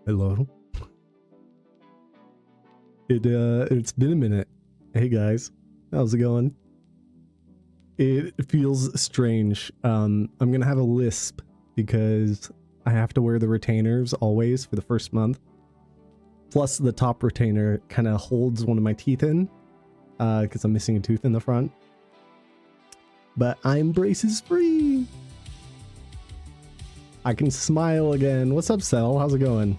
Hello. It's been a minute. Hey guys, how's it going? It feels strange. I'm gonna have a lisp because I have to wear the retainers always for the first month. Plus the top retainer kind of holds one of my teeth in because I'm missing a tooth in the front. But I'm braces free. I can smile again. What's up, Sel? How's it going?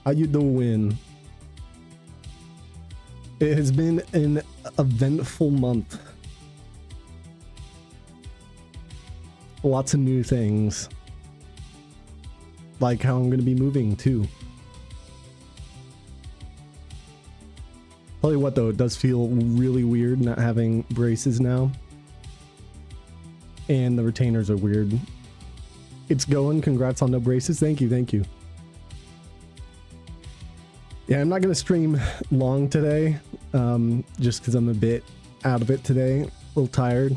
How you doing? It has been an eventful month. Lots of new things. Like how I'm going to be moving too. Tell you what though, it does feel really weird not having braces now. And the retainers are weird. It's going. Congrats on no braces. Thank you. Thank you. Yeah, I'm not going to stream long today. Just because I'm a bit out of it today. A little tired.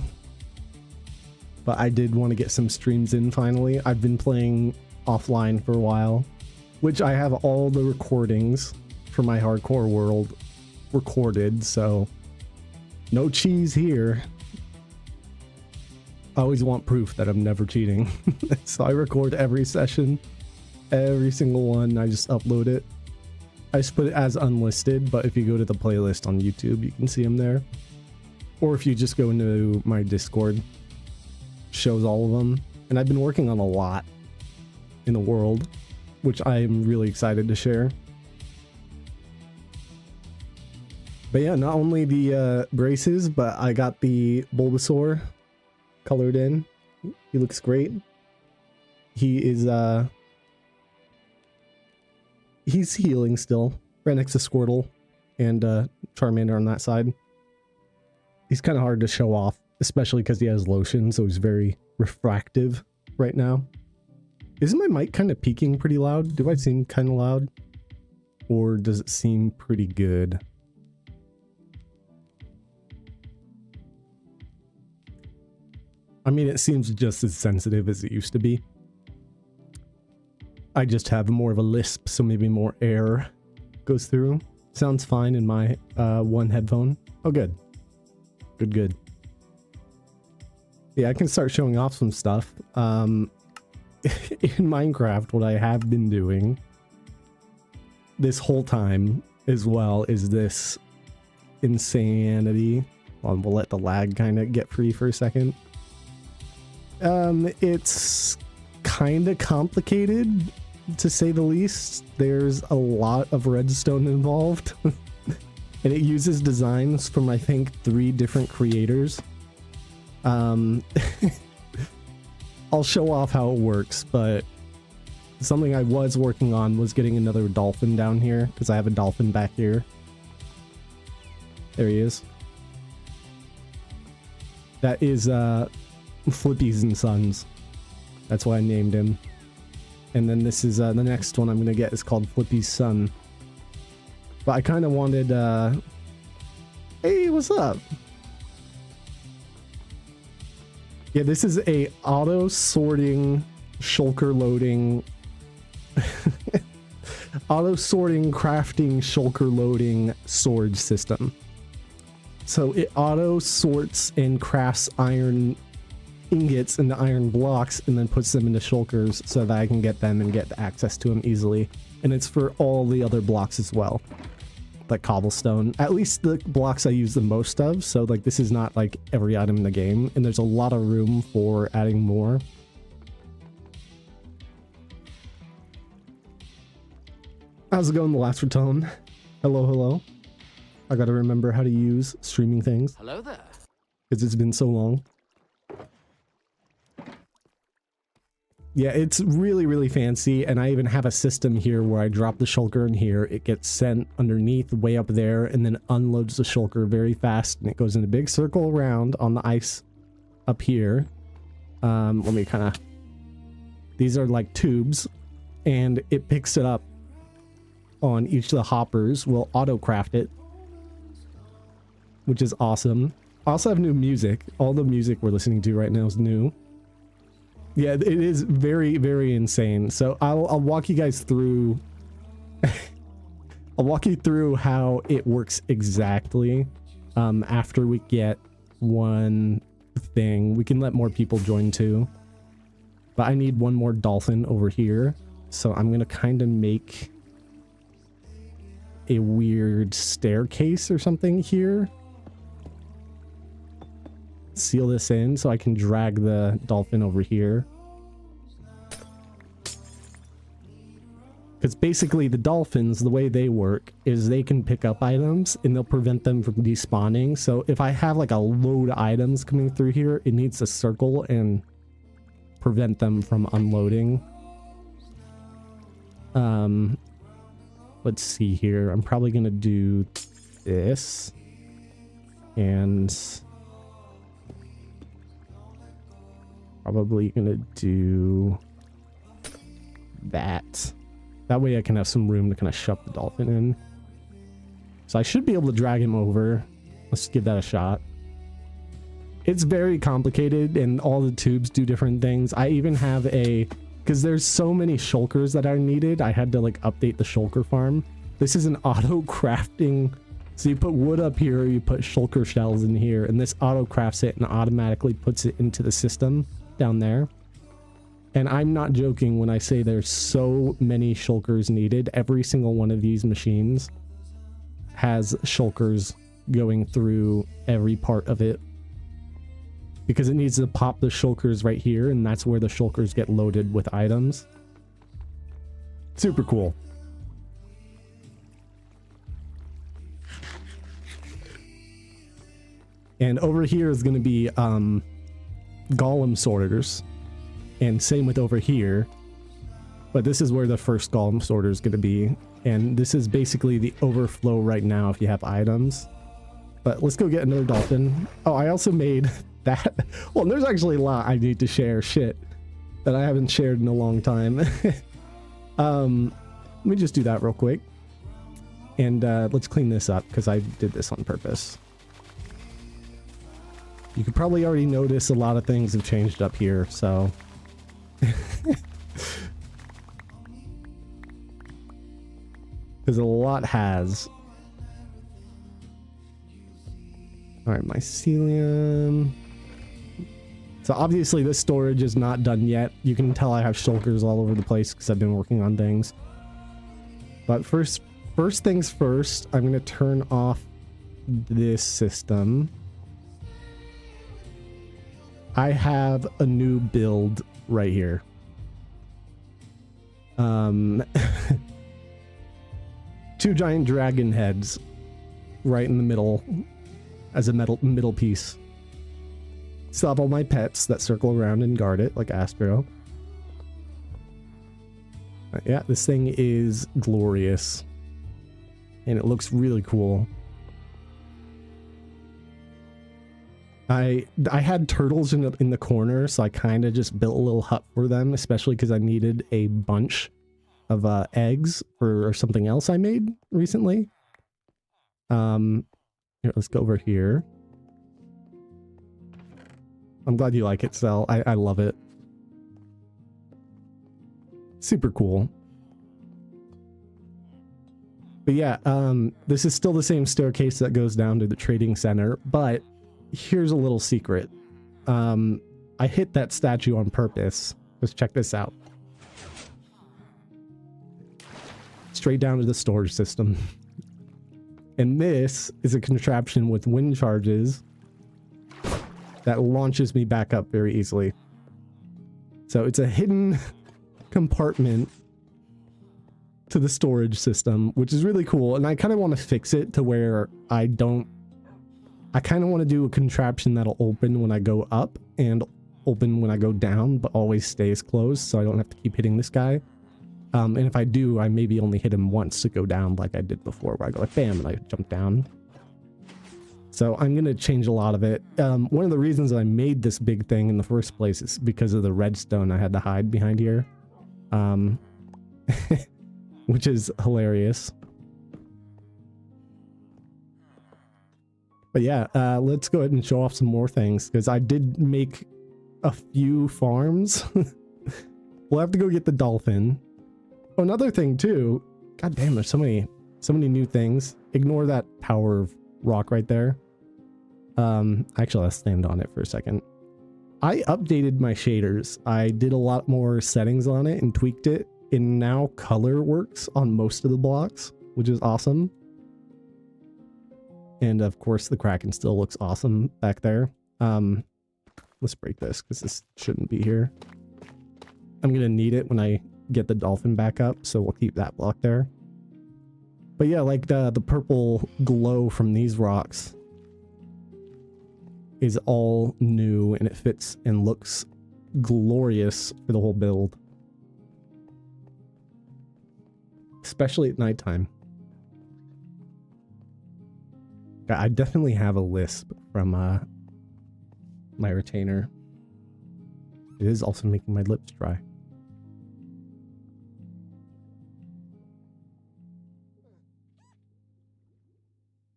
But I did want to get some streams in finally. I've been playing offline for a while. Which I have all the recordings for my hardcore world recorded. So no cheese here. I always want proof that I'm never cheating. So I record every session, every single one. I just upload it. I just put it as unlisted, but if you go to the playlist on YouTube, you can see them there. Or if you just go into my Discord, shows all of them. And I've been working on a lot in the world, which I'm really excited to share. But yeah, not only the braces, but I got the Bulbasaur colored in. He looks great. He is he's healing still, right next to Squirtle and Charmander on that side. He's kind of hard to show off, especially because he has lotion, so he's very refractive right now. Isn't my mic kind of peaking pretty loud? Do I seem kind of loud? Or does it seem pretty good? I mean, it seems just as sensitive as it used to be. I just have more of a lisp, so maybe more air goes through. Sounds fine in my one headphone. Oh, good. Good. Yeah, I can start showing off some stuff. In Minecraft, what I have been doing this whole time as well is this insanity. Well, we'll let the lag kind of get free for a second. It's kind of complicated, to say the least. There's a lot of redstone involved. And it uses designs from, I think, 3 different creators. I'll show off how it works, but something I was working on was getting another dolphin down here, because I have a dolphin back here. There he is. That is, Flippies and Sons. That's why I named him. And then this is the next one I'm gonna get is called Flippy's Son. But I kind of wanted hey, what's up? Yeah, this is a auto sorting shulker loading auto sorting crafting shulker loading sword system. So it auto sorts and crafts iron ingots into iron blocks and then puts them into shulkers so that I can get them and get access to them easily. And it's for all the other blocks as well, like cobblestone, at least the blocks I use the most of. So like this is not like every item in the game, and there's a lot of room for adding more. How's it going, the last retone? Hello. I gotta remember how to use streaming things. Hello there. Because it's been so long. Yeah, it's really fancy, and I even have a system here where I drop the shulker in here, it gets sent underneath way up there, and then unloads the shulker very fast, and it goes in a big circle around on the ice up here. Let me kind of... These are like tubes, and it picks it up on each of the hoppers. We'll auto-craft it, which is awesome. I also have new music. All the music we're listening to right now is new. Yeah, it is very, very insane. So I'll walk you guys through. I'll walk you through how it works exactly. After we get one thing, we can let more people join too. But I need one more dolphin over here. So I'm gonna kind of make a weird staircase or something here. Seal this in so I can drag the dolphin over here. Because basically the dolphins, the way they work is they can pick up items and they'll prevent them from despawning. So if I have like a load of items coming through here, it needs to circle and prevent them from unloading. Let's see here. I'm probably going to do this. And probably going to do that. That way I can have some room to kind of shove the dolphin in. So I should be able to drag him over. Let's give that a shot. It's very complicated and all the tubes do different things. I even have a... because there's so many shulkers that are needed, I had to like update the shulker farm. This is an auto crafting. So you put wood up here, you put shulker shells in here, and this auto crafts it and automatically puts it into the system down there. And I'm not joking when I say there's so many shulkers needed. Every single one of these machines has shulkers going through every part of it. Because it needs to pop the shulkers right here, and that's where the shulkers get loaded with items. Super cool. And over here is going to be golem sorters. And same with over here. But this is where the first golem sorter is going to be. And this is basically the overflow right now if you have items. But let's go get another dolphin. Oh, I also made that. Well, there's actually a lot I need to share. Shit. That I haven't shared in a long time. Let me just do that real quick. And let's clean this up because I did this on purpose. You could probably already notice a lot of things have changed up here, so... Because a lot has. Alright, mycelium. So obviously this storage is not done yet. You can tell I have shulkers all over the place because I've been working on things. But first things first, I'm going to turn off this system. I have a new build right here. Two giant dragon heads right in the middle as a middle piece. Still have all my pets that circle around and guard it like Astro. Yeah, this thing is glorious. And it looks really cool. I had turtles in the corner, so I kind of just built a little hut for them, especially because I needed a bunch of eggs for something else I made recently. Here, let's go over here. I'm glad you like it, Sel. I love it. Super cool. But yeah, this is still the same staircase that goes down to the trading center, but here's a little secret. I hit that statue on purpose. Let's check this out. Straight down to the storage system. And this is a contraption with wind charges that launches me back up very easily. So it's a hidden compartment to the storage system, which is really cool. And I kind of want to fix it to where I kind of want to do a contraption that'll open when I go up and open when I go down, but always stays closed, so I don't have to keep hitting this guy. And if I do, I maybe only hit him once to go down like I did before, where I go like bam and I jump down. So I'm going to change a lot of it. One of the reasons I made this big thing in the first place is because of the redstone I had to hide behind here. Which is hilarious. But yeah, let's go ahead and show off some more things, because I did make a few farms. We'll have to go get the dolphin. Oh, another thing too. God damn, there's so many new things. Ignore that power rock right there. Actually, I'll stand on it for a second. I updated my shaders. I did a lot more settings on it and tweaked it, and now color works on most of the blocks, which is awesome. And of course, the Kraken still looks awesome back there. Let's break this because this shouldn't be here. I'm gonna need it when I get the dolphin back up, so we'll keep that block there. But yeah, like the purple glow from these rocks is all new, and it fits and looks glorious for the whole build, especially at nighttime. I definitely have a lisp from my retainer. It is also making my lips dry.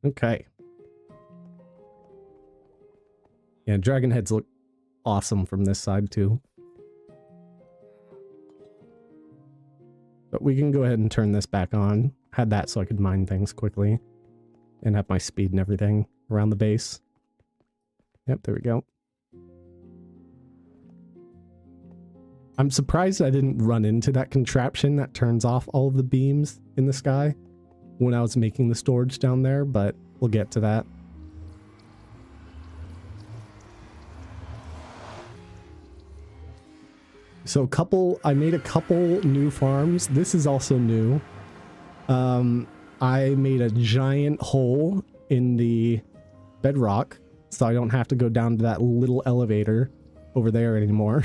Okay. Yeah, dragon heads look awesome from this side too. But we can go ahead and turn this back on. Had that so I could mine things quickly and have my speed and everything around the base. Yep, there we go. I'm surprised I didn't run into that contraption that turns off all of the beams in the sky when I was making the storage down there, but we'll get to that. So I made a couple new farms. This is also new. I made a giant hole in the bedrock, so I don't have to go down to that little elevator over there anymore.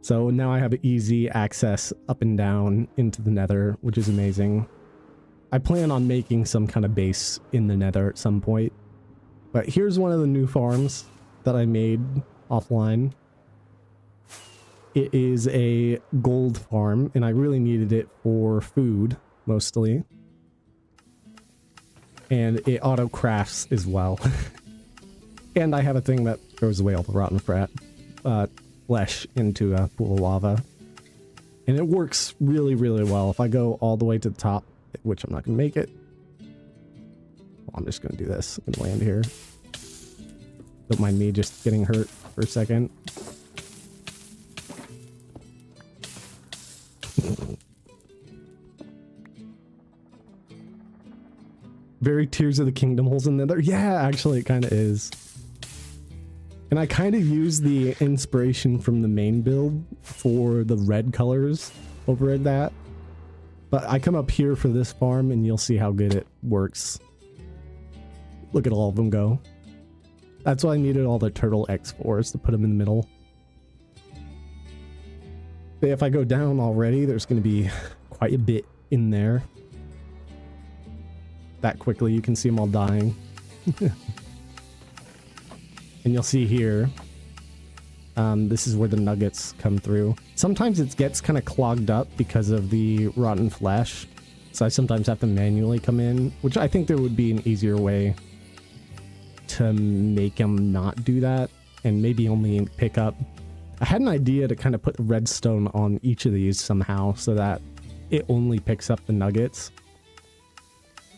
So now I have easy access up and down into the nether, which is amazing. I plan on making some kind of base in the nether at some point. But here's one of the new farms that I made offline. It is a gold farm, and I really needed it for food, mostly. And it auto crafts as well. And I have a thing that throws away all the rotten flesh into a pool of lava. And it works really, really well. If I go all the way to the top, which I'm not going to make it. Well, I'm just going to do this. I'm going to land here. Don't mind me just getting hurt for a second. Very Tears of the Kingdom holes in there. Yeah, actually it kind of is. And I kind of use the inspiration from the main build for the red colors over at that. But I come up here for this farm and you'll see how good it works. Look at all of them go. That's why I needed all the turtle X4s to put them in the middle. But if I go down already, there's going to be quite a bit in there. That quickly, you can see them all dying. And you'll see here, this is where the nuggets come through. Sometimes it gets kind of clogged up because of the rotten flesh. So I sometimes have to manually come in, which I think there would be an easier way to make them not do that. And maybe only pick up. I had an idea to kind of put redstone on each of these somehow so that it only picks up the nuggets.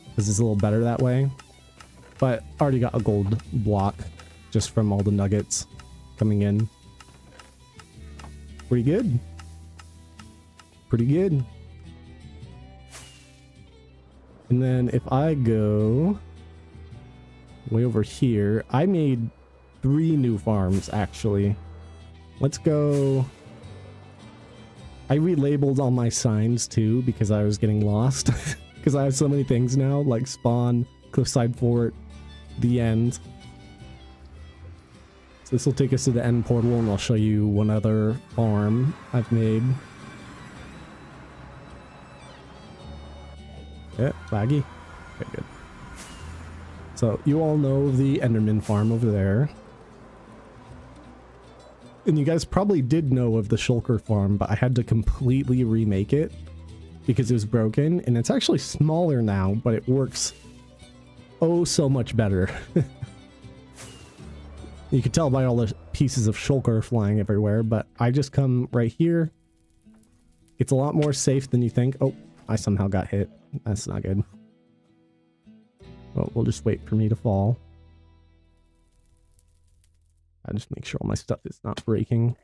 Because it's a little better that way. But I already got a gold block just from all the nuggets coming in. Pretty good. Pretty good. And then if I go way over here, I made 3 new farms actually. Let's go. I relabeled all my signs too because I was getting lost. Because I have so many things now, like spawn, cliffside fort, the end. So this will take us to the end portal, and I'll show you one other farm I've made. Yeah, laggy. Okay, good. So you all know the Enderman farm over there. And you guys probably did know of the Shulker farm, but I had to completely remake it because it was broken, and it's actually smaller now, but it works oh so much better. You can tell by all the pieces of shulker flying everywhere, but I just come right here. It's a lot more safe than you think. Oh, I somehow got hit. That's not good. Well, we'll just wait for me to fall. I just make sure all my stuff is not breaking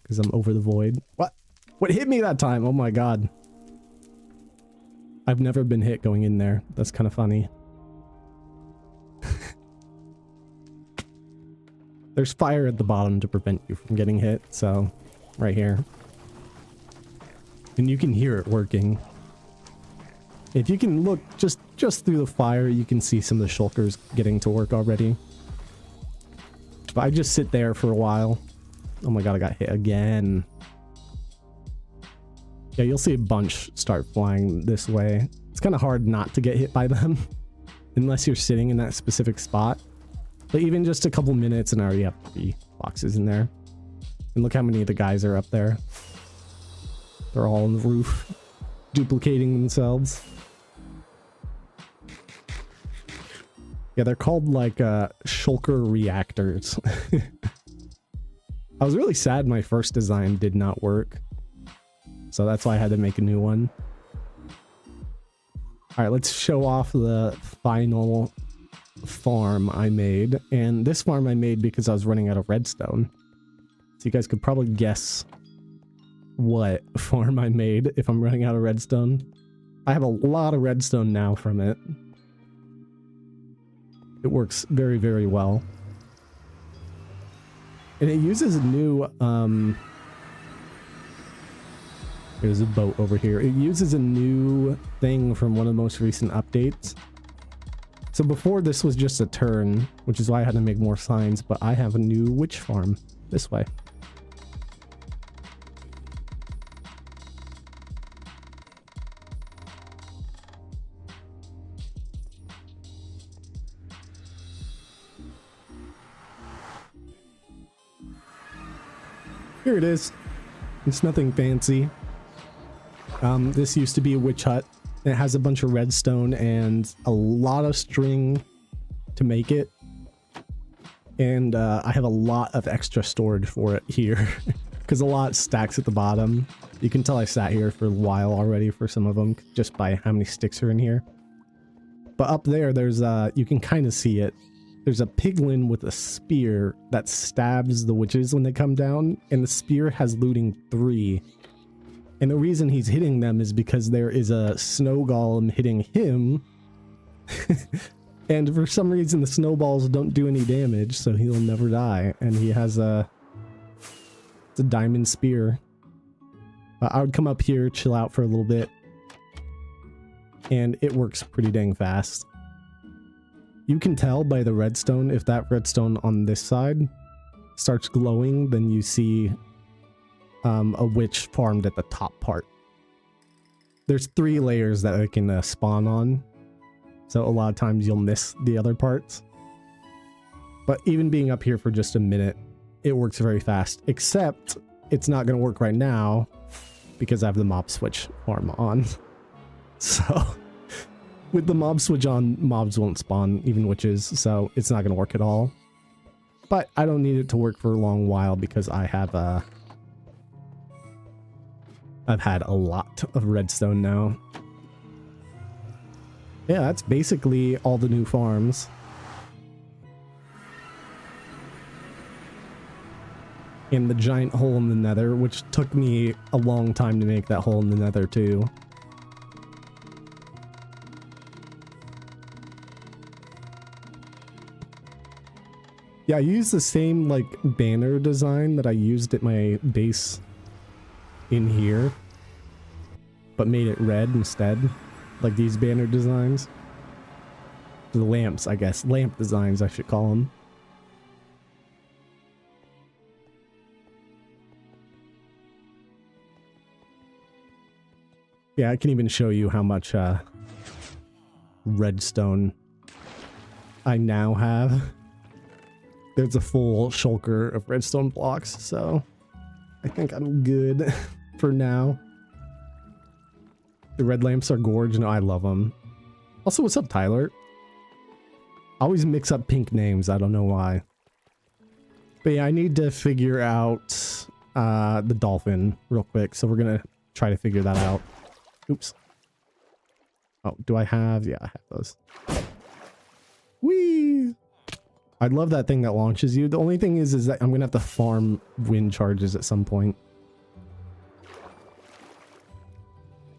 because I'm over the void. What? What hit me that time? Oh my god. I've never been hit going in there. That's kind of funny. There's fire at the bottom to prevent you from getting hit, so right here. And you can hear it working. If you can look just through the fire, you can see some of the shulkers getting to work already. If I just sit there for a while... Oh my god, I got hit again. Yeah, you'll see a bunch start flying this way. It's kind of hard not to get hit by them. Unless you're sitting in that specific spot. But even just a couple minutes and I already have 3 boxes in there. And look how many of the guys are up there. They're all on the roof. Duplicating themselves. Yeah, they're called like shulker reactors. I was really sad my first design did not work. So that's why I had to make a new one. Alright, let's show off the final farm I made. And this farm I made because I was running out of redstone. So you guys could probably guess what farm I made if I'm running out of redstone. I have a lot of redstone now from it. It works very, very well. And it uses a new, there's a boat over here. It uses a new thing from one of the most recent updates. So before this was just a turn, which is why I had to make more signs, but I have a new witch farm this way. Here it is. It's nothing fancy. This used to be a witch hut. It has a bunch of redstone and a lot of string to make it. And I have a lot of extra storage for it here. Because a lot stacks at the bottom. You can tell I sat here for a while already for some of them, just by how many sticks are in here. But up there, there's you can kind of see it. There's a piglin with a spear that stabs the witches when they come down, and the spear has looting 3. And the reason he's hitting them is because there is a snow golem hitting him. And for some reason the snowballs don't do any damage, so he'll never die. And he has it's a diamond spear. I would come up here, chill out for a little bit. And it works pretty dang fast. You can tell by the redstone, if that redstone on this side starts glowing, then you see a witch farmed at the top part. There's 3 layers that it can spawn on, so a lot of times you'll miss the other parts. But even being up here for just a minute, it works very fast, except it's not going to work right now because I have the mob switch farm on. So with the mob switch on, mobs won't spawn, even witches, so it's not going to work at all. But I don't need it to work for a long while because I have I've had a lot of redstone now. Yeah, that's basically all the new farms. And the giant hole in the nether, which took me a long time to make that hole in the nether too. Yeah, I used the same like banner design that I used at my base in here, but made it red instead, like these banner designs. The lamps, I guess. Lamp designs, I should call them. Yeah, I can even show you how much redstone I now have. There's a full shulker of redstone blocks, so I think I'm good for now. The red lamps are gorgeous. No, I love them. Also, what's up, Tyler? I always mix up pink names. I don't know why. But yeah, I need to figure out the dolphin real quick. So we're going to try to figure that out. Oops. Oh, do I have? Yeah, I have those. Whee! I love that thing that launches you. The only thing is that I'm going to have to farm wind charges at some point.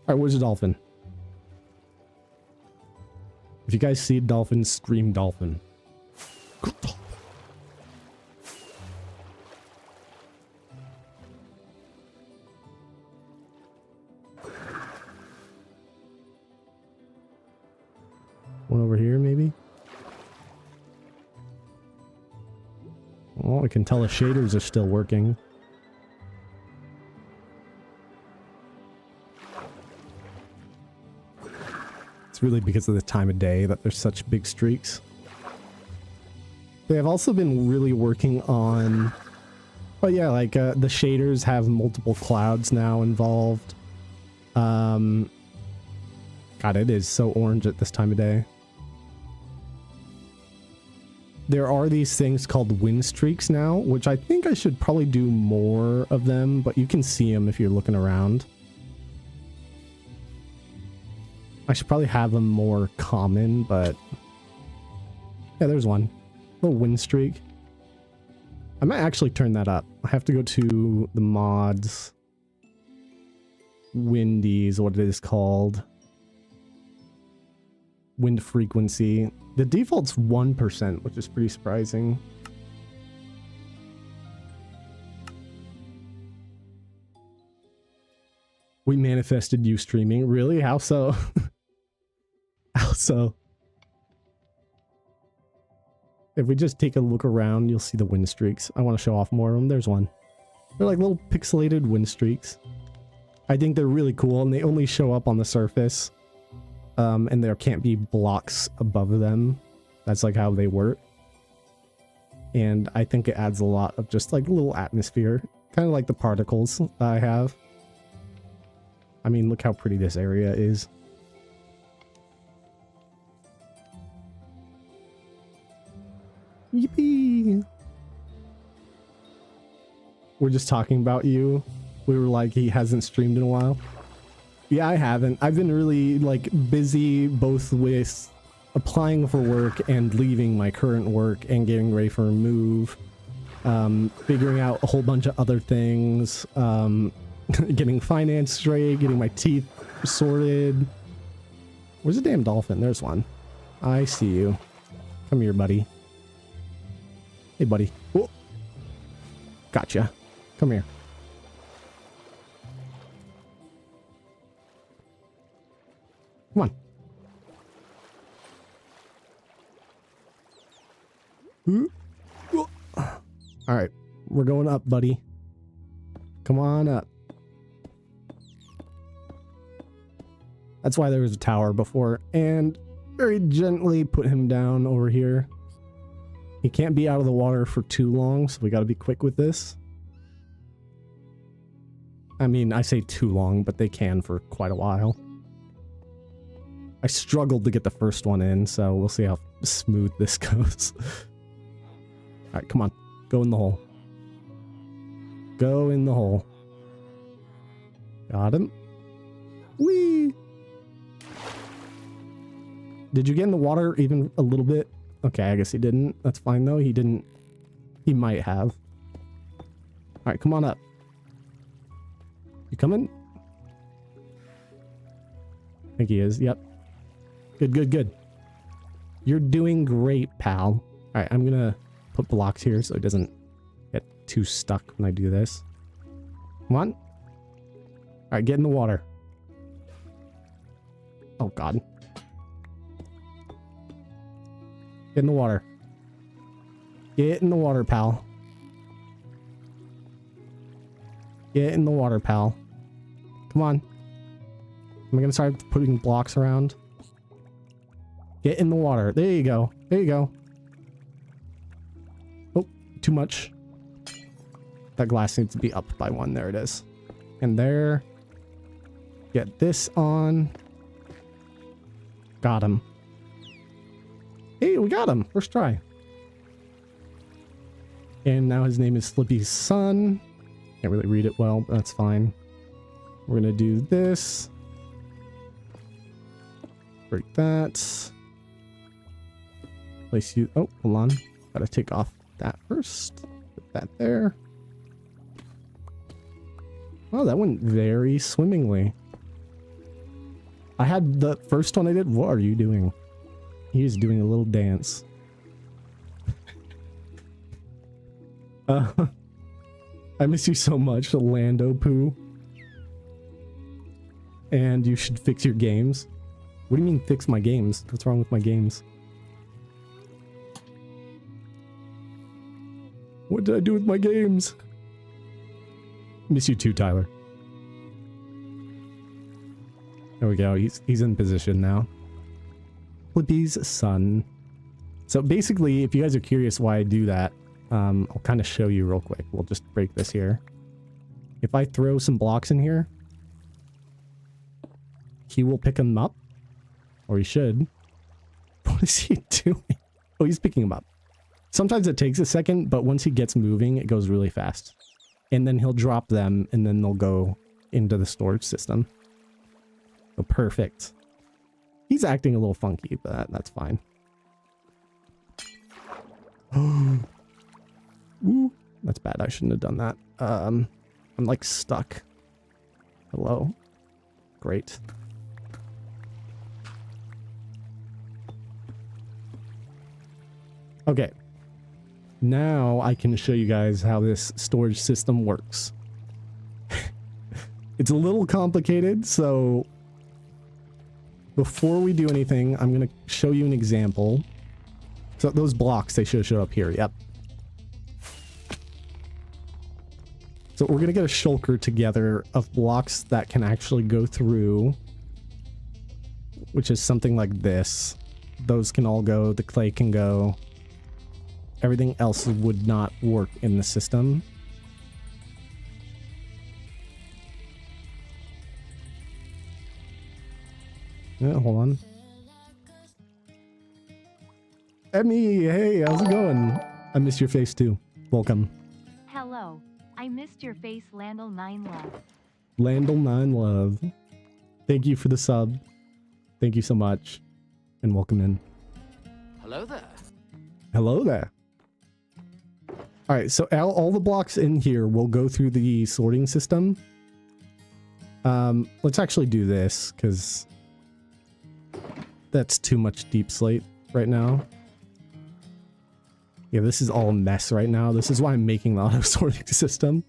All right, where's the dolphin? If you guys see a dolphin, scream dolphin. One over here, maybe? Oh, I can tell the shaders are still working. It's really because of the time of day that there's such big streaks. They have also been really working on... Oh yeah, like the shaders have multiple clouds now involved. God, it is so orange at this time of day. There are these things called wind streaks now, which I think I should probably do more of them, but you can see them if you're looking around. I should probably have them more common, but... Yeah, there's one. A little wind streak. I might actually turn that up. I have to go to the mods. Windy is what it is called. Wind frequency. The default's 1%, which is pretty surprising. We manifested you streaming. Really? How so? How so? If we just take a look around, you'll see the wind streaks. I want to show off more of them. There's one. They're like little pixelated wind streaks. I think they're really cool, and they only show up on the surface. And there can't be blocks above them. That's like how they work. And I think it adds a lot of just like little atmosphere. Kind of like the particles that I have. I mean, look how pretty this area is. Yippee! We're just talking about you. We were like, he hasn't streamed in a while. Yeah, I haven't. I've been really like busy both with applying for work and leaving my current work and getting ready for a move. Figuring out a whole bunch of other things. Getting finance straight, getting my teeth sorted. Where's the damn dolphin? There's one. I see you. Come here, buddy. Hey, buddy. Whoa. Gotcha. Come here. Come on. All right. We're going up, buddy. Come on up. That's why there was a tower before. And very gently put him down over here. He can't be out of the water for too long, so we got to be quick with this. I mean, I say too long, but they can for quite a while. I struggled to get the first one in, so we'll see how smooth this goes. Alright, come on. Go in the hole. Go in the hole. Got him. Whee! Did you get in the water even a little bit? Okay, I guess he didn't. That's fine, though. He didn't. He might have. Alright, come on up. You coming? I think he is. Yep. Good, good, good. You're doing great, pal. Alright, I'm gonna put blocks here so it doesn't get too stuck when I do this. Come on. Alright, get in the water. Oh, God. Get in the water. Get in the water, pal. Get in the water, pal. Come on. Am I gonna start putting blocks around? Get in the water. There you go. There you go. Oh, too much. That glass needs to be up by one. There it is. And there. Get this on. Got him. Hey, we got him. First try. And now his name is Flippy's son. Can't really read it well, but that's fine. We're gonna do this. Break that. Place you. Oh, hold on. Gotta take off that first. Put that there. Oh, that went very swimmingly. I had the first one I did. What are you doing? He is doing a little dance. I miss you so much, Lando Poo. And you should fix your games. What do you mean fix my games? What's wrong with my games? What did I do with my games? Miss you too, Tyler. There we go. He's in position now. Flippy's son. So basically, if you guys are curious why I do that, I'll kind of show you real quick. We'll just break this here. If I throw some blocks in here, he will pick them up. Or he should. What is he doing? Oh, he's picking them up. Sometimes it takes a second, but once he gets moving, it goes really fast. And then he'll drop them, and then they'll go into the storage system. So perfect. He's acting a little funky, but that's fine. Ooh, that's bad. I shouldn't have done that. I'm like stuck. Hello. Great. Okay. Now I can show you guys how this storage system works. It's a little complicated, so before we do anything, I'm going to show you an example. So those blocks, they should show up here. Yep. So we're going to get a shulker together of blocks that can actually go through, which is something like this. Those can all go. The clay can go. Everything else would not work in the system. Yeah, hold on. Emmy, hey, how's it going? I miss your face too. Welcome. Hello. I missed your face, LandoLonestar. LandoLonestar. Thank you for the sub. Thank you so much. And welcome in. Hello there. Hello there. Alright, so all the blocks in here will go through the sorting system. Let's actually do this, because that's too much deep slate right now. Yeah, this is all a mess right now. This is why I'm making the auto sorting system.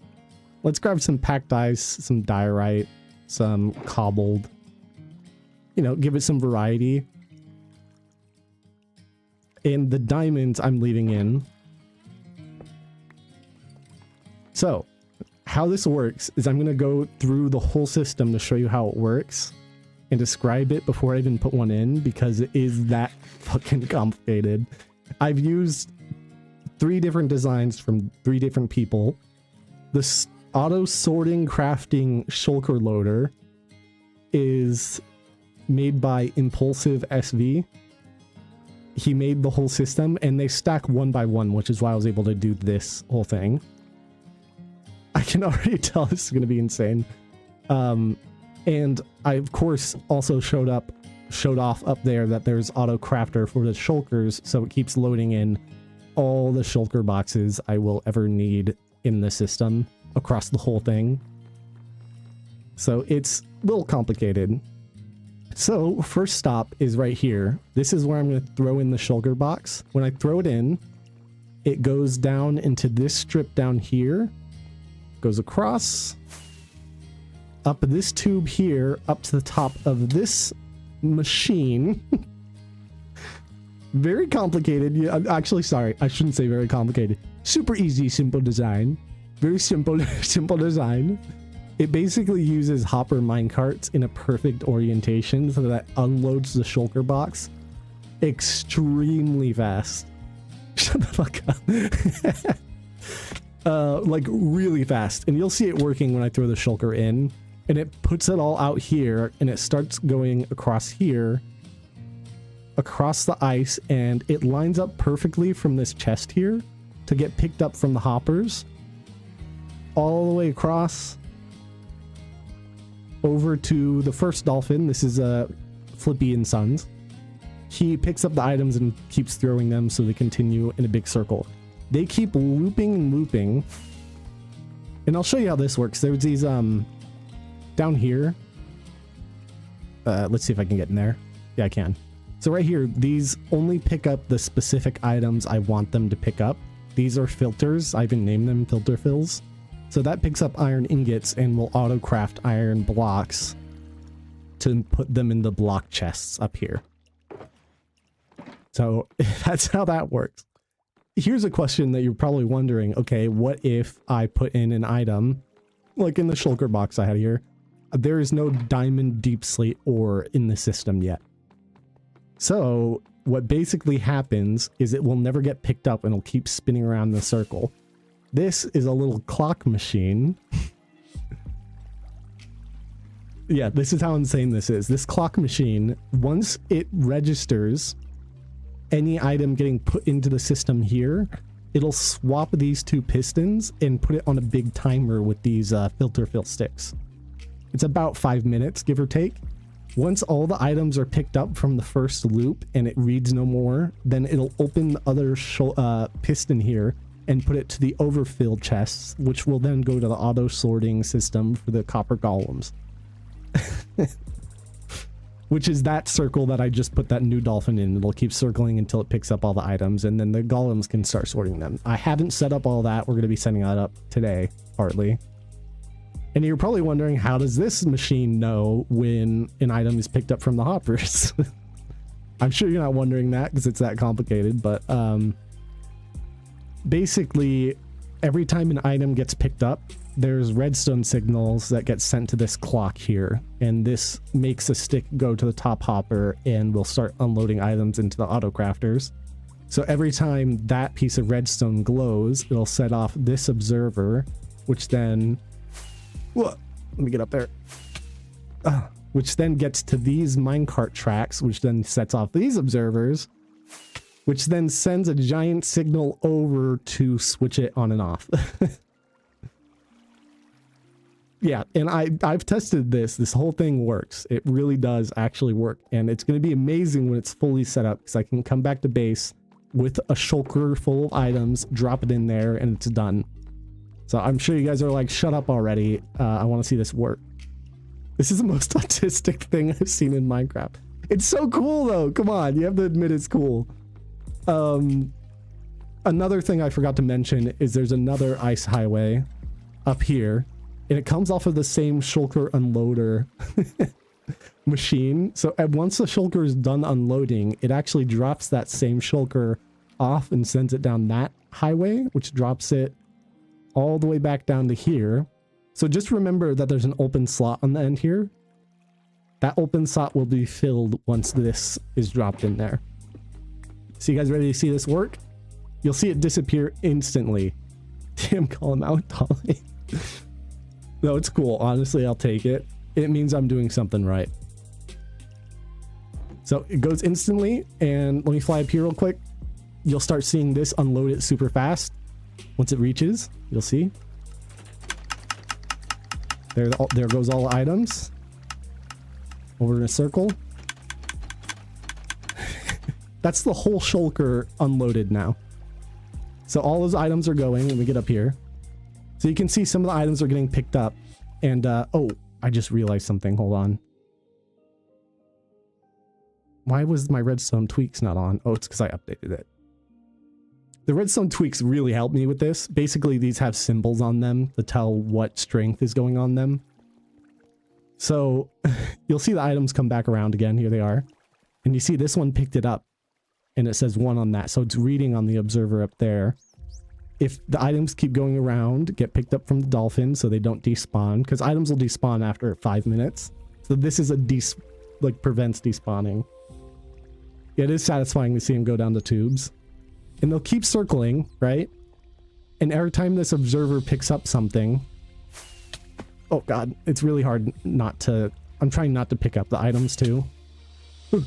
Let's grab some packed ice, some diorite, some cobbled. You know, give it some variety. And the diamonds I'm leaving in. So, how this works is I'm going to go through the whole system to show you how it works and describe it before I even put one in, because it is that fucking complicated. I've used 3 different designs from 3 different people. This auto sorting crafting shulker loader is made by Impulsive SV. He made the whole system, and they stack 1 by 1, which is why I was able to do this whole thing. I can already tell this is going to be insane. And I, of course, also showed off up there that there's auto crafter for the shulkers, so it keeps loading in all the shulker boxes I will ever need in the system across the whole thing. So it's a little complicated. So first stop is right here. This is where I'm going to throw in the shulker box. When I throw it in, it goes down into this strip down here, goes across, up this tube here, up to the top of this machine. Very complicated. Yeah, actually, sorry, I shouldn't say very complicated. Super easy, simple design. Very simple, simple design. It basically uses hopper minecarts in a perfect orientation so that unloads the shulker box extremely fast. Shut the fuck up. Like really fast. And you'll see it working when I throw the shulker in. And it puts it all out here, and it starts going across here, across the ice, and it lines up perfectly from this chest here to get picked up from the hoppers all the way across over to the first dolphin. This is Flippy and Sons. He picks up the items and keeps throwing them so they continue in a big circle. They keep looping and looping. And I'll show you how this works. There's these down here. Let's see if I can get in there. Yeah, I can. So right here, these only pick up the specific items I want them to pick up. These are filters. I even named them filter fills. So that picks up iron ingots and will auto craft iron blocks to put them in the block chests up here. So that's how that works. Here's a question that you're probably wondering. Okay, what if I put in an item, like in the shulker box I had here? There is no diamond deep slate ore in the system yet. So what basically happens is it will never get picked up and it'll keep spinning around in the circle. This is a little clock machine. Yeah, this is how insane this is. This clock machine, once it registers any item getting put into the system here, it'll swap these two pistons and put it on a big timer with these filter fill sticks. It's about 5 minutes, give or take. Once all the items are picked up from the first loop and it reads no more, then it'll open the other piston here and put it to the overfill chests, which will then go to the auto sorting system for the copper golems. Which is that circle that I just put that new dolphin in. It'll keep circling until it picks up all the items, and then the golems can start sorting them. I haven't set up all that. We're going to be setting that up today, partly. And you're probably wondering, how does this machine know when an item is picked up from the hoppers? I'm sure you're not wondering that because it's that complicated, but basically every time an item gets picked up, there's redstone signals that get sent to this clock here, and this makes a stick go to the top hopper and will start unloading items into the auto crafters. So every time that piece of redstone glows, it'll set off this observer, which then let me get up there, which then gets to these minecart tracks, which then sets off these observers, which then sends a giant signal over to switch it on and off. Yeah, and I've tested this. This whole thing works. It really does actually work. And it's going to be amazing when it's fully set up, because I can come back to base with a shulker full of items, drop it in there, and it's done. So I'm sure you guys are like, shut up already. I want to see this work. This is the most autistic thing I've seen in Minecraft. It's so cool, though. Come on, you have to admit it's cool. Another thing I forgot to mention is there's another ice highway up here. And it comes off of the same shulker unloader machine. So once the shulker is done unloading, it actually drops that same shulker off and sends it down that highway, which drops it all the way back down to here. So just remember that there's an open slot on the end here. That open slot will be filled once this is dropped in there. So you guys ready to see this work? You'll see it disappear instantly. Damn, call him out, Dolly. No, it's cool. Honestly, I'll take it. It means I'm doing something right. So it goes instantly, and let me fly up here real quick. You'll start seeing this unload it super fast. Once it reaches, you'll see. There goes all the items. Over in a circle. That's the whole shulker unloaded now. So all those items are going, and we get up here. So you can see some of the items are getting picked up. And, oh, I just realized something. Hold on. Why was my redstone tweaks not on? Oh, it's because I updated it. The redstone tweaks really helped me with this. Basically, these have symbols on them to tell what strength is going on them. So you'll see the items come back around again. Here they are. And you see this one picked it up. And it says 1 on that. So it's reading on the observer up there. If the items keep going around, get picked up from the dolphin so they don't despawn, because items will despawn after 5 minutes. So this is a prevents despawning. Yeah, it is satisfying to see them go down the tubes. And they'll keep circling, right? And every time this observer picks up something... Oh god, it's really hard not to... I'm trying not to pick up the items too. Whew.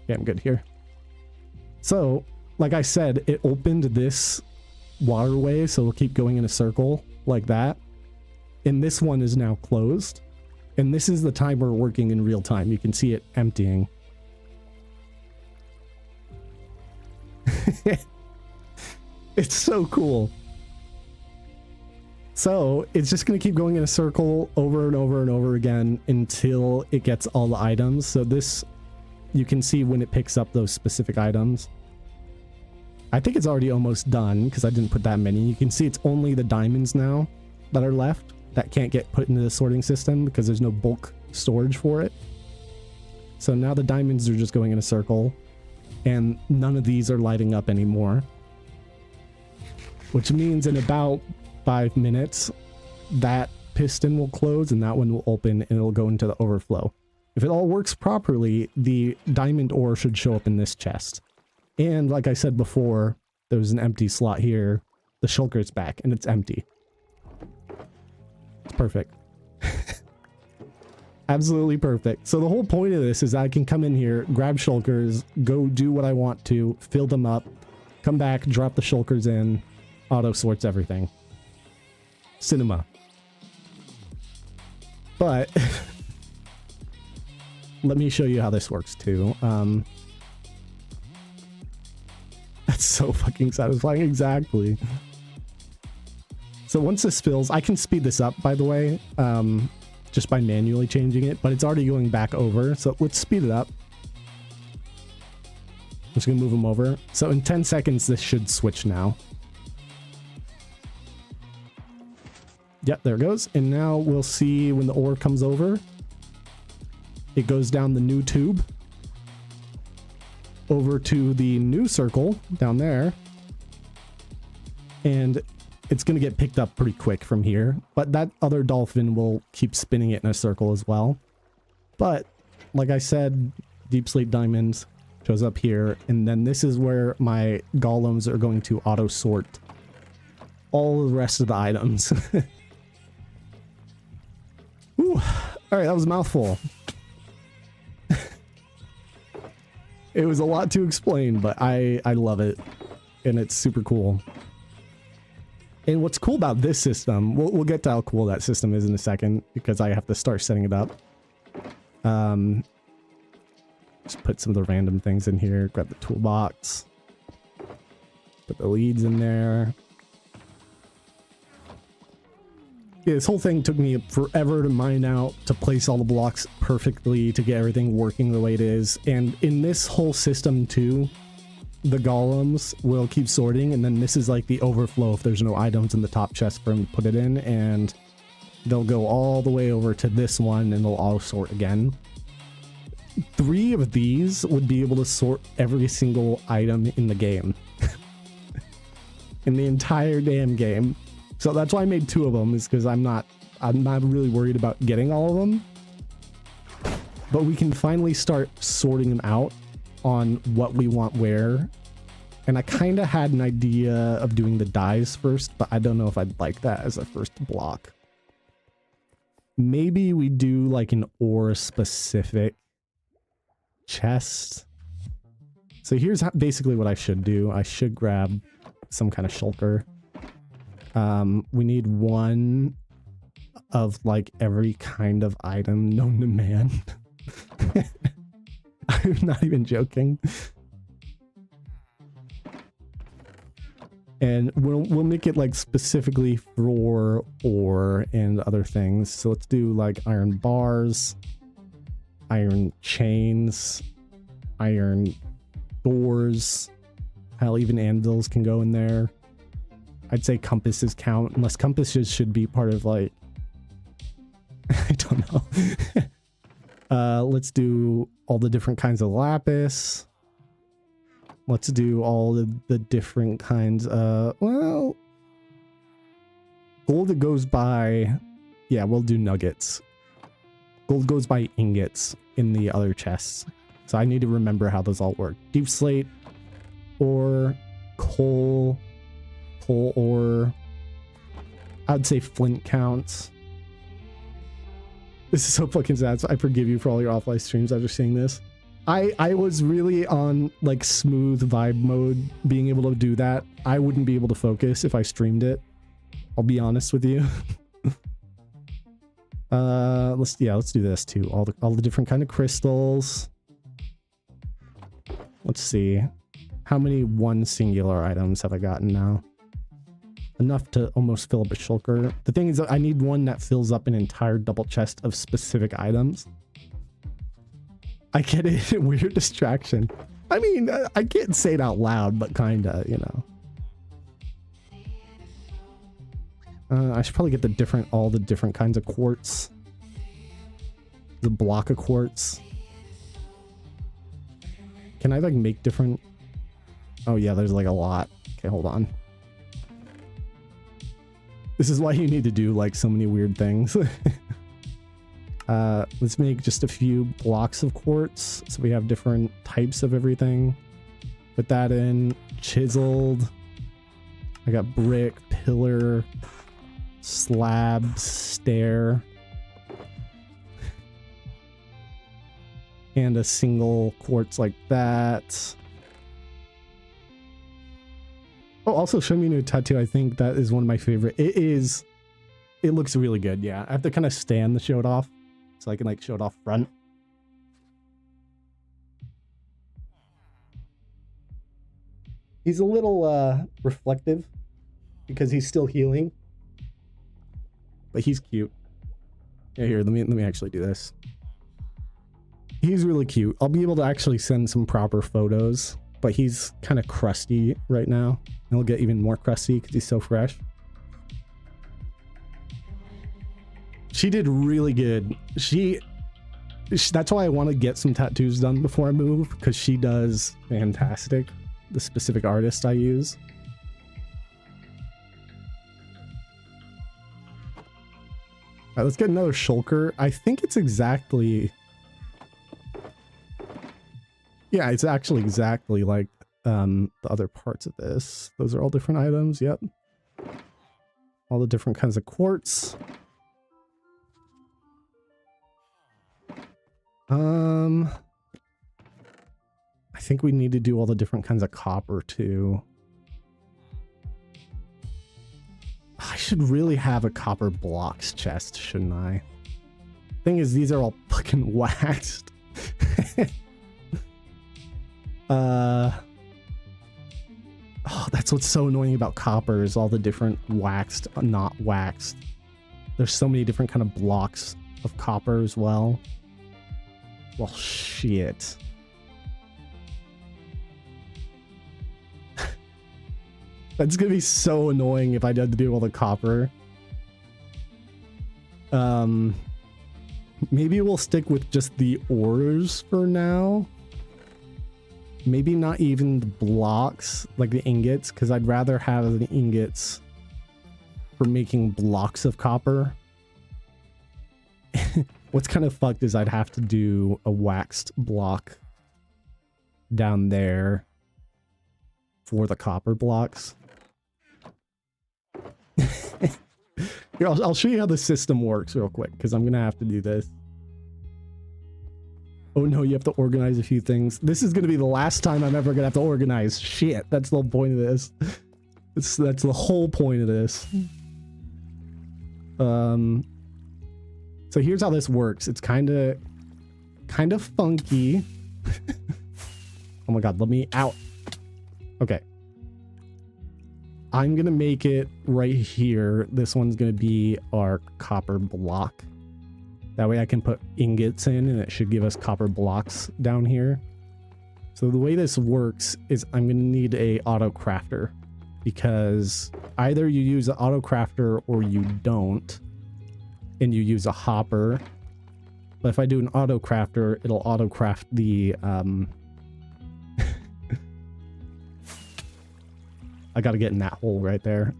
Yeah, I'm good here. So... like I said, it opened this waterway, so it'll keep going in a circle like that. And this one is now closed. And this is the timer working in real time. You can see it emptying. It's so cool. So it's just going to keep going in a circle over and over and over again until it gets all the items. So this, you can see when it picks up those specific items. I think it's already almost done because I didn't put that many. You can see it's only the diamonds now that are left that can't get put into the sorting system because there's no bulk storage for it. So now the diamonds are just going in a circle and none of these are lighting up anymore. Which means in about 5 minutes, that piston will close and that one will open and it'll go into the overflow. If it all works properly, the diamond ore should show up in this chest. And like I said before, there was an empty slot here. The shulker's back and it's empty. It's perfect. Absolutely perfect. So the whole point of this is I can come in here, grab shulkers, go do what I want to, fill them up, come back, drop the shulkers in, auto sorts everything. Cinema. But let me show you how this works too. That's so fucking satisfying. Exactly. So once this fills, I can speed this up, by the way, just by manually changing it, but it's already going back over. So let's speed it up. I'm just gonna move them over. So in 10 seconds, this should switch now. Yep, there it goes. And now we'll see when the ore comes over. It goes down the new tube over to the new circle down there. And it's going to get picked up pretty quick from here. But that other dolphin will keep spinning it in a circle as well. But like I said, deep slate diamonds shows up here. And then this is where my golems are going to auto sort all the rest of the items. Ooh, all right, that was a mouthful. It was a lot to explain, but I love it, and it's super cool. And what's cool about this system, we'll get to how cool that system is in a second, because I have to start setting it up. Just put some of the random things in here, grab the toolbox, put the leads in there. Yeah, this whole thing took me forever to mine out, to place all the blocks perfectly, to get everything working the way it is. And in this whole system too, the golems will keep sorting, and then this is like the overflow if there's no items in the top chest for them to put it in, and they'll go all the way over to this one and they'll all sort again. 3 of these would be able to sort every single item in the game. In the entire damn game. So that's why I made 2 of them, is because I'm not really worried about getting all of them. But we can finally start sorting them out on what we want where. And I kind of had an idea of doing the dyes first, but I don't know if I'd like that as a first block. Maybe we do like an ore specific chest. So here's basically what I should do. I should grab some kind of shulker. We need 1 of like every kind of item known to man. I'm not even joking. And we'll make it like specifically for ore and other things. So let's do like iron bars, iron chains, iron doors. Hell, even anvils can go in there. I'd say compasses count, unless compasses should be part of like, I don't know. Let's do all the different kinds of lapis. Let's do all the different kinds of, well, gold that goes by, yeah, we'll do nuggets. Gold goes by ingots in the other chests. So I need to remember how those all work. Deep slate, ore, coal ore. I'd say flint counts. This is so fucking sad. So I forgive you for all your offline streams after seeing this. I was really on like smooth vibe mode, being able to do that. I wouldn't be able to focus if I streamed it. I'll be honest with you. Let's do this too. All the different kind of crystals. Let's see. How many one singular items have I gotten now? Enough to almost fill up a shulker. The thing is, I need one that fills up an entire double chest of specific items. I get it. Weird distraction. I mean, I can't say it out loud, but kinda, you know. I should probably get all the different kinds of quartz. The block of quartz. Can I like make different? Oh yeah, there's like a lot. Okay, hold on. This is why you need to do like so many weird things. Let's make just a few blocks of quartz so we have different types of everything. Put that in. Chiseled. I got brick, pillar, slab, stair, and a single quartz like that. Oh, also show me a new tattoo. I think that is one of my favorite. It looks really good. Yeah, I have to kind of stand to show it off so I can like show it off front. He's a little reflective because he's still healing, but he's cute. Yeah, here, let me actually do this. He's really cute. I'll be able to actually send some proper photos, but he's kind of crusty right now. And he'll get even more crusty because he's so fresh. She did really good. That's why I want to get some tattoos done before I move, because she does fantastic. The specific artist I use. All right, let's get another shulker. I think it's exactly... Yeah, it's actually exactly like the other parts of this. Those are all different items, yep. All the different kinds of quartz. I think we need to do all the different kinds of copper too. I should really have a copper blocks chest, shouldn't I? Thing is, these are all fucking waxed. Oh, that's what's so annoying about copper is all the different waxed, not waxed. There's so many different kind of blocks of copper as well. Well, shit. That's gonna be so annoying if I had to do all the copper. Maybe we'll stick with just the ores for now. Maybe not even the blocks, like the ingots, because I'd rather have the ingots for making blocks of copper. What's kind of fucked is I'd have to do a waxed block down there for the copper blocks. Here, I'll show you how the system works real quick, because I'm gonna have to do this. Oh no, you have to organize a few things. This is gonna be the last time I'm ever gonna have to organize. Shit, that's the whole point of this. That's the whole point of this. So here's how this works. It's kind of funky. Oh my god, let me out. Okay. I'm gonna make it right here. This one's gonna be our copper block. That way I can put ingots in and it should give us copper blocks down here. So the way this works is I'm gonna need a auto crafter, because either you use an auto crafter or you don't, and you use a hopper. But if I do an auto crafter, it'll auto craft the I gotta get in that hole right there.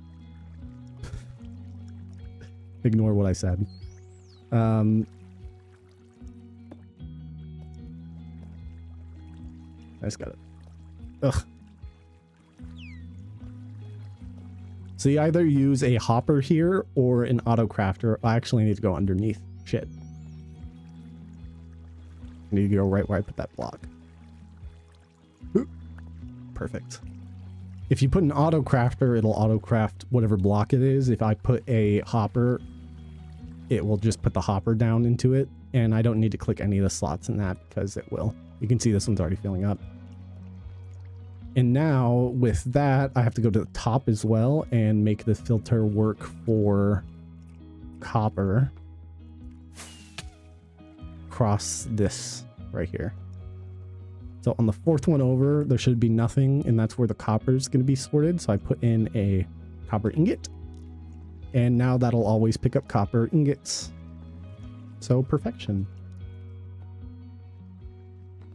Ignore what I said. I just gotta... Ugh. So you either use a hopper here or an auto crafter. I actually need to go underneath. Shit. I need to go right where I put that block. Perfect. If you put an auto crafter, it'll auto craft whatever block it is. If I put a hopper, it will just put the hopper down into it. And I don't need to click any of the slots in that because it will. You can see this one's already filling up. And now with that, I have to go to the top as well and make the filter work for copper across this right here. So on the fourth one over, there should be nothing, and that's where the copper is going to be sorted. So I put in a copper ingot, and now that'll always pick up copper ingots. So perfection.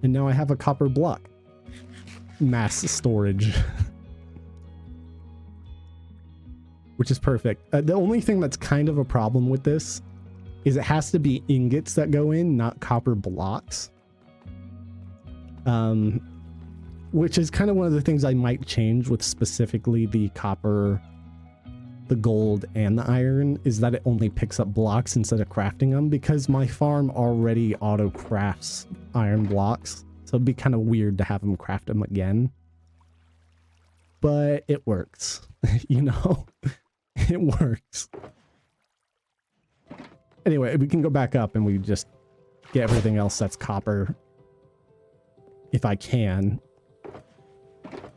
And now I have a copper block. Mass storage. Which is perfect. The only thing that's kind of a problem with this is it has to be ingots that go in, not copper blocks. Which is kind of one of the things I might change with specifically the copper, the gold, and the iron, is that it only picks up blocks instead of crafting them, because my farm already auto crafts iron blocks. So it'd be kind of weird to have them craft them again. But it works, you know, it works. Anyway, we can go back up and we just get everything else that's copper. If I can.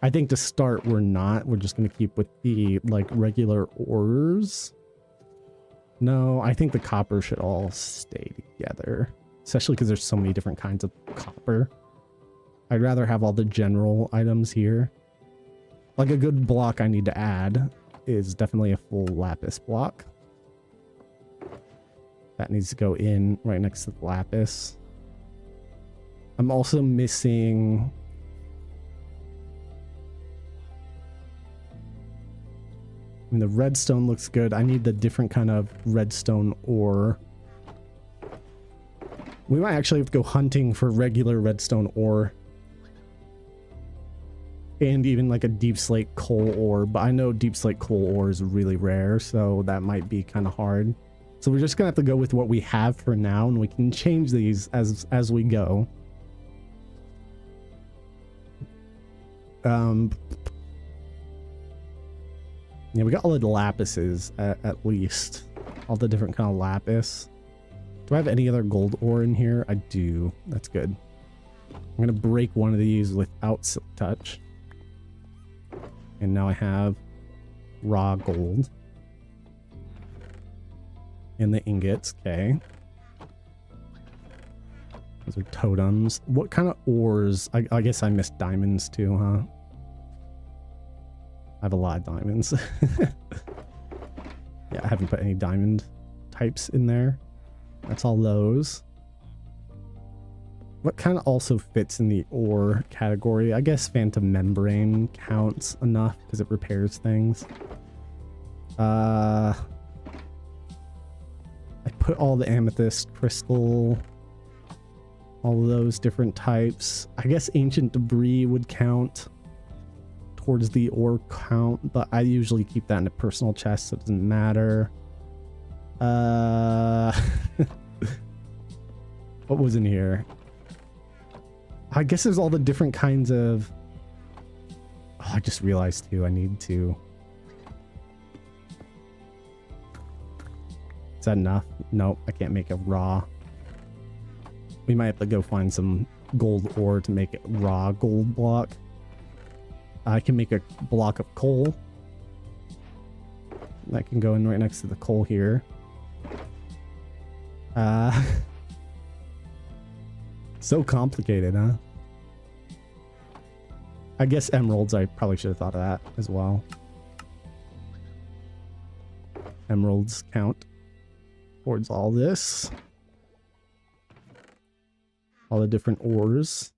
I think to start, we're not. We're just going to keep with the, like, regular ores. No, I think the copper should all stay together. Especially because there's so many different kinds of copper. I'd rather have all the general items here. Like, a good block I need to add is definitely a full lapis block. That needs to go in right next to the lapis. I'm also missing... I mean, the redstone looks good. I need the different kind of redstone ore. We might actually have to go hunting for regular redstone ore. And even like a deep slate coal ore. But I know deep slate coal ore is really rare, so that might be kind of hard. So we're just going to have to go with what we have for now, and we can change these as we go. Yeah, we got all the lapises at least. All the different kind of lapis. Do I have any other gold ore in here? I do. That's good. I'm going to break one of these without silk touch. And now I have raw gold. And the ingots, okay. Those are totems. What kind of ores? I guess I missed diamonds too, huh? I have a lot of diamonds. Yeah, I haven't put any diamond types in there. That's all those. What kind of also fits in the ore category? I guess phantom membrane counts enough because it repairs things. I put all the amethyst, crystal, all of those different types. I guess ancient debris would count towards the ore count, but I usually keep that in a personal chest, so it doesn't matter. What was in here? I guess there's all the different kinds of... Oh, I just realized too, I need to... Is that enough? Nope, I can't make a raw. We might have to go find some gold ore to make a raw gold block. I can make a block of coal. That can go in right next to the coal here. So complicated, huh? I guess emeralds, I probably should have thought of that as well. Emeralds count towards all this. All the different ores.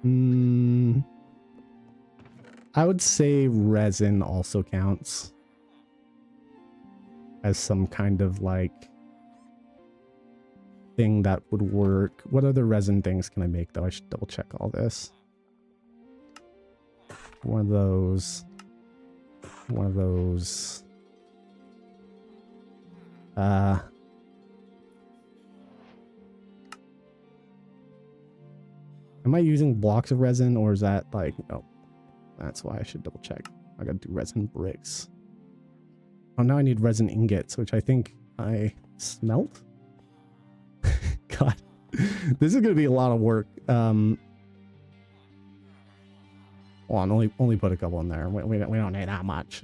I would say resin also counts as some kind of like thing that would work. What other resin things can I make though? I should double check all this. One of those. One of those. Am I using blocks of resin, or is that like, no, that's why I should double check. I gotta do resin bricks. Oh, now I need resin ingots, which I think I smelt. God, this is gonna be a lot of work. Hold on, only put a couple in there. We don't need that much.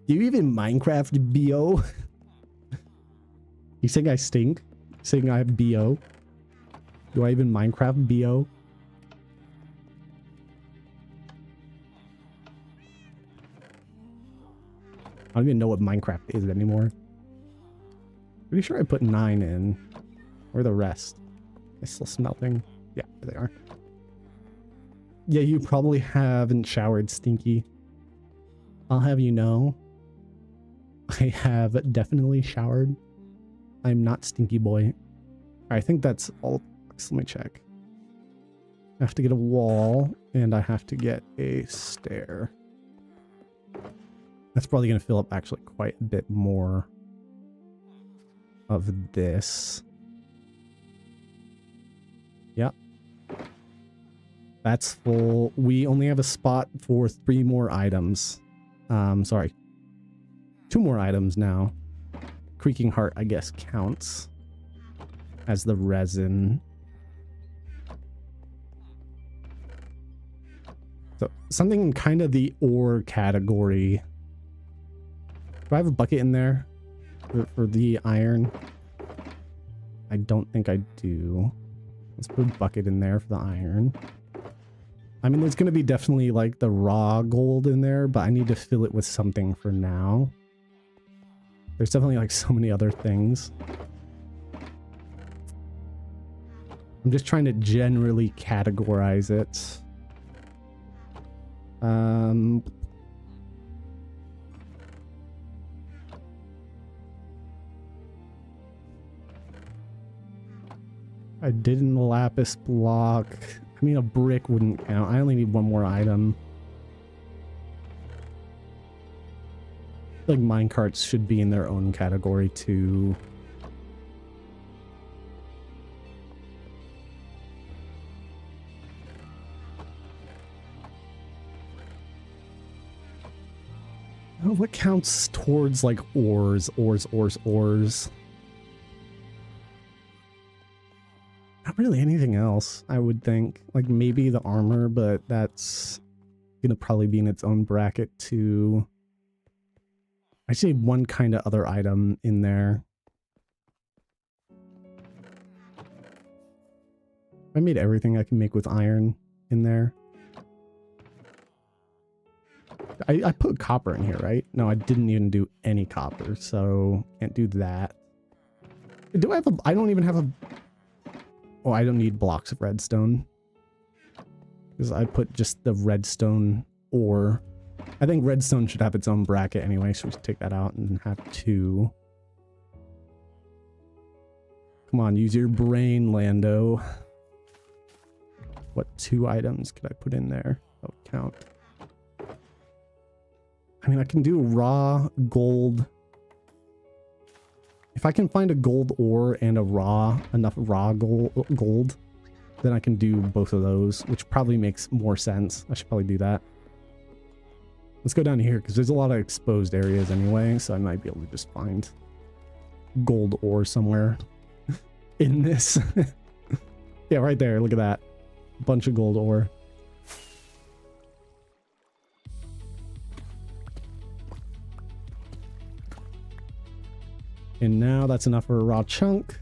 Do you even Minecraft BO? You saying I stink? Saying I have BO? Do I even Minecraft BO? I don't even know what Minecraft is anymore. Pretty sure I put 9 in. Where are the rest? It's still smelting. Yeah, there they are. Yeah, you probably haven't showered, Stinky. I'll have you know, I have definitely showered. I'm not Stinky Boy. I think that's all. Let me check. I have to get a wall, and I have to get a stair. That's probably going to fill up actually quite a bit more of this. Yep. That's full. We only have a spot for 3 more items. Sorry. 2 more items now. Creaking Heart, I guess, counts as the resin. So something in kind of the ore category. Do I have a bucket in there for the iron? I don't think I do. Let's put a bucket in there for the iron. I mean, there's going to be definitely like the raw gold in there, but I need to fill it with something for now. There's definitely like so many other things. I'm just trying to generally categorize it. I didn't lapis block. I mean, a brick wouldn't count. I only need 1 more item. Like minecarts should be in their own category too. Oh, what counts towards like ores? Not really anything else, I would think. Like maybe the armor, but that's gonna probably be in its own bracket too. I see 1 kind of other item in there. I made everything I can make with iron in there. I put copper in here, right? No, I didn't even do any copper, so can't do that. Do I have a... I don't even have a... Oh, I don't need blocks of redstone. Because I put just the redstone ore. I think redstone should have its own bracket anyway, so we should take that out and have 2. Come on, use your brain, Lando. What 2 items could I put in there? Oh, count. I mean, I can do raw gold. If I can find a gold ore and enough raw gold, then I can do both of those, which probably makes more sense. I should probably do that. Let's go down here because there's a lot of exposed areas anyway, so I might be able to just find gold ore somewhere in this. Yeah, right there. Look at that. Bunch of gold ore. And now that's enough for a raw chunk.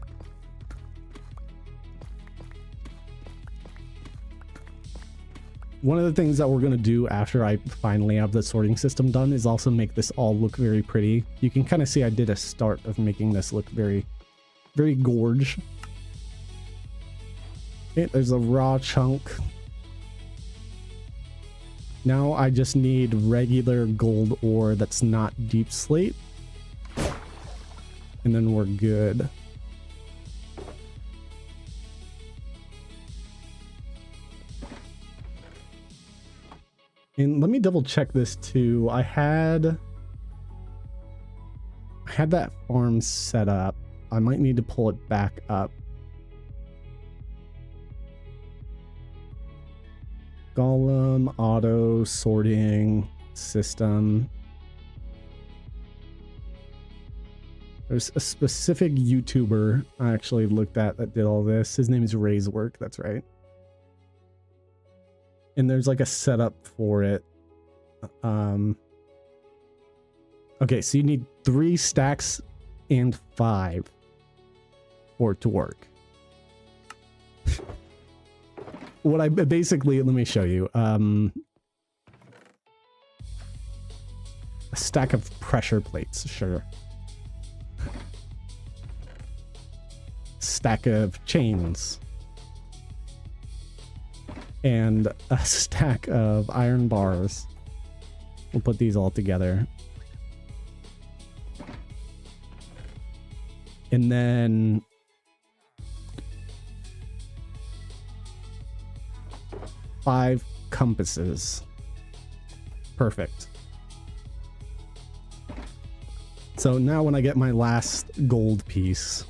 One of the things that we're going to do after I finally have the sorting system done is also make this all look very pretty. You can kind of see I did a start of making this look very, very gorge. Okay, there's a raw chunk. Now I just need regular gold ore that's not deep slate. And then we're good. And let me double check this too. I had that farm set up. I might need to pull it back up Golem auto sorting system. There's a specific YouTuber I actually looked at that did all this. His name is Ray's-Work, that's right. And there's like a setup for it. Okay, so you need 3 stacks and 5 for it to work. What I basically, let me show you. A stack of pressure plates, sure. Stack of chains. And a stack of iron bars. We'll put these all together. And then 5 compasses. Perfect. So now when I get my last gold piece,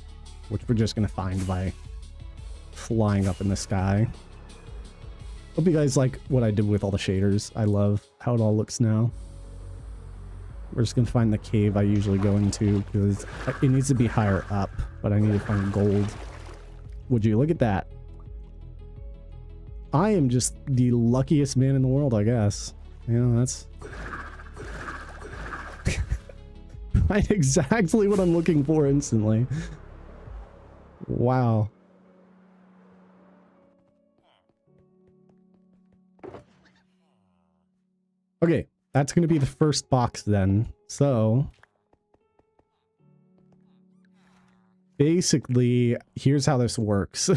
which we're just going to find by flying up in the sky. Hope you guys like what I did with all the shaders. I love how it all looks now. We're just going to find the cave I usually go into because it needs to be higher up, but I need to find gold. Would you look at that? I am just the luckiest man in the world, I guess. You know, that's right, exactly what I'm looking for instantly. Wow. Okay, that's going to be the first box then. So basically, here's how this works.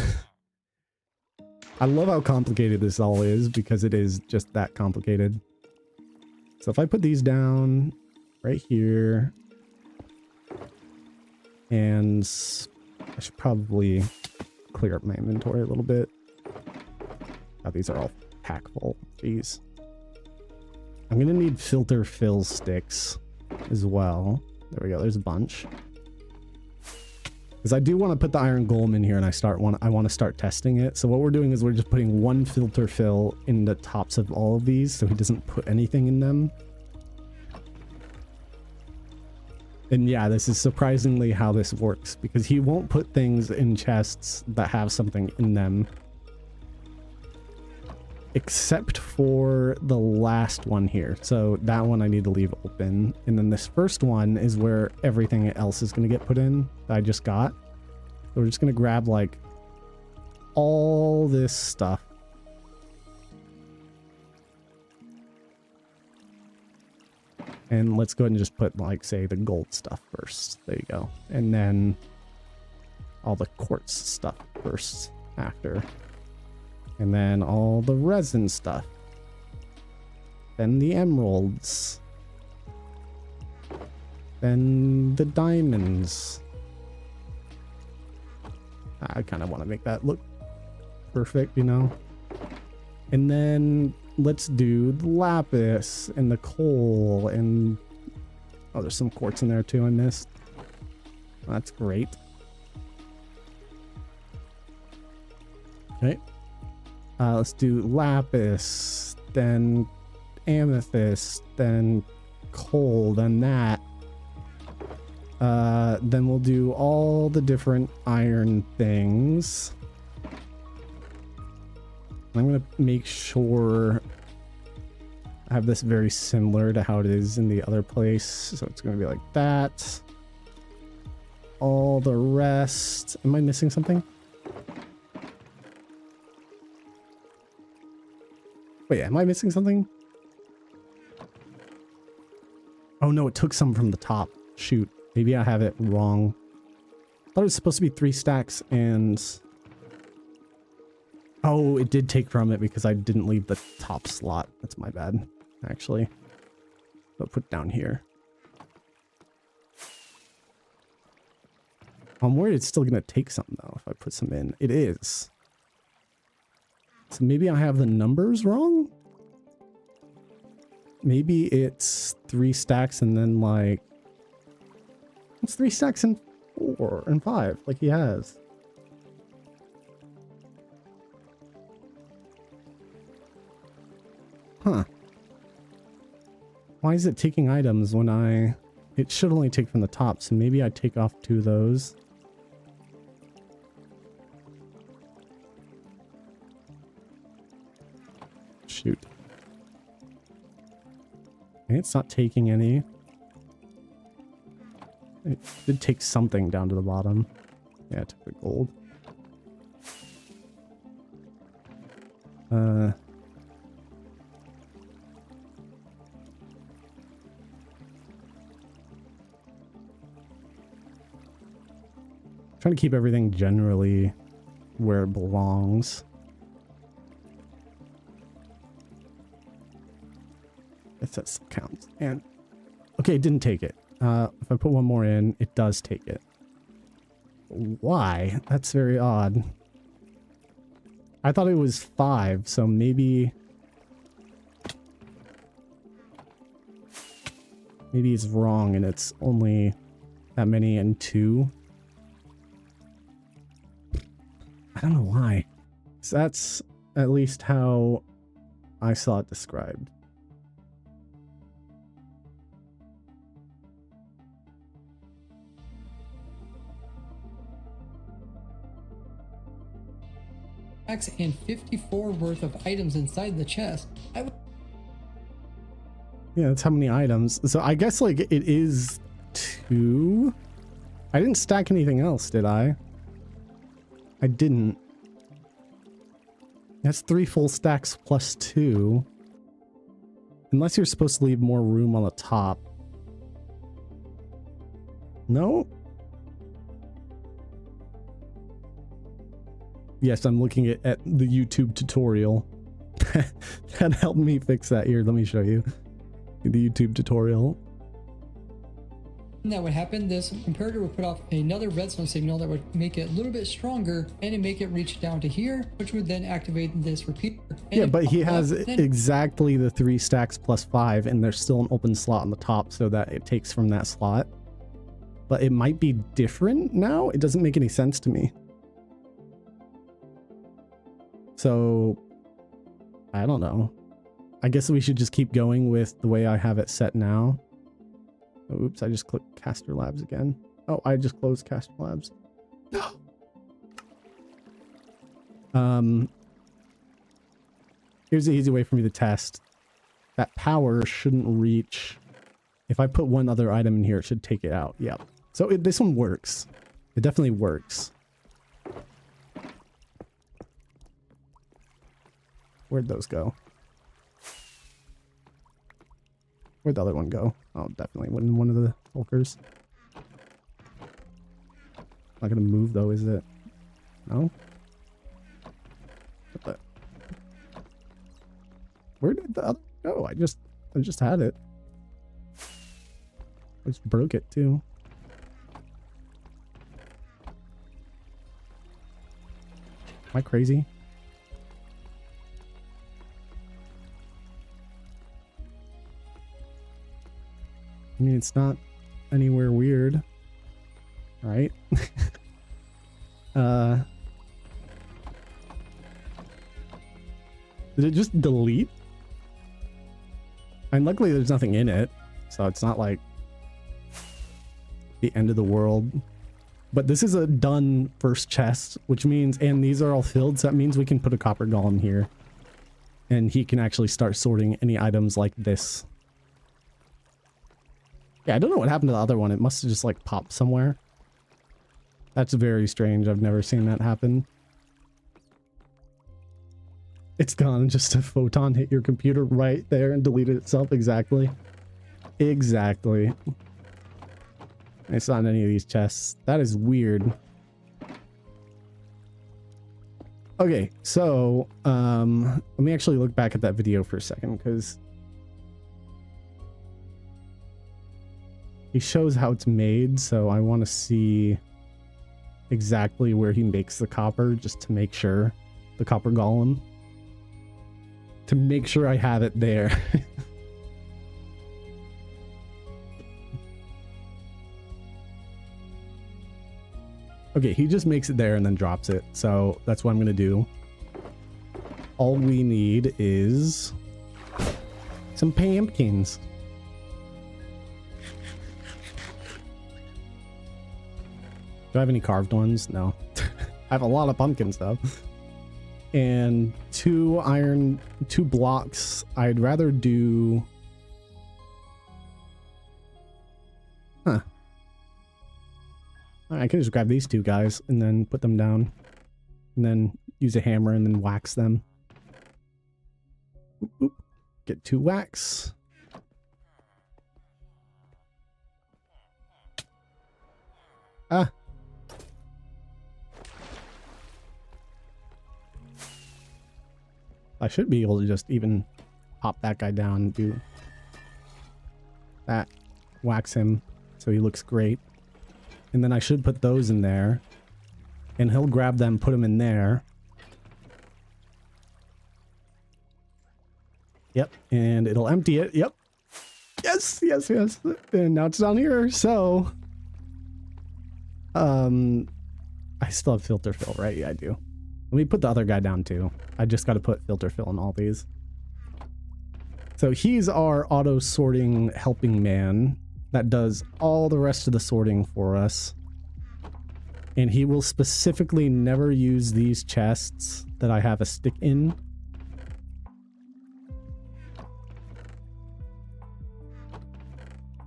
I love how complicated this all is because it is just that complicated. So if I put these down right here, and I should probably clear up my inventory a little bit. Oh, these are all pack full. Jeez. I'm gonna need filter fill sticks as well. There we go. There's a bunch. Because I do want to put the iron golem in here, and I want to start testing it. So what we're doing is we're just putting 1 filter fill in the tops of all of these, so he doesn't put anything in them. And yeah, this is surprisingly how this works, because he won't put things in chests that have something in them. Except for the last one here. So that one I need to leave open. And then this first one is where everything else is going to get put in that I just got. So we're just going to grab like all this stuff. And let's go ahead and just put like, say, the gold stuff first. There you go. And then all the quartz stuff first after. And then all the resin stuff. Then the emeralds. Then the diamonds. I kind of want to make that look perfect, you know? And then let's do the lapis and the coal and... Oh, there's some quartz in there too I missed. That's great. Okay. Let's do lapis, then amethyst, then coal, then that. Then we'll do all the different iron things. I'm gonna make sure I have this very similar to how it is in the other place. So it's gonna be like that. All the rest. Am I missing something? Wait, am I missing something? Oh no, it took some from the top. Shoot, maybe I have it wrong. I thought it was supposed to be 3 stacks and... Oh, it did take from it because I didn't leave the top slot. That's my bad, actually. I'll put it down here. I'm worried it's still gonna take some though if I put some in. It is. So maybe I have the numbers wrong? Maybe it's 3 stacks and then like... It's 3 stacks and 4 and 5 like he has. Why is it taking items when it should only take from the top, so maybe I take off 2 of those. Shoot. Okay, it's not taking any. It did take something down to the bottom. Yeah, it took the gold. Trying to keep everything generally where it belongs. Guess that still counts. And okay, it didn't take it. If I put one more in, it does take it. Why? That's very odd. I thought it was 5, so maybe it's wrong and it's only that many and 2. I don't know why. So that's at least how I saw it described. And 54 worth of items inside the chest. Yeah, that's how many items. So I guess like it is 2. I didn't stack anything else, did I? I didn't. That's 3 full stacks plus 2. Unless you're supposed to leave more room on the top. No? Yes, I'm looking at the YouTube tutorial. That helped me fix that. Here, let me show you the YouTube tutorial. And that would happen, this comparator would put off another redstone signal that would make it a little bit stronger and it make it reach down to here, which would then activate this repeater. And yeah, but he has exactly the 3 stacks plus 5, and there's still an open slot on the top so that it takes from that slot. But it might be different now. It doesn't make any sense to me. So, I don't know. I guess we should just keep going with the way I have it set now. Oops, I just clicked Caster Labs again. Oh, I just closed Caster Labs. Here's the easy way for me to test. That power shouldn't reach. If I put one other item in here, it should take it out. Yep. So this one works. It definitely works. Where'd those go? Where'd the other one go? Oh, definitely went in one of the shulkers. Not gonna move though, is it? No? What the? Where did the other go? I just had it. I just broke it too. Am I crazy? I mean, it's not anywhere weird, right? Did it just delete? And luckily there's nothing in it, so it's not like the end of the world. But this is a done first chest, which means, and these are all filled, so that means we can put a copper golem here. And he can actually start sorting any items like this. Yeah, I don't know what happened to the other one. It must have just like popped somewhere. That's very strange. I've never seen that happen. It's gone. Just a photon hit your computer right there and deleted itself. Exactly. Exactly. It's not in any of these chests. That is weird. Okay, so let me actually look back at that video for a second, because he shows how it's made, so I want to see exactly where he makes the copper, just to make sure. The copper golem. To make sure I have it there. Okay, he just makes it there and then drops it, so that's what I'm gonna do. All we need is some pumpkins. Do I have any carved ones? No. I have a lot of pumpkins though. And 2 blocks. I'd rather do... Huh. I can just grab these 2 guys and then put them down. And then use a hammer and then wax them. Oop, oop. Get 2 wax. Ah. I should be able to just even pop that guy down and do that. Wax him so he looks great. And then I should put those in there. And he'll grab them, put them in there. Yep, and it'll empty it. Yep. Yes, yes, yes. And now it's down here, so... I still have filter fill, right? Yeah, I do. Let me put the other guy down too. I just got to put filter fill in all these. So he's our auto sorting helping man that does all the rest of the sorting for us. And he will specifically never use these chests that I have a stick in.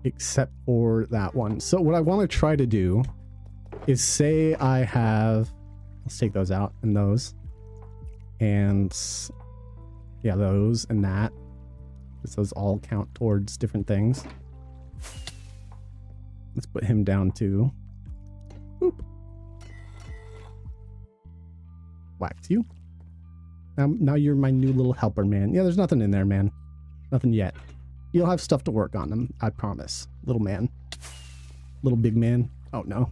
Except for that one. So what I want to try to do is say I have, let's take those out and those. And yeah, those and that. Because those all count towards different things. Let's put him down too. Boop. Wax you. Now you're my new little helper, man. Yeah, there's nothing in there, man. Nothing yet. You'll have stuff to work on them, I promise. Little man. Little big man. Oh no.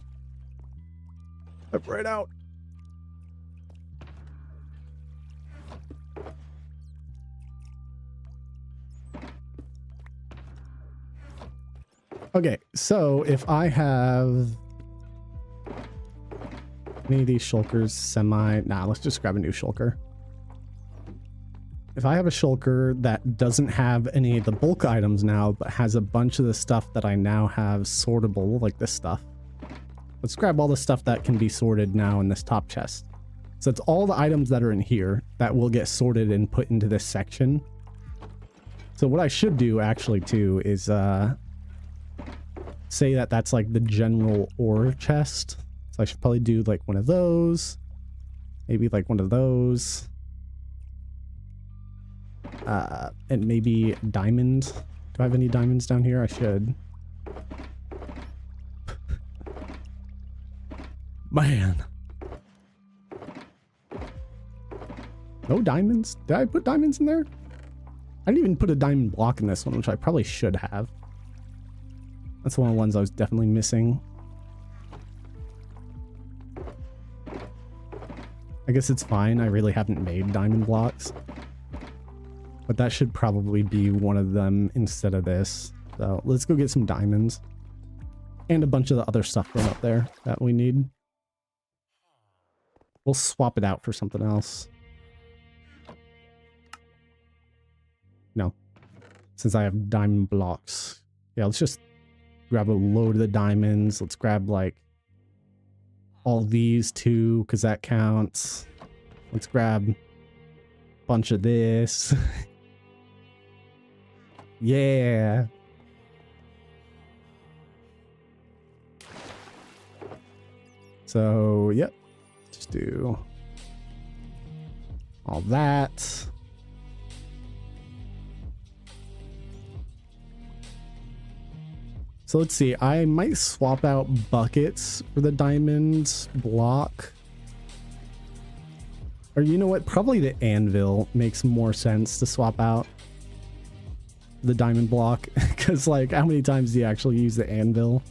Up right out. Okay, so if I have any of these shulkers nah, let's just grab a new shulker. If I have a shulker that doesn't have any of the bulk items now, but has a bunch of the stuff that I now have sortable, like this stuff. Let's grab all the stuff that can be sorted now in this top chest. So it's all the items that are in here that will get sorted and put into this section. So what I should do actually too is say that that's like the general ore chest. So I should probably do like one of those. Maybe like one of those. And maybe diamonds. Do I have any diamonds down here? I should. Man. No diamonds? Did I put diamonds in there? I didn't even put a diamond block in this one, which I probably should have. That's one of the ones I was definitely missing. I guess it's fine. I really haven't made diamond blocks. But that should probably be one of them instead of this. So let's go get some diamonds. And a bunch of the other stuff from up there that we need. We'll swap it out for something else. No. Since I have diamond blocks. Yeah, let's just grab a load of the diamonds. Let's grab like all these too, because that counts. Let's grab a bunch of this. Yeah. So, yep. Just do all that. So let's see. I might swap out buckets for the diamond block. Or you know what? Probably the anvil makes more sense to swap out the diamond block, because like how many times do you actually use the anvil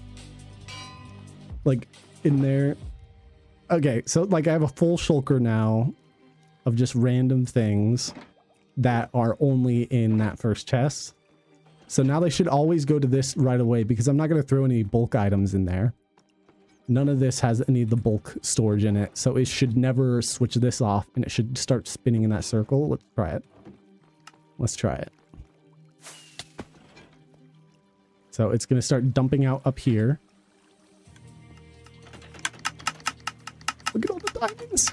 like in there? Okay, so like I have a full shulker now of just random things that are only in that first chest. So now they should always go to this right away, because I'm not going to throw any bulk items in there. None of this has any of the bulk storage in it, so it should never switch this off, and it should start spinning in that circle. Let's try it. Let's try it. So it's going to start dumping out up here. diamonds.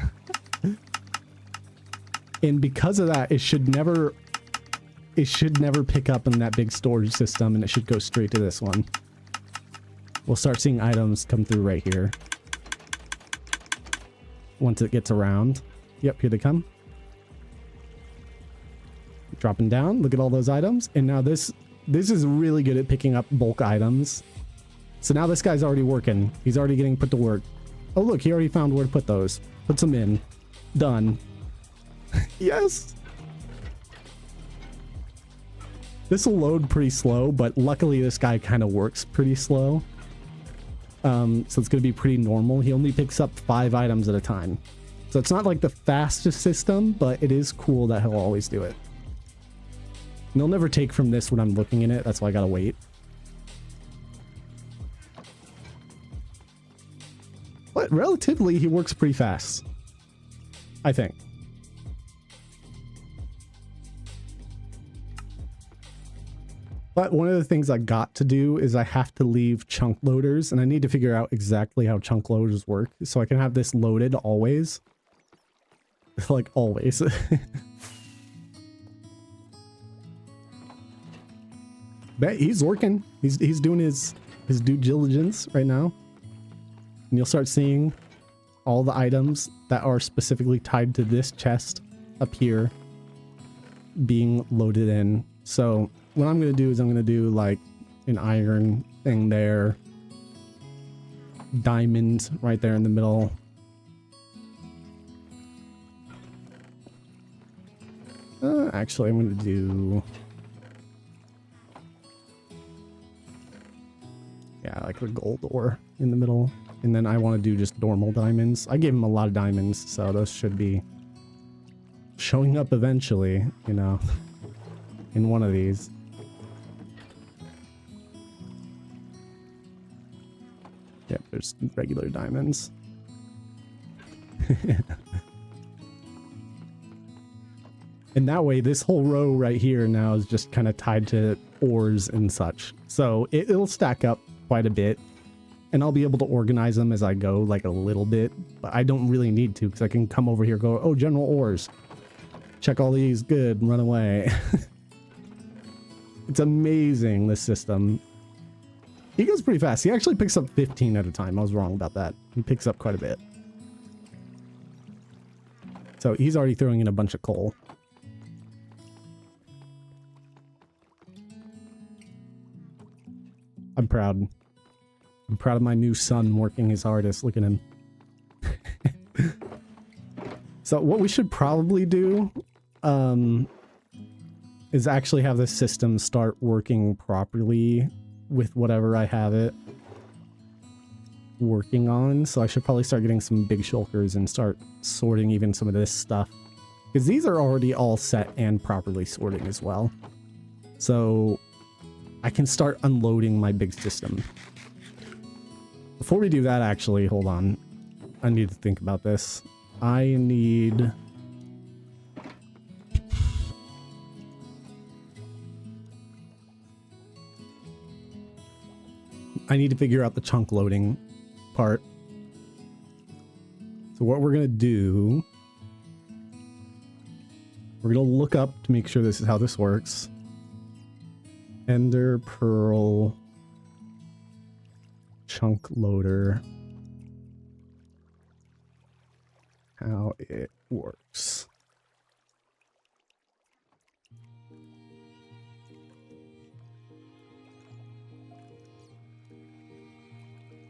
And because of that, it should never pick up in that big storage system, and it should go straight to this one. We'll start seeing items come through right here once it gets around. Yep, here they come. Dropping down. Look at all those items. And now this is really good at picking up bulk items. So now this guy's already working. He's already getting put to work. Oh, look, he already found where to put those. Puts them in. Done. Yes. This will load pretty slow, but luckily this guy kind of works pretty slow. So it's going to be pretty normal. He only picks up 5 items at a time. So it's not like the fastest system, but it is cool that he'll always do it. And he'll never take from this when I'm looking in it. That's why I got to wait. But relatively, he works pretty fast, I think. But one of the things I got to do is I have to leave chunk loaders, and I need to figure out exactly how chunk loaders work so I can have this loaded always. Like always. But he's working. He's doing his due diligence right now. And you'll start seeing all the items that are specifically tied to this chest up here being loaded in. So what I'm going to do is I'm going to do like an iron thing there. Diamond right there in the middle. Actually, I'm going to do... yeah, like the gold ore in the middle. And then I want to do just normal diamonds. I gave him a lot of diamonds, so those should be showing up eventually, you know, in one of these. Yep, there's regular diamonds. And that way, this whole row right here now is just kind of tied to ores and such. So it'll stack up quite a bit. And I'll be able to organize them as I go, like a little bit. But I don't really need to, because I can come over here, go, oh, general ores. Check all these, good, and run away. It's amazing, this system. He goes pretty fast. He actually picks up 15 at a time. I was wrong about that. He picks up quite a bit. So he's already throwing in a bunch of coal. I'm proud. I'm proud of my new son working his hardest. Look at him. So what we should probably do is actually have this system start working properly with whatever I have it working on. So I should probably start getting some big shulkers and start sorting even some of this stuff. Because these are already all set and properly sorting as well. So I can start unloading my big system. Before we do that, actually, hold on. I need to think about this. I need... to figure out the chunk loading part. So what we're going to do... we're going to look up to make sure this is how this works. Ender Pearl... chunk loader, how it works.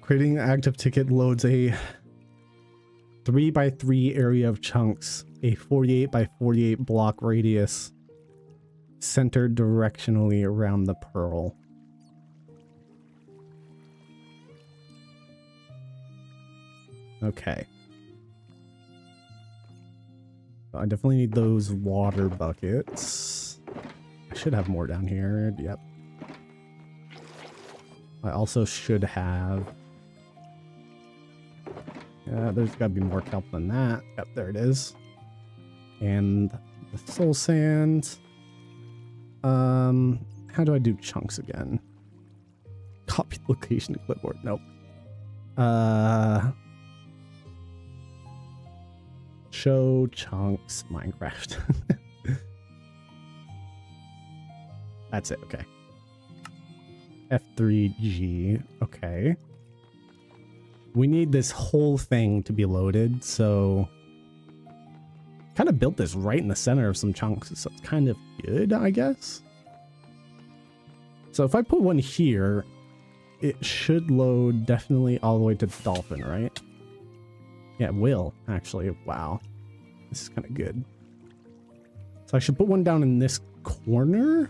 Creating an active ticket loads a 3x3 area of chunks, a 48x48 block radius centered directionally around the pearl. Okay. I definitely need those water buckets. I should have more down here. Yep. I also should have... yeah, there's got to be more kelp than that. Yep, there it is. And the soul sand. How do I do chunks again? Copy location to clipboard. Nope. Show chunks Minecraft. That's it, okay. F3G, okay. We need this whole thing to be loaded, so kind of built this right in the center of some chunks, so it's kind of good, I guess. So if I put one here, it should load definitely all the way to the dolphin, right? Yeah, it will, actually. Wow. This is kind of good. So I should put one down in this corner?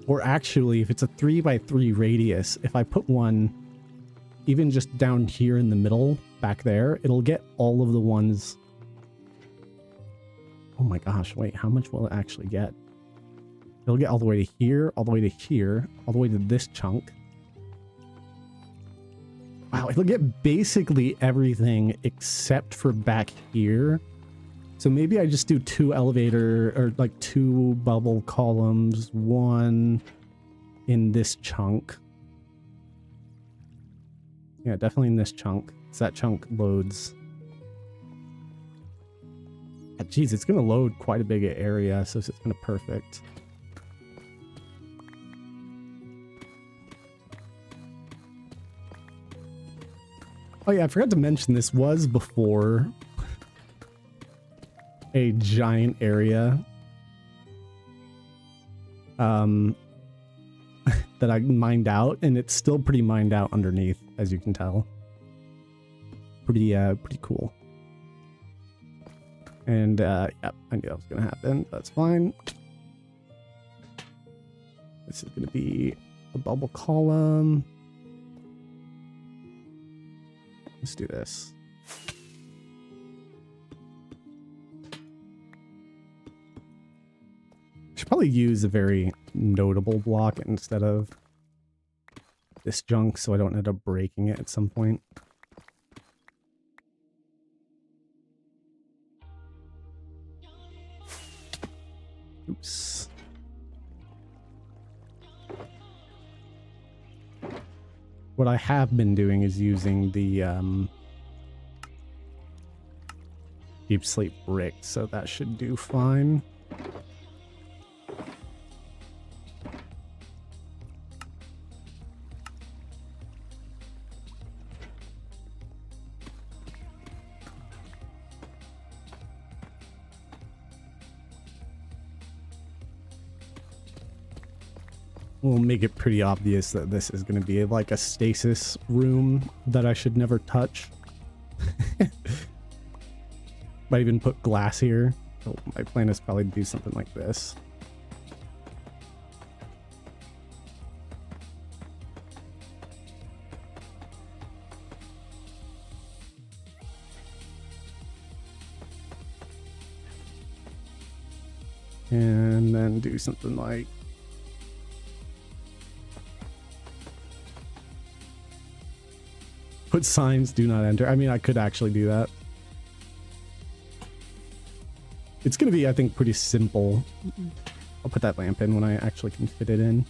Or actually, if it's a 3x3 radius, if I put one even just down here in the middle, back there, it'll get all of the ones. Oh my gosh, wait, how much will it actually get? It'll get all the way to here, all the way to here, all the way to this chunk. Wow, it'll get basically everything except for back here. So maybe I just do 2 elevator, or like 2 bubble columns, 1 in this chunk. Yeah, definitely in this chunk. So that chunk loads. Geez, it's going to load quite a big area, so it's going to perfect. Oh yeah, I forgot to mention this was before a giant area that I mined out, and it's still pretty mined out underneath, as you can tell. Pretty cool. And yeah, I knew that was gonna happen. That's fine. This is gonna be a bubble column. Let's do this. Should probably use a very notable block instead of this junk so I don't end up breaking it at some point. Oops. What I have been doing is using the deep sleep brick, so that should do fine. We'll make it pretty obvious that this is going to be like a stasis room that I should never touch. Might even put glass here. So my plan is probably to do something like this. And then do something like put signs, do not enter. I mean, I could actually do that. It's going to be, I think, pretty simple. I'll put that lamp in when I actually can fit it in.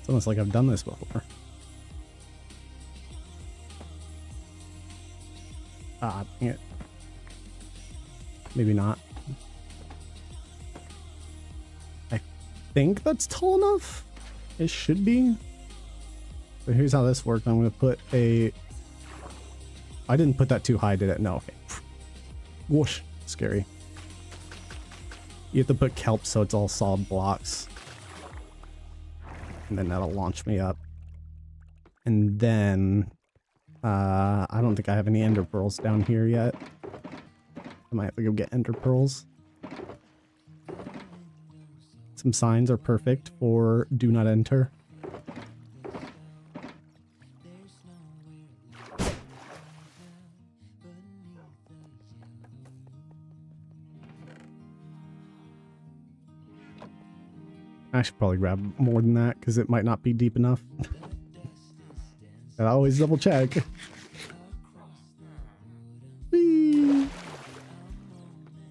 It's almost like I've done this before. Ah, dang it. Maybe not. I think that's tall enough. It should be. So here's how this works. I'm going to put a... I didn't put that too high, did it? No, okay. Whoosh. Scary. You have to put kelp so it's all solid blocks. And then that'll launch me up. And then I don't think I have any ender pearls down here yet. I might have to go get ender pearls. Some signs are perfect for do not enter. I should probably grab more than that because it might not be deep enough. Gotta always double check. Whee!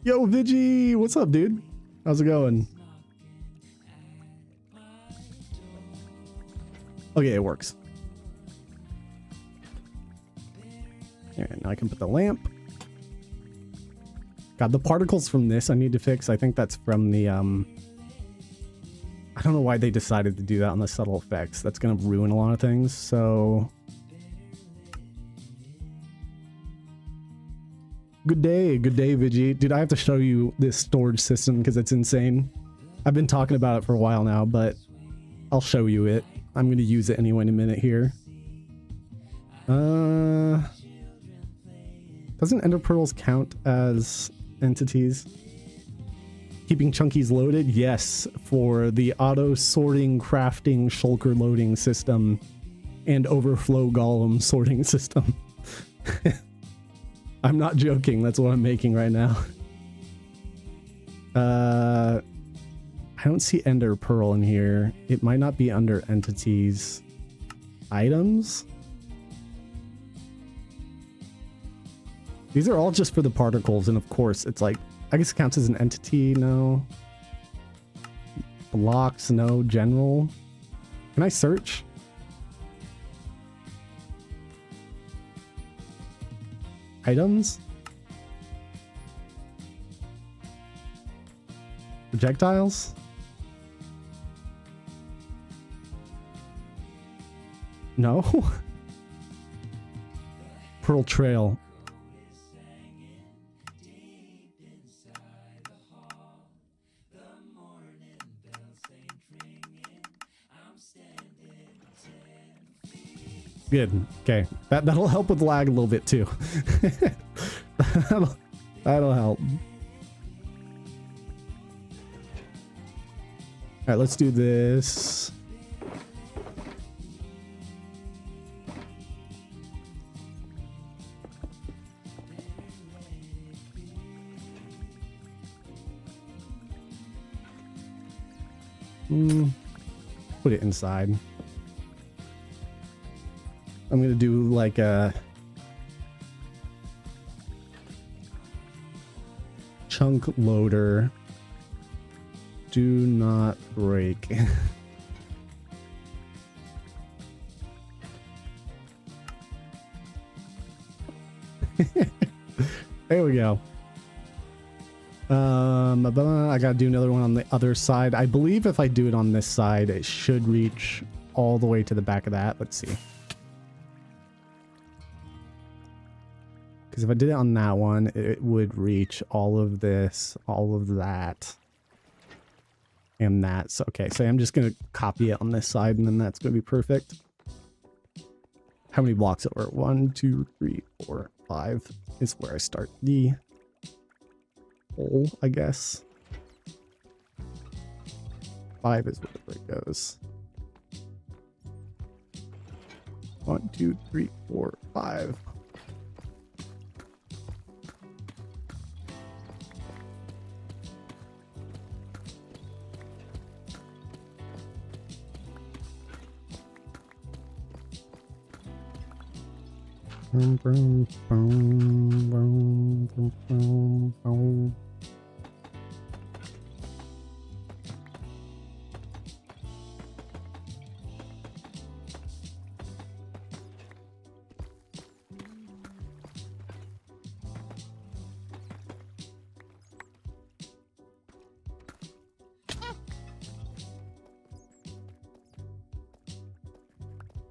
Yo, Vigi! What's up, dude? How's it going? Okay, it works. And now I can put the lamp. God, the particles from this I need to fix. I think that's from the, I don't know why they decided to do that on the subtle effects. That's going to ruin a lot of things, so... Good day, Vigi. Dude, I have to show you this storage system because it's insane. I've been talking about it for a while now, but I'll show you it. I'm going to use it anyway in a minute here. Doesn't ender pearls count as entities? Keeping chunkies loaded? Yes, for the auto sorting, crafting, shulker loading system and overflow golem sorting system. I'm not joking, that's what I'm making right now. I don't see ender pearl in here. It might not be under entities. Items? These are all just for the particles, and of course it's like, I guess it counts as an entity, no. Blocks, no. General. Can I search? Items? Projectiles? No? Pearl Trail. Good. Okay. That'll help with lag a little bit too. that'll help. All right, let's do this. Put it inside. I'm gonna do like a chunk loader. Do not break. There we go. I gotta do another one on the other side. I believe if I do it on this side, it should reach all the way to the back of that. Let's see. Because if I did it on that one, it would reach all of this, all of that, and that. So, okay, so I'm just going to copy it on this side, and then that's going to be perfect. How many blocks over? 1, 2, 3, 4, 5 is where I start the hole, I guess. 5 is where it goes. 1, 2, 3, 4, 5.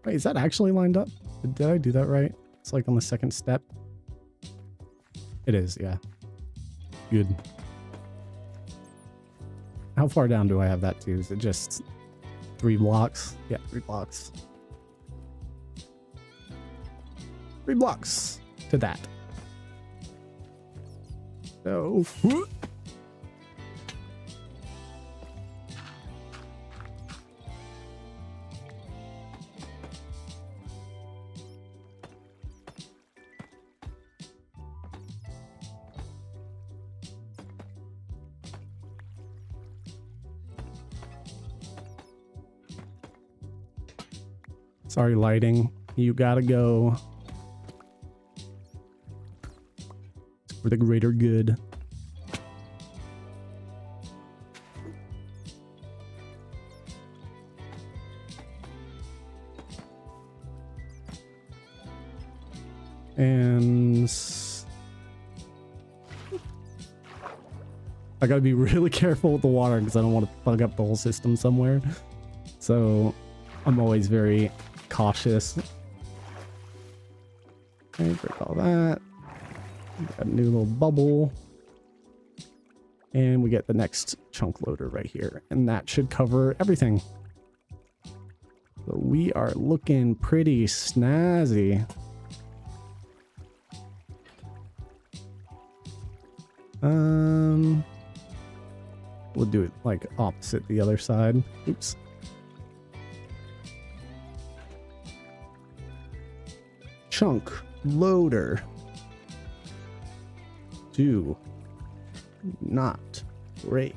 Wait, is that actually lined up? Did I do that right? It's like on the second step. It is, yeah. Good. How far down do I have that to? Is it just 3 blocks? Yeah, 3 blocks. 3 blocks to that. So, Sorry, lighting. You gotta go for the greater good. And I gotta be really careful with the water because I don't want to bug up the whole system somewhere. So I'm always very cautious. Okay, break all that. Got a new little bubble. And we get the next chunk loader right here. And that should cover everything. So we are looking pretty snazzy. We'll do it like opposite the other side. Oops. Chunk loader. Do not break.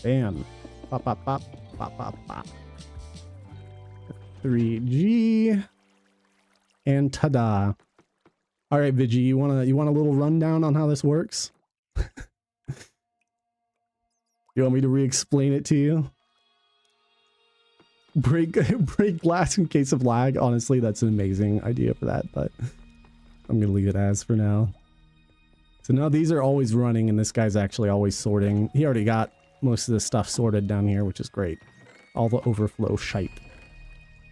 Bam. Pop, pop, pop, pop, pop, pop. 3G. And ta-da. All right, Vigi, you want a little rundown on how this works? You want me to re-explain it to you? Break glass in case of lag. Honestly, that's an amazing idea for that, but I'm gonna leave it as for now. So now these are always running, and this guy's actually always sorting. He already got most of the stuff sorted down here, which is great. All the overflow shite.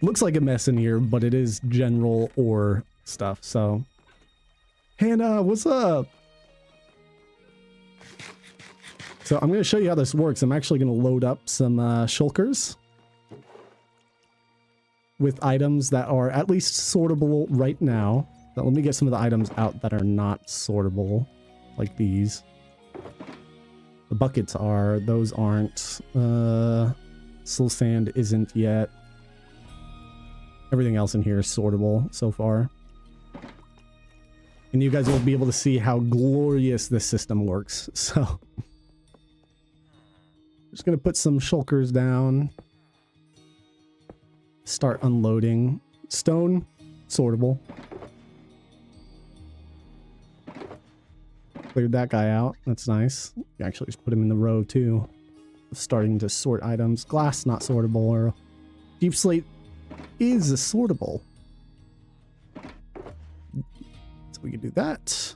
Looks like a mess in here, but it is general ore stuff, so... Hannah, what's up? So I'm going to show you how this works. I'm actually going to load up some shulkers with items that are at least sortable right now. But let me get some of the items out that are not sortable, like these. The buckets are, those aren't. Soul sand isn't yet. Everything else in here is sortable so far. And you guys will be able to see how glorious this system works. So, just gonna put some shulkers down. Start unloading. Stone, sortable. Cleared that guy out. That's nice. You actually just put him in the row too. Starting to sort items. Glass, not sortable. Or deep slate is sortable. We can do that.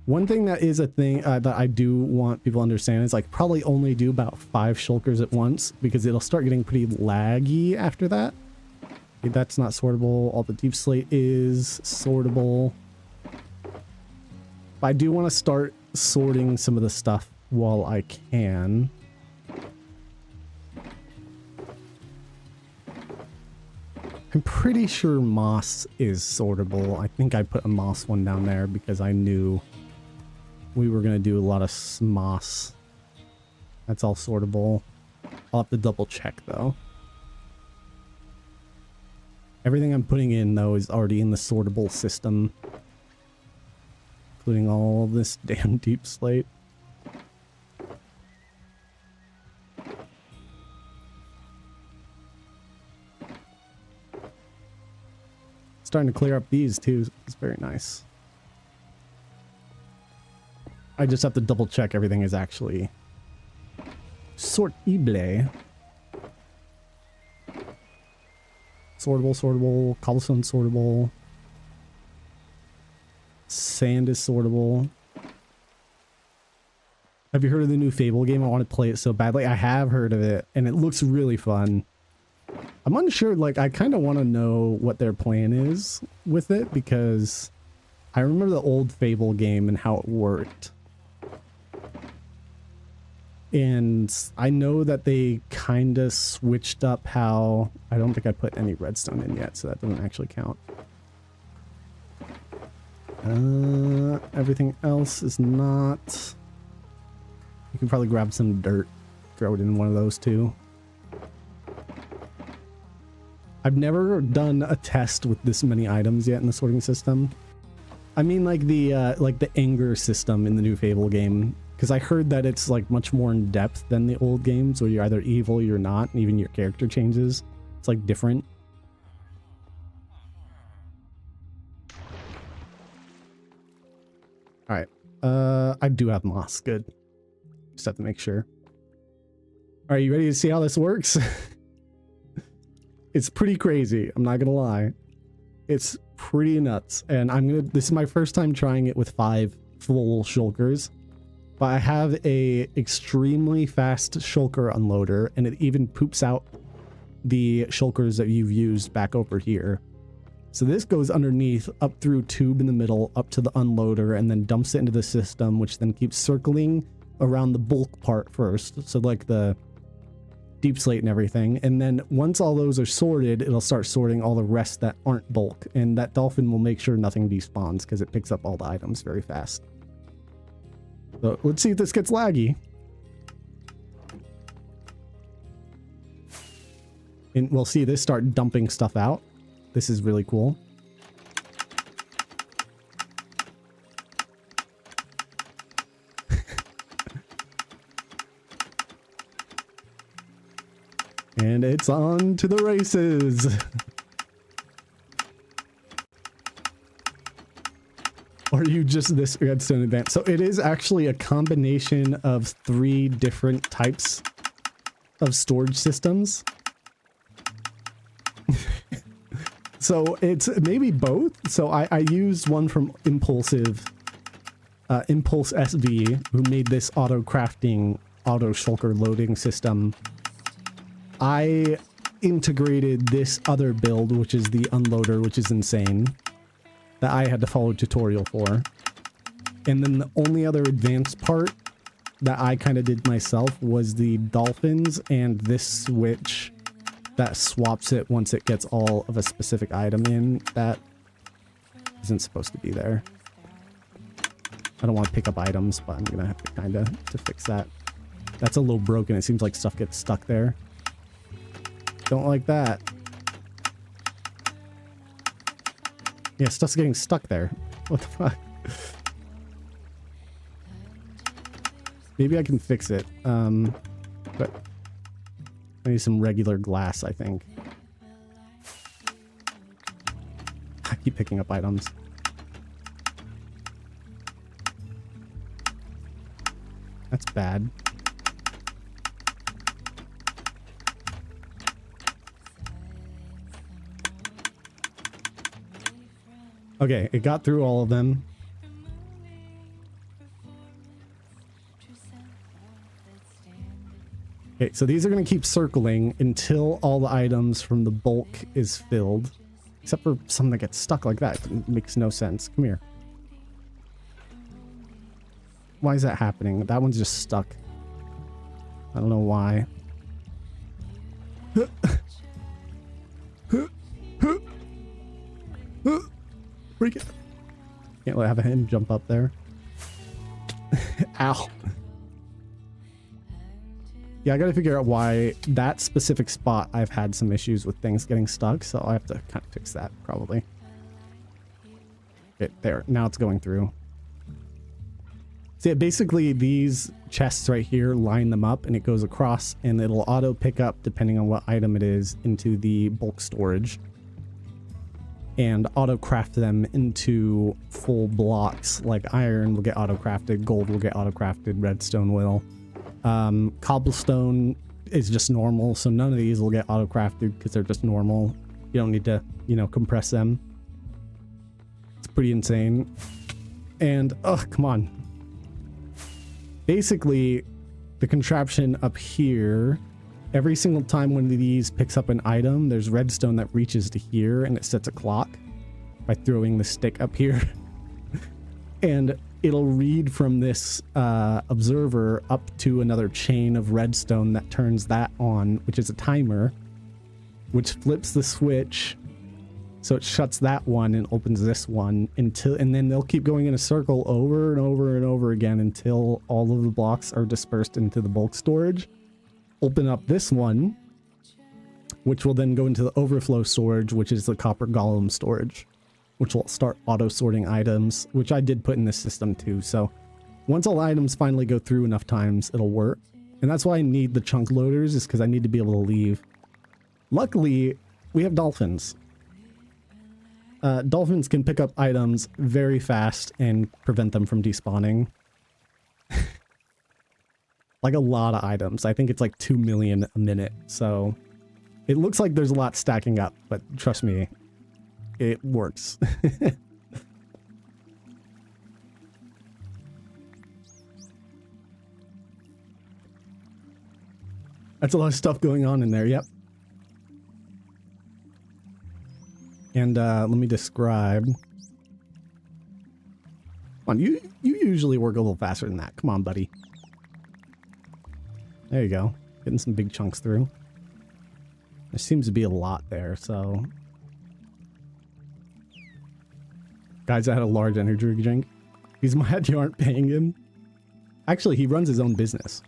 One thing that is a thing that I do want people to understand is like probably only do about 5 shulkers at once because it'll start getting pretty laggy after that. Okay, that's not sortable. All the deep slate is sortable. But I do want to start sorting some of the stuff while I can. I'm pretty sure moss is sortable. I think I put a moss one down there because I knew we were going to do a lot of moss. That's all sortable. I'll have to double check though. Everything I'm putting in though is already in the sortable system, including all this damn deep slate. Starting to clear up these too. It's very nice. I just have to double check everything is actually sortable. Sortable. Cobblestone sortable. Sand is sortable. Have you heard of the new Fable game? I want to play it so badly. I have heard of it, and it looks really fun. I'm unsure, like, I kind of want to know what their plan is with it, because I remember the old Fable game and how it worked. And I know that they kind of switched up how... I don't think I put any redstone in yet, so that doesn't actually count. Everything else is not... You can probably grab some dirt, throw it in one of those too. I've never done a test with this many items yet in the sorting system. I mean, like the anger system in the new Fable game because I heard that it's like much more in depth than the old games where you're either evil or you're not, and even your character changes. It's like different. All right. I do have moss. Good. Just have to make sure. Are you ready to see how this works? It's pretty crazy. I'm not gonna lie. It's pretty nuts. And this is my first time trying it with 5 full shulkers. But I have a extremely fast shulker unloader, and it even poops out the shulkers that you've used back over here. So this goes underneath, up through tube in the middle, up to the unloader, and then dumps it into the system, which then keeps circling around the bulk part first. So like the deep slate and everything. And then once all those are sorted, it'll start sorting all the rest that aren't bulk. And that dolphin will make sure nothing despawns because it picks up all the items very fast. So let's see if this gets laggy. And we'll see this start dumping stuff out. This is really cool. And it's on to the races. Or are you just this redstone advance? So it is actually a combination of 3 different types of storage systems. So it's maybe both. So I used one from Impulse SV, who made this auto crafting, auto shulker loading system. I integrated this other build, which is the unloader, which is insane, that I had to follow a tutorial for. And then the only other advanced part that I kind of did myself was the dolphins and this switch that swaps it once it gets all of a specific item in that isn't supposed to be there. I don't want to pick up items, but I'm gonna have to kind of to fix that. That's a little broken. It seems like stuff gets stuck there. Don't like that. Yeah, stuff's getting stuck there. What the fuck? Maybe I can fix it. But I need some regular glass, I think. I keep picking up items. That's bad. Okay, it got through all of them. Okay, so these are going to keep circling until all the items from the bulk is filled. Except for some that get stuck like that. It makes no sense. Come here. Why is that happening? That one's just stuck. I don't know why. Freak it. Can't let have him jump up there. Ow. Yeah, I gotta figure out why that specific spot I've had some issues with things getting stuck, so I have to kind of fix that probably. Okay, there. Now it's going through. So yeah, basically these chests right here, line them up and it goes across and it'll auto pick up, depending on what item it is, into the bulk storage. And auto craft them into full blocks. Like iron will get auto crafted, gold will get auto crafted, redstone will. Cobblestone is just normal, so none of these will get auto crafted because they're just normal. You don't need to, you know, compress them. It's pretty insane. And oh, come on. Basically, the contraption up here, every single time one of these picks up an item, there's redstone that reaches to here and it sets a clock by throwing the stick up here. And it'll read from this observer up to another chain of redstone that turns that on, which is a timer, which flips the switch. So it shuts that one and opens this one until, and then they'll keep going in a circle over and over and over again until all of the blocks are dispersed into the bulk storage. Open up this one, which will then go into the overflow storage, which is the copper golem storage, which will start auto sorting items, which I did put in this system too. So Once all items finally go through enough times, it'll work. And that's why I need the chunk loaders, is because I need to be able to leave. Luckily, we have dolphins. Dolphins can pick up items very fast and prevent them from despawning. Like a lot of items. I think it's like 2 million a minute. So it looks like there's a lot stacking up, but trust me, it works. That's a lot of stuff going on in there. Yep. And let me describe. Come on, you usually work a little faster than that. Come on, buddy. There you go. Getting some big chunks through. There seems to be a lot there, so. Guys that had a large energy drink. He's mad you aren't paying him. Actually, he runs his own business.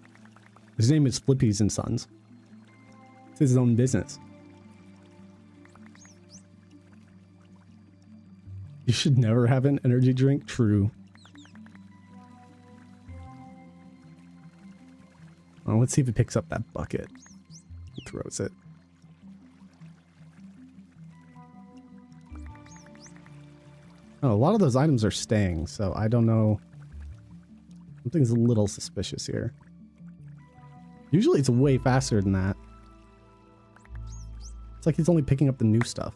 His name is Flippies and Sons. It's his own business. You should never have an energy drink. True. Well, let's see if it picks up that bucket. It throws it. Oh, a lot of those items are staying, so I don't know. Something's a little suspicious here. Usually it's way faster than that. It's like he's only picking up the new stuff.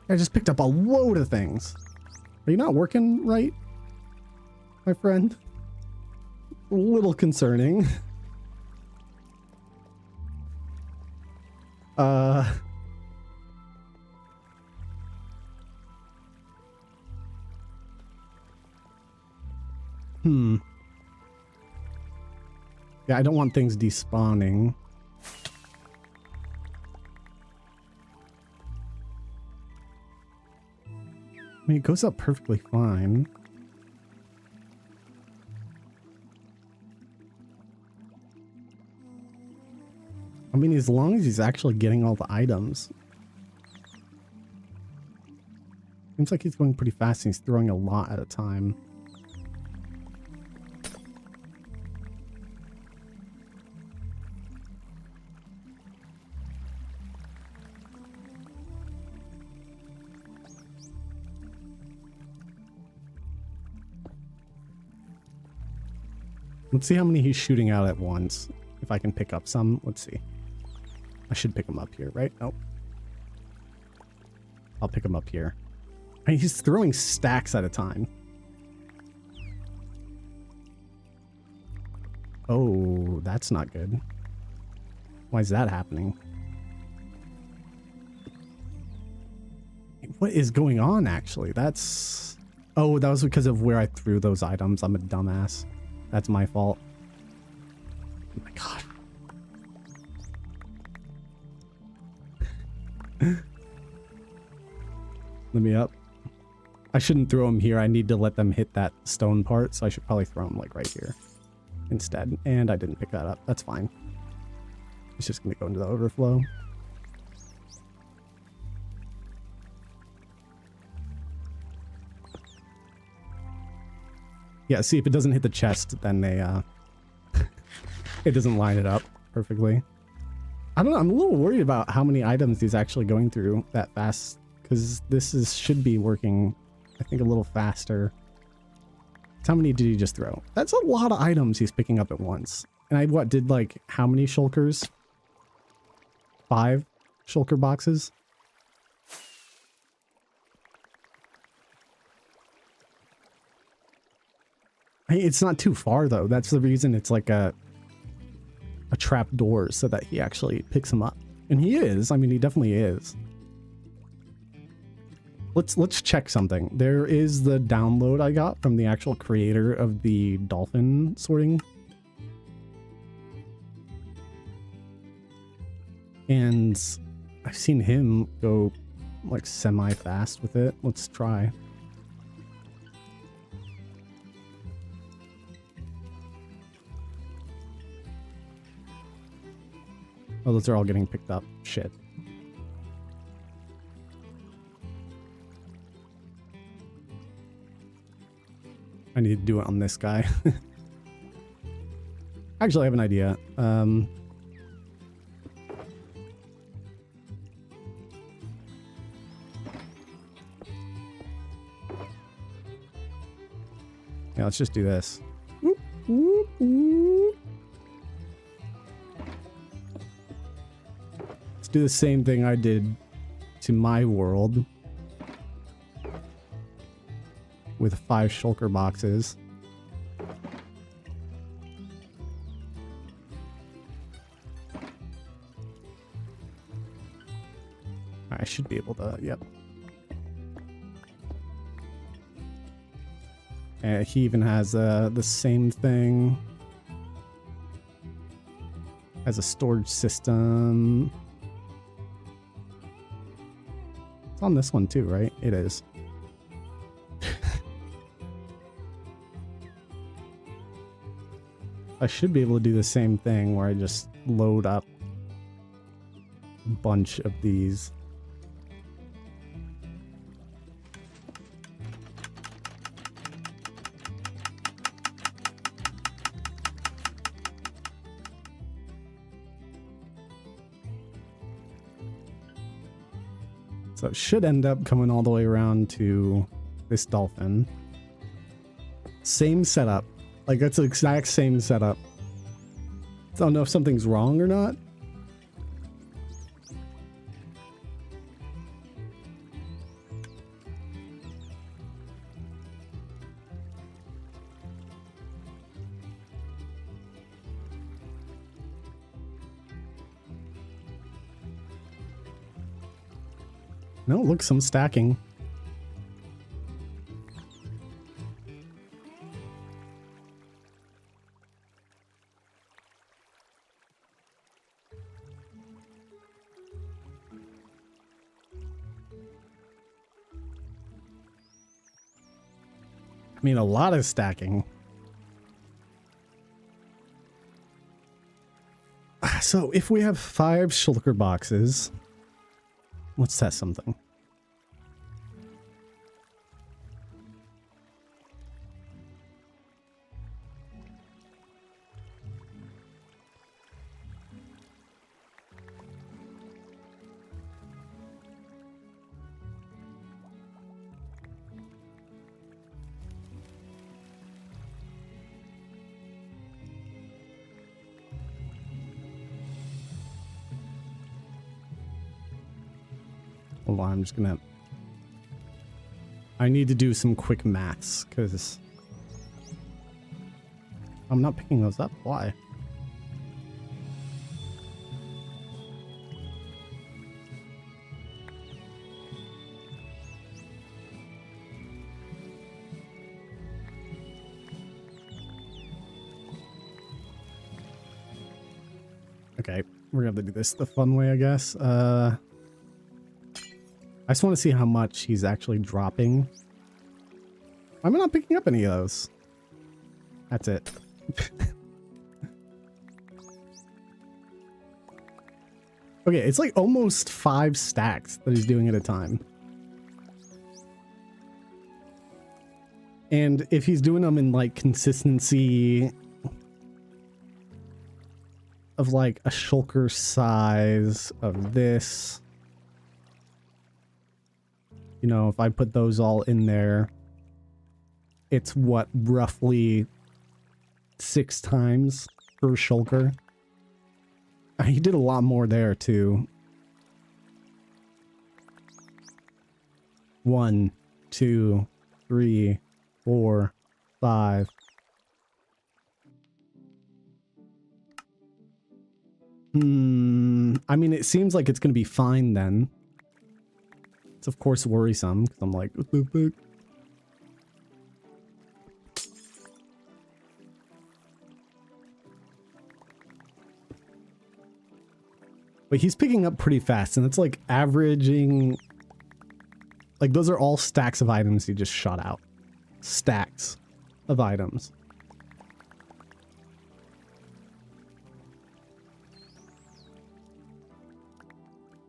I just picked up a load of things. Are you not working right, my friend? A little concerning. Yeah, I don't want things despawning. I mean, it goes up perfectly fine. I mean, as long as he's actually getting all the items. Seems like he's going pretty fast and he's throwing a lot at a time. Let's see how many he's shooting out at once. If I can pick up some. Let's see. I should pick him up here, right? Nope. I'll pick him up here. I mean, he's throwing stacks at a time. Oh, that's not good. Why is that happening? What is going on, actually? That's... Oh, that was because of where I threw those items. I'm a dumbass. That's my fault. Oh my god. Let me up. I shouldn't throw them here. I need to let them hit that stone part, so I should probably throw them like right here instead. And I didn't pick that up. That's fine. It's just going to go into the overflow. Yeah, see, if it doesn't hit the chest, then they, it doesn't line it up perfectly. I don't know, I'm a little worried about how many items he's actually going through that fast, because this should be working, I think, a little faster. How many did he just throw? That's a lot of items he's picking up at once. And I, did like, how many shulkers? 5 shulker boxes? It's not too far though. That's the reason it's like a trap door, so that he actually picks him up. And he is. I mean, he definitely is. Let's check something. There is the download I got from the actual creator of the dolphin sorting. And I've seen him go like semi-fast with it. Let's try. Oh, those are all getting picked up. Shit. I need to do it on this guy. Actually, I have an idea. Yeah, let's just do this. Whoop, whoop, whoop. Let's do the same thing I did to my world with 5 shulker boxes. I should be able to, yep. He even has the same thing as a storage system. It's on this one too, right? It is. I should be able to do the same thing where I just load up a bunch of these. So it should end up coming all the way around to this dolphin. Same setup. Like, that's the exact same setup. I don't know if something's wrong or not. No, look, some stacking. I mean, a lot of stacking. So if we have 5 shulker boxes, let's test something. Hold on, I'm just gonna... I need to do some quick maths, because... I'm not picking those up. Why? Okay, we're gonna have to do this the fun way, I guess. I just want to see how much he's actually dropping. I'm not picking up any of those. That's it. Okay, it's like almost 5 stacks that he's doing at a time. And if he's doing them in like consistency of like a shulker size of this, you know, if I put those all in there, it's what, roughly 6 times per shulker. He did a lot more there too. 1, 2, 3, 4, 5. I mean, it seems like it's going to be fine then. It's of course worrisome, because I'm like, what the fuck? But he's picking up pretty fast, and it's like averaging... Like, those are all stacks of items he just shot out. Stacks of items.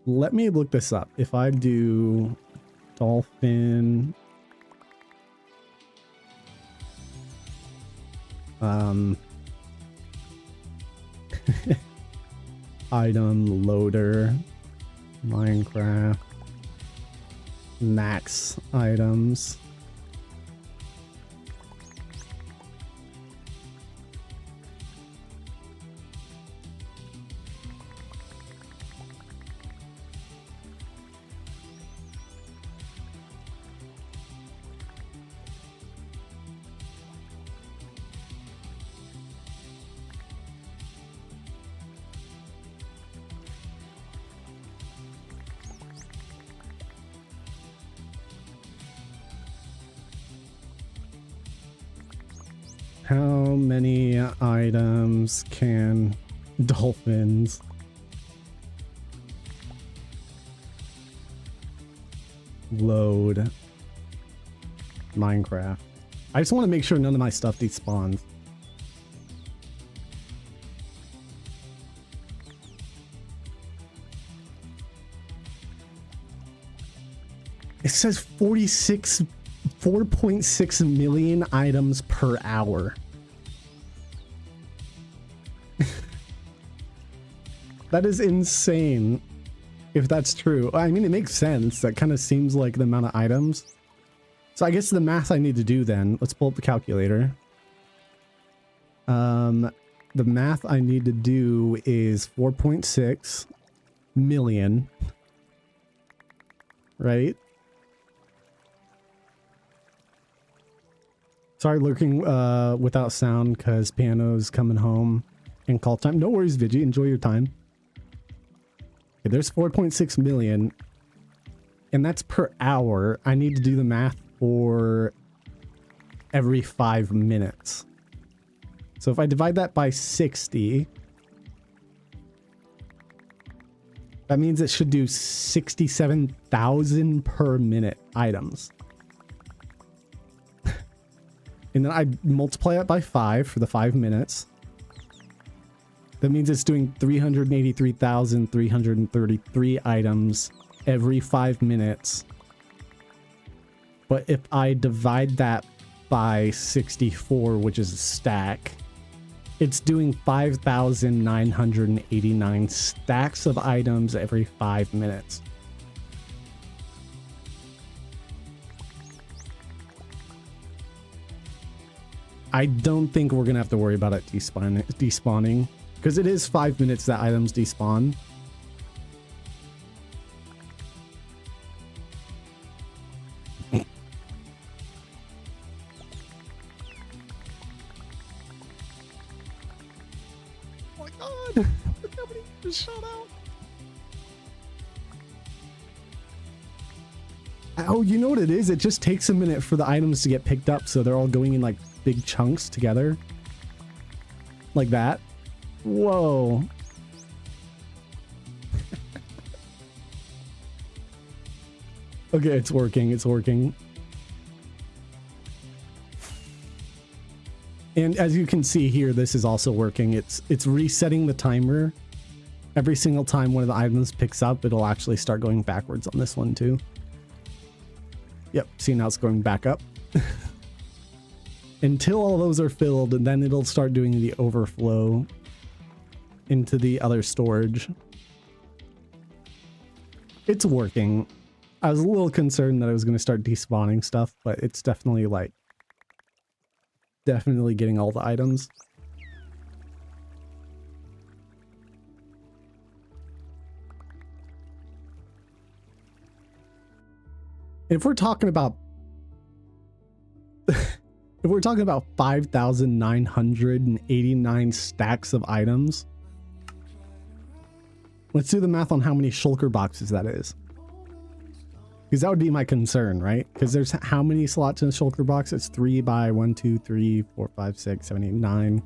Let me look this up. If I do dolphin Item loader, Minecraft, max items. How many items can dolphins load Minecraft? I just want to make sure none of my stuff despawns. It says 4.6 million items per hour. That is insane. If that's true. I mean, it makes sense. That kind of seems like the amount of items. So I guess the math I need to do then, let's pull up the calculator. The math I need to do is 4.6 million. Right? Sorry, lurking without sound because piano's coming home and call time. No worries, Vigi. Enjoy your time. Okay, there's 4.6 million. And that's per hour. I need to do the math for every 5 minutes. So if I divide that by 60, that means it should do 67,000 per minute items. And then I multiply it by 5 for the 5 minutes. That means it's doing 383,333 items every 5 minutes. But if I divide that by 64, which is a stack, it's doing 5,989 stacks of items every 5 minutes. I don't think we're gonna have to worry about it despawning, because it is 5 minutes that items despawn. Oh my god! Look how many just shot out. Oh, you know what it is? It just takes a minute for the items to get picked up, so they're all going in like big chunks together. Like that. Whoa. Okay, it's working, it's working. And as you can see here, this is also working. It's resetting the timer. Every single time one of the items picks up, it'll actually start going backwards on this one too. Yep, see, now it's going back up. Until all those are filled, and then it'll start doing the overflow into the other storage. It's working. I was a little concerned that I was going to start despawning stuff, but it's definitely like definitely getting all the items. If we're talking about if we're talking about 5,989 stacks of items, let's do the math on how many shulker boxes that is. Because that would be my concern, right? Because there's how many slots in a shulker box? It's 3 by 1, 2, 3, 4, 5, 6, 7, 8, 9.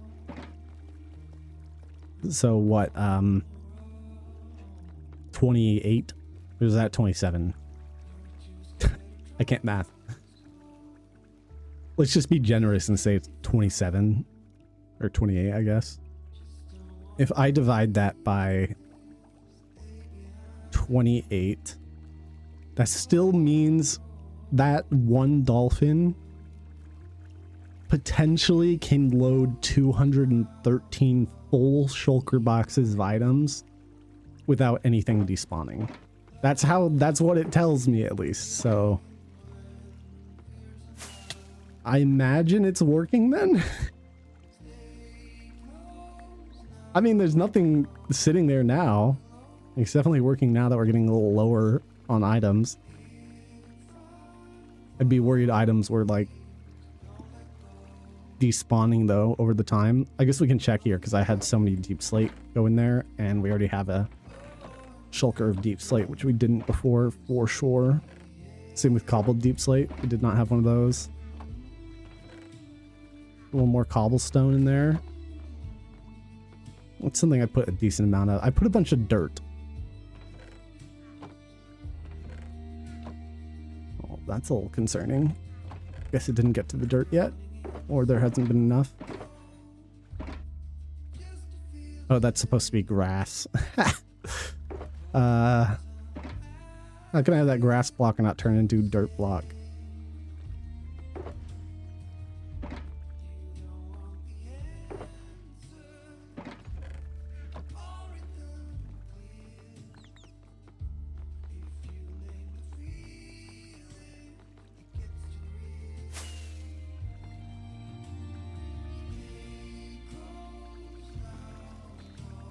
So what? 28? Or is that 27? I can't math. Let's just be generous and say it's 27 or 28, I guess. If I divide that by 28, that still means that one dolphin potentially can load 213 full shulker boxes of items without anything despawning. That's what it tells me, at least. So I imagine it's working then. I mean, there's nothing sitting there now. It's definitely working now that we're getting a little lower on items. I'd be worried items were like despawning though over the time. I guess we can check here because I had so many deep slate go in there, and we already have a shulker of deep slate, which we didn't before for sure. Same with cobbled deep slate. We did not have one of those. A little more cobblestone in there. That's something I put a decent amount of. I put a bunch of dirt. Oh, that's a little concerning. Guess it didn't get to the dirt yet, or there hasn't been enough. Oh, that's supposed to be grass. How can I have that grass block and not turn into dirt block?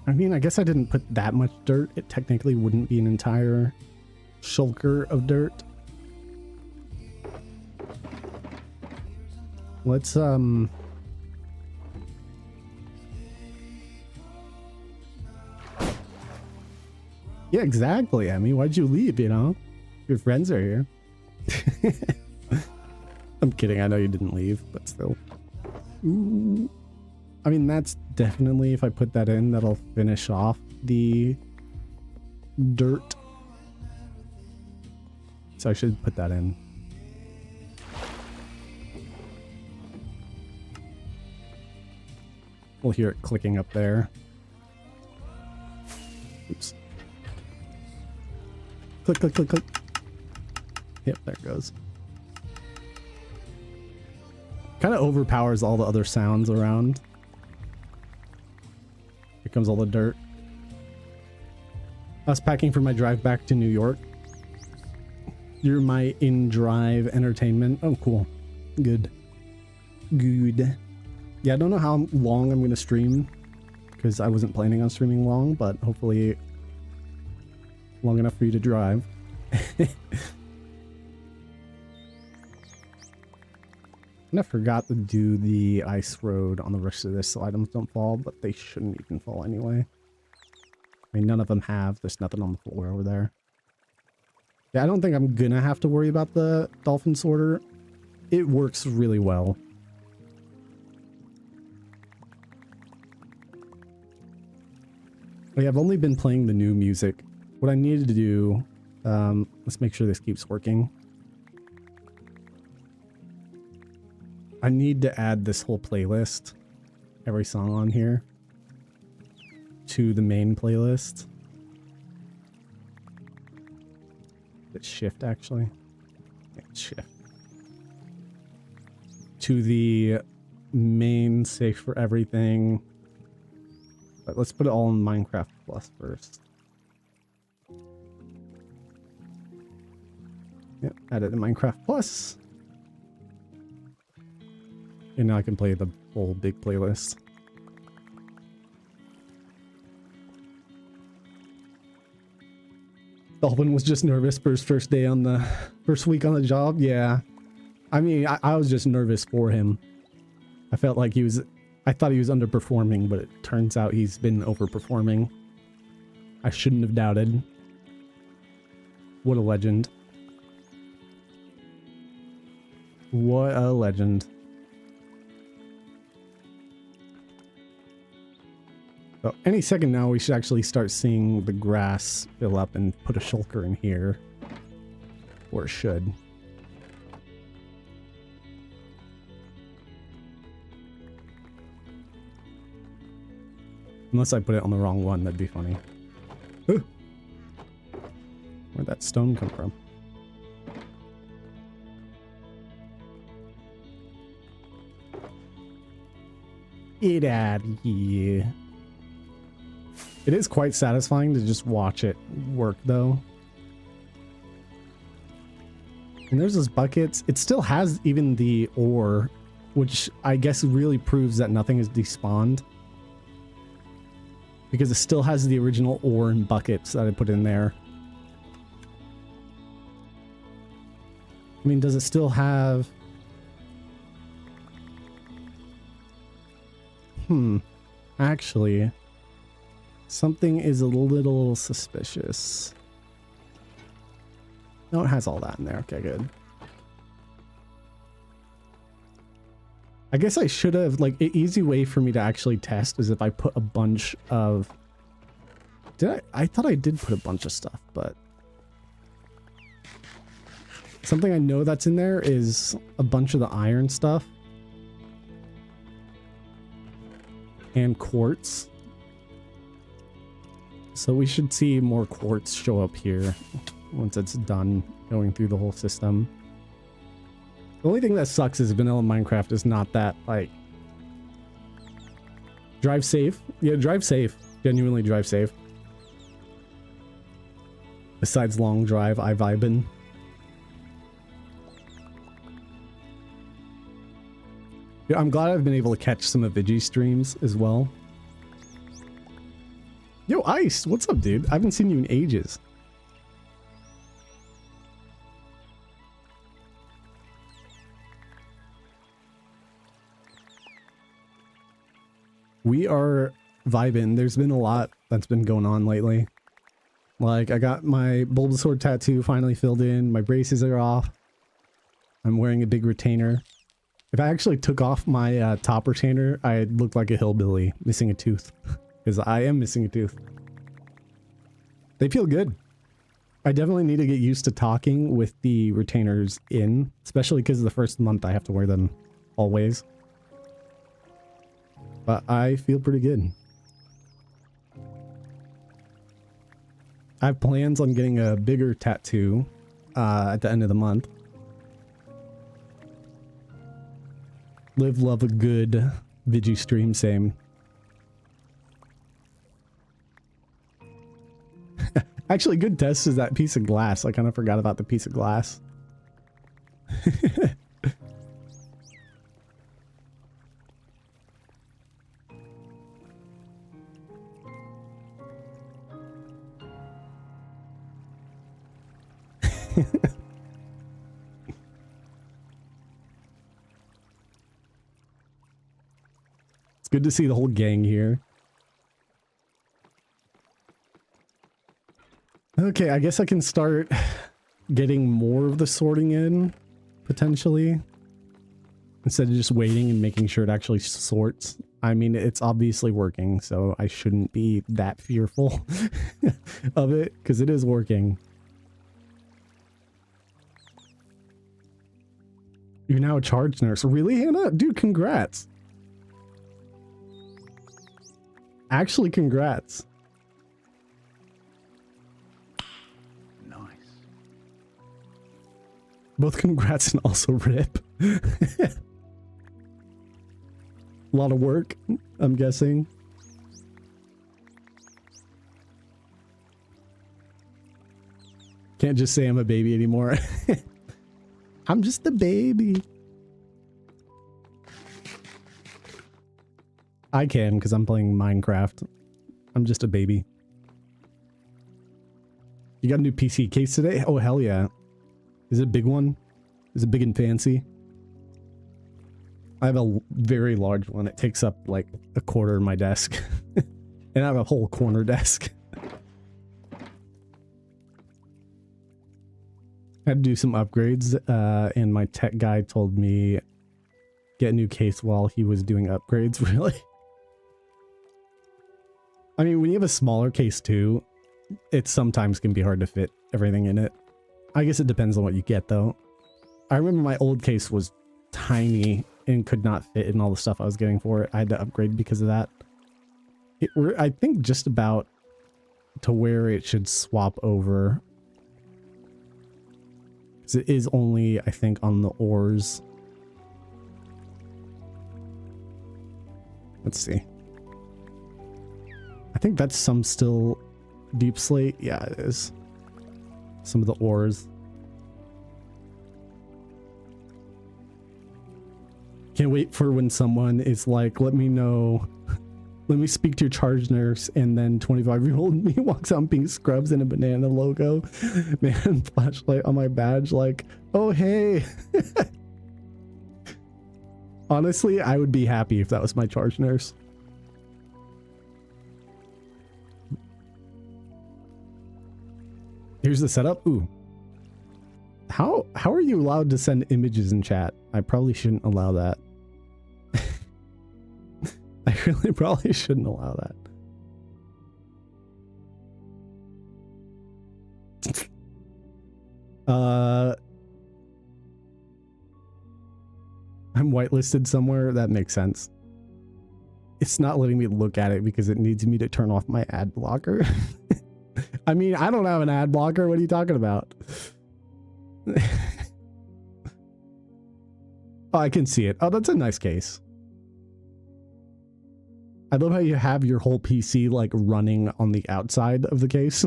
I mean, I guess I didn't put that much dirt. It technically wouldn't be an entire shulker of dirt. Let's, yeah, exactly. I mean, why'd you leave, you know? Your friends are here. I'm kidding. I know you didn't leave, but still. Ooh. I mean, that's definitely, if I put that in, that'll finish off the dirt. So I should put that in. We'll hear it clicking up there. Oops. Click, click, click, click. Yep, there it goes. Kind of overpowers all the other sounds around. Here comes all the dirt. I was packing for my drive back to New York. You're my in-drive entertainment. Oh, cool. Good. Good. Yeah, I don't know how long I'm going to stream, because I wasn't planning on streaming long, but hopefully long enough for you to drive. And I forgot to do the ice road on the rest of this so items don't fall, but they shouldn't even fall anyway. I mean, none of them have. There's nothing on the floor over there. Yeah, I don't think I'm gonna have to worry about the dolphin sorter. It works really well. I've only been playing the new music. What I needed to do, let's make sure this keeps working. I need to add this whole playlist, every song on here, to the main playlist. It's shift, actually. Yeah, it's shift. To the main safe for everything. But let's put it all in Minecraft Plus first. Yep, add it in Minecraft Plus. And now I can play the whole big playlist. Dolphin was just nervous for his first day on the first week on the job. Yeah. I mean, I was just nervous for him. I felt like I thought he was underperforming, but it turns out he's been overperforming. I shouldn't have doubted. What a legend. What a legend. So any second now, we should actually start seeing the grass fill up and put a shulker in here. Or it should. Unless I put it on the wrong one, that'd be funny. Where'd that stone come from? Get out of here. It is quite satisfying to just watch it work, though. And there's those buckets. It still has even the ore, which I guess really proves that nothing is despawned. Because it still has the original ore and buckets that I put in there. I mean, does it still have... Actually, something is a little suspicious. No, it has all that in there. Okay, good. I guess I should have, like, an easy way for me to actually test is if I put a bunch of... I thought I did put a bunch of stuff, but... Something I know that's in there is a bunch of the iron stuff. And quartz. So we should see more quartz show up here once it's done going through the whole system. The only thing that sucks is vanilla Minecraft is not that, like... Drive safe. Yeah, drive safe. Genuinely drive safe. Besides long drive, I vibin'. Yeah, I'm glad I've been able to catch some of Vigi streams as well. Yo, Ice, what's up, dude? I haven't seen you in ages. We are vibing. There's been a lot that's been going on lately. Like, I got my Bulbasaur tattoo finally filled in. My braces are off. I'm wearing a big retainer. If I actually took off my top retainer, I'd look like a hillbilly missing a tooth. Because I am missing a tooth. They feel good. I definitely need to get used to talking with the retainers in. Especially because the first month I have to wear them always. But I feel pretty good. I have plans on getting a bigger tattoo at the end of the month. Live, love a good Vigi stream, same. Actually, good test is that piece of glass. I kind of forgot about the piece of glass. Good to see the whole gang here. Okay, I guess I can start getting more of the sorting in, potentially. Instead of just waiting and making sure it actually sorts. I mean, it's obviously working, so I shouldn't be that fearful of it, because it is working. You're now a charge nurse. Really, Hannah? Dude, congrats. Actually, congrats. Nice. Both congrats and also rip. A lot of work, I'm guessing. Can't just say I'm a baby anymore. I'm just a baby. I can, because I'm playing Minecraft. I'm just a baby. You got a new PC case today? Oh, hell yeah. Is it a big one? Is it big and fancy? I have a very large one. It takes up like a quarter of my desk. And I have a whole corner desk. I had to do some upgrades, and my tech guy told me get a new case while he was doing upgrades, really. I mean, when you have a smaller case too, it sometimes can be hard to fit everything in it. I guess it depends on what you get though. I remember my old case was tiny and could not fit in all the stuff I was getting for it. I had to upgrade because of that. We're, I think, just about to where it should swap over. Because it is only, I think, on the ores. Let's see. I think that's some still deep slate. Yeah, it is. Some of the ores. Can't wait for when someone is like, let me know, let me speak to your charge nurse, and then 25-year-old me walks out in pink scrubs and a banana logo, man, flashlight on my badge, like, oh hey. Honestly, I would be happy if that was my charge nurse. Here's the setup. Ooh. How are you allowed to send images in chat? I probably shouldn't allow that. I really probably shouldn't allow that. I'm whitelisted somewhere. That makes sense. It's not letting me look at it because it needs me to turn off my ad blocker. I mean, I don't have an ad blocker. What are you talking about? Oh, I can see it. Oh, that's a nice case. I love how you have your whole PC like running on the outside of the case.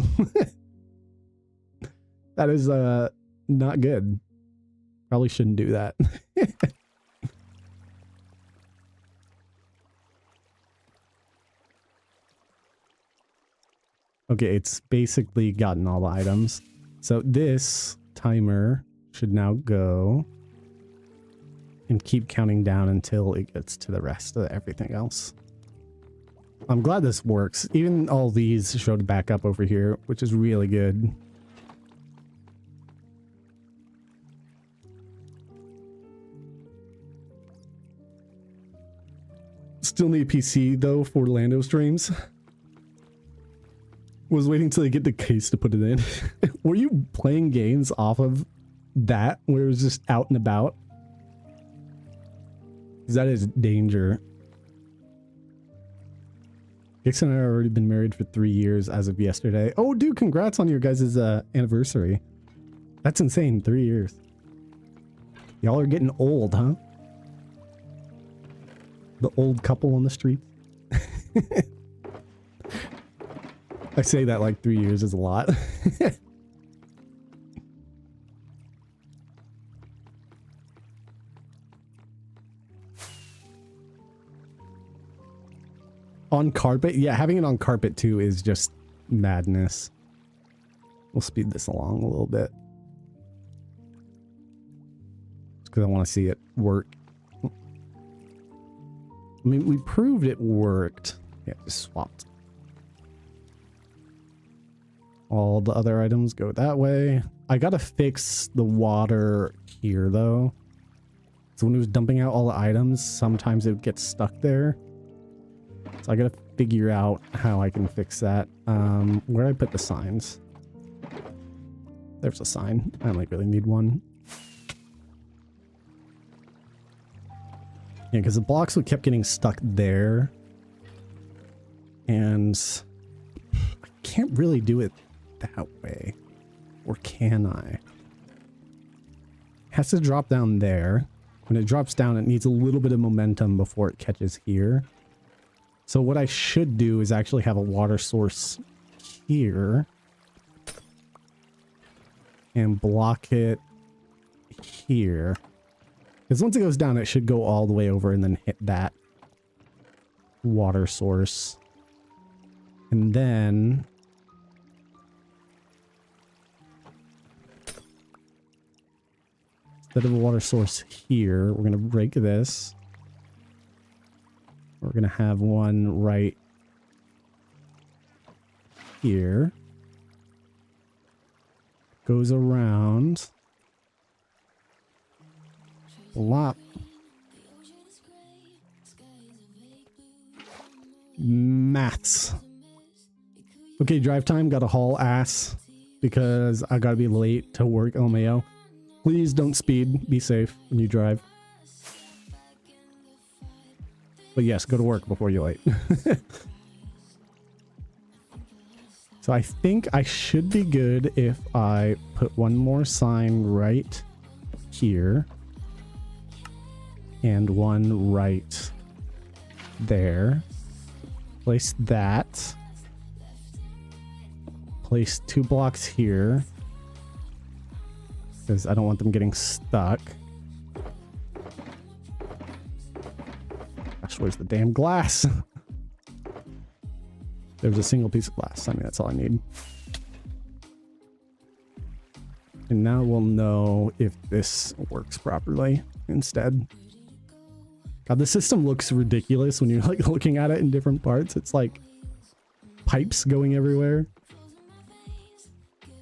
That is not good. Probably shouldn't do that. Okay, it's basically gotten all the items. So this timer should now go and keep counting down until it gets to the rest of everything else. I'm glad this works. Even all these showed back up over here, which is really good. Still need a PC though for Lando streams. Was waiting till I get the case to put it in. Were you playing games off of that where it was just out and about? Because that is danger. Dixon and I have already been married for 3 years as of yesterday. Oh, dude, congrats on your guys' anniversary. That's insane. 3 years. Y'all are getting old, huh? The old couple on the street. I say that like 3 years is a lot. On carpet? Yeah, having it on carpet too is just madness. We'll speed this along a little bit. Just because I want to see it work. I mean, we proved it worked. Yeah, just swapped. All the other items go that way. I gotta fix the water here though. So when it was dumping out all the items, sometimes it would get stuck there. So I gotta figure out how I can fix that. Where I put the signs. There's a sign. I only really need one. Yeah, because the blocks kept getting stuck there. And I can't really do it that way. Or can I? It has to drop down there. When it drops down, it needs a little bit of momentum before it catches here. So what I should do is actually have a water source here. And block it here. Because once it goes down, it should go all the way over and then hit that water source. And then instead of a water source here, we're going to break this. We're going to have one right here. Goes around. Plop. Maths. Okay, drive time. Got to haul ass because I got to be late to work. LMAO. Please don't speed. Be safe when you drive. But yes, go to work before you're late. So I think I should be good if I put one more sign right here. And one right there. Place that. Place 2 blocks here. Because I don't want them getting stuck. Gosh, where's the damn glass? There's a single piece of glass. I mean, that's all I need. And now we'll know if this works properly instead. God, the system looks ridiculous when you're like looking at it in different parts. It's like pipes going everywhere.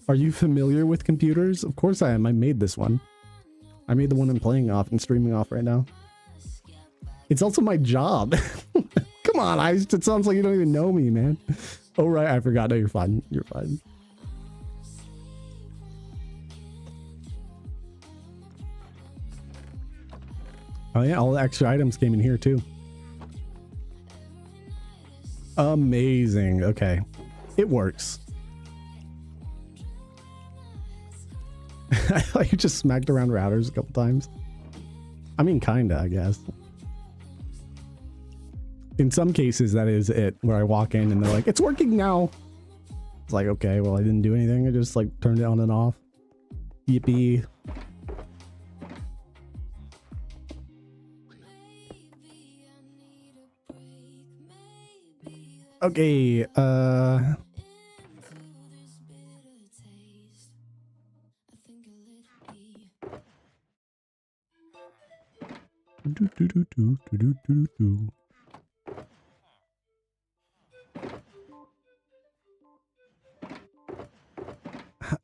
Are you familiar with computers? Of course I am. I made this one. I made the one I'm playing off and streaming off right now. It's also my job. Come on, it sounds like you don't even know me, man. Oh, right, I forgot. No, you're fine. You're fine. Oh yeah, all the extra items came in here too. Amazing. Okay. It works. I thought you just smacked around routers a couple times. I mean, kinda, I guess. In some cases, that is it, where I walk in and they're like, it's working now. It's like, okay, well, I didn't do anything. I just like turned it on and off. Yippee. Okay,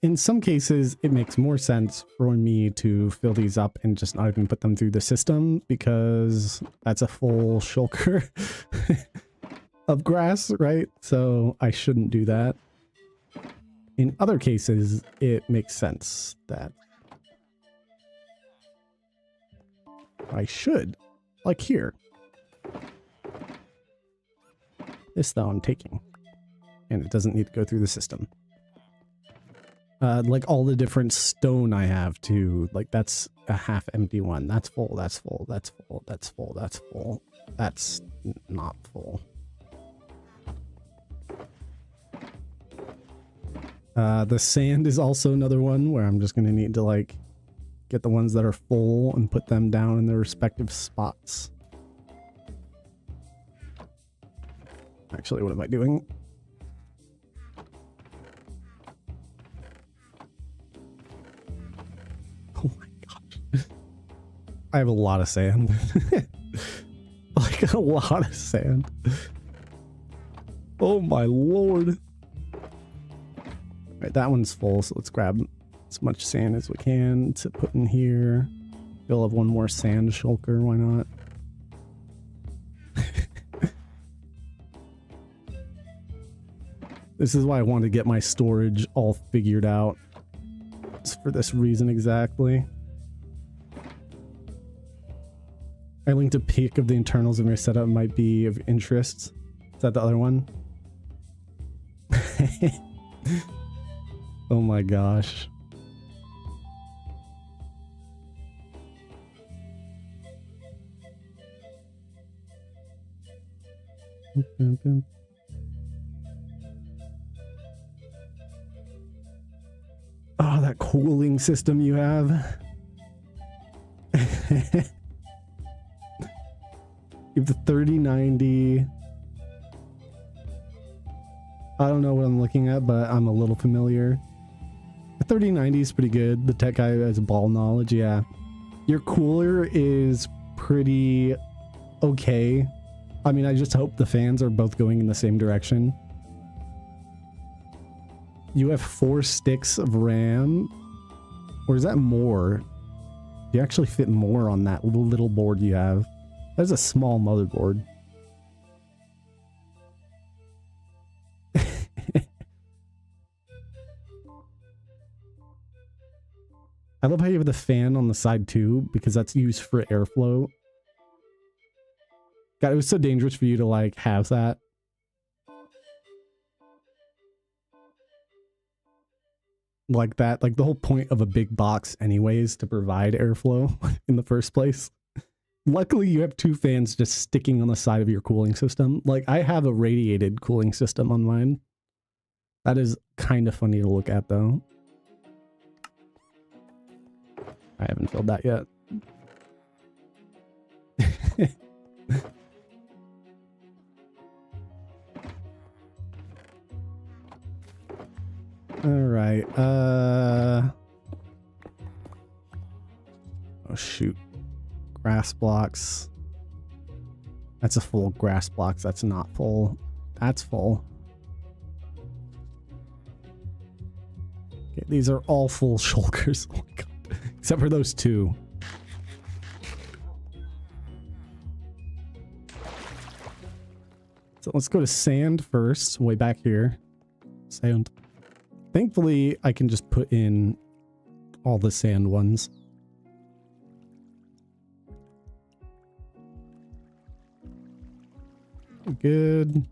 in some cases, it makes more sense for me to fill these up and just not even put them through the system, because that's a full shulker of grass, right? So I shouldn't do that. In other cases, it makes sense that I should, like here. This though I'm taking, and it doesn't need to go through the system. Like all the different stone I have too, like that's a half empty one. That's full, that's full, that's full, that's full, that's full. That's not full. The sand is also another one where I'm just going to need to like get the ones that are full and put them down in their respective spots. Actually, what am I doing? Oh my gosh. I have a lot of sand. Like a lot of sand. Oh my lord. Right, that one's full, so let's grab as much sand as we can to put in here. We'll have one more sand shulker, why not? This is why I want to get my storage all figured out. It's for this reason exactly. I linked a pic of the internals of your setup might be of interest. Is that the other one? Oh my gosh. Oh, that cooling system you have. You have the 3090. I don't know what I'm looking at, but I'm a little familiar. The 3090 is pretty good. The tech guy has ball knowledge, yeah. Your cooler is pretty okay. I mean, I just hope the fans are both going in the same direction. You have 4 sticks of RAM. Or is that more? You actually fit more on that little board you have. That's a small motherboard. I love how you have the fan on the side too, because that's used for airflow. God, it was so dangerous for you to like have that. Like that, like the whole point of a big box anyways, to provide airflow in the first place. Luckily, you have 2 fans just sticking on the side of your cooling system. Like, I have a radiated cooling system on mine. That is kind of funny to look at, though. I haven't filled that yet. All right. Oh, shoot. Grass blocks. That's a full grass blocks. That's not full. That's full. Okay, these are all full shulkers. Oh my god. Except for those 2. So let's go to sand first. Way back here. Sand. Thankfully, I can just put in all the sand ones. Good.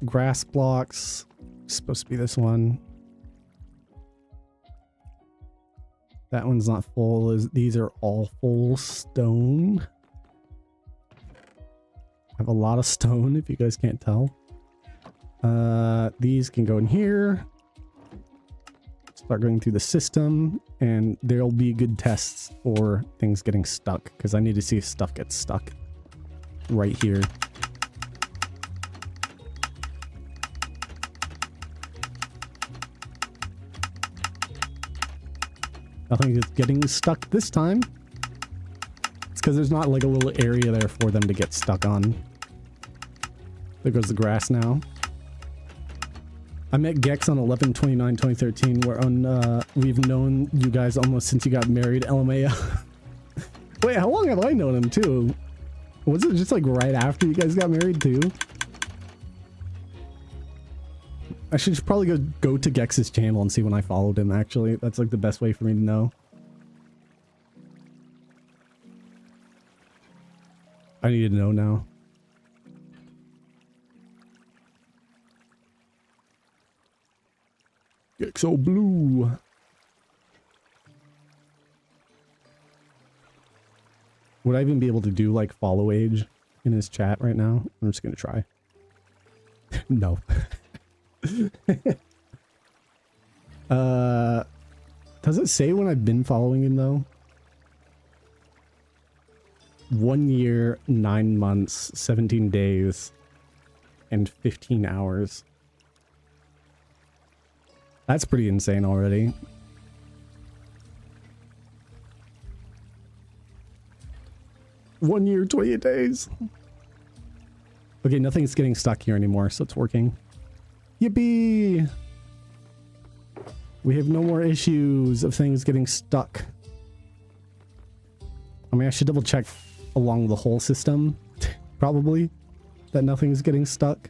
Grass blocks. Supposed to be this one. That one's not full. These are all full stone. I have a lot of stone, if you guys can't tell. These can go in here. Start going through the system, and there'll be good tests for things getting stuck, because I need to see if stuff gets stuck right here. Nothing is getting stuck this time. It's because there's not like a little area there for them to get stuck on. There goes the grass now. I met Gex on 11/29/2013. We're on, we've known you guys almost since you got married, LMAO. Wait, how long have I known him too? Was it just like right after you guys got married too? I should just probably go to Gex's channel and see when I followed him, actually. That's like the best way for me to know. I need to know now. Gexo Blue. Would I even be able to do like follow age in his chat right now? I'm just gonna try. No. Does it say when I've been following him though? 1 year, 9 months, 17 days, and 15 hours. That's pretty insane already. One year, 28 days. Okay, nothing's getting stuck here anymore, so it's working. Yippee! We have no more issues of things getting stuck. I mean, I should double check along the whole system, probably, that nothing's getting stuck.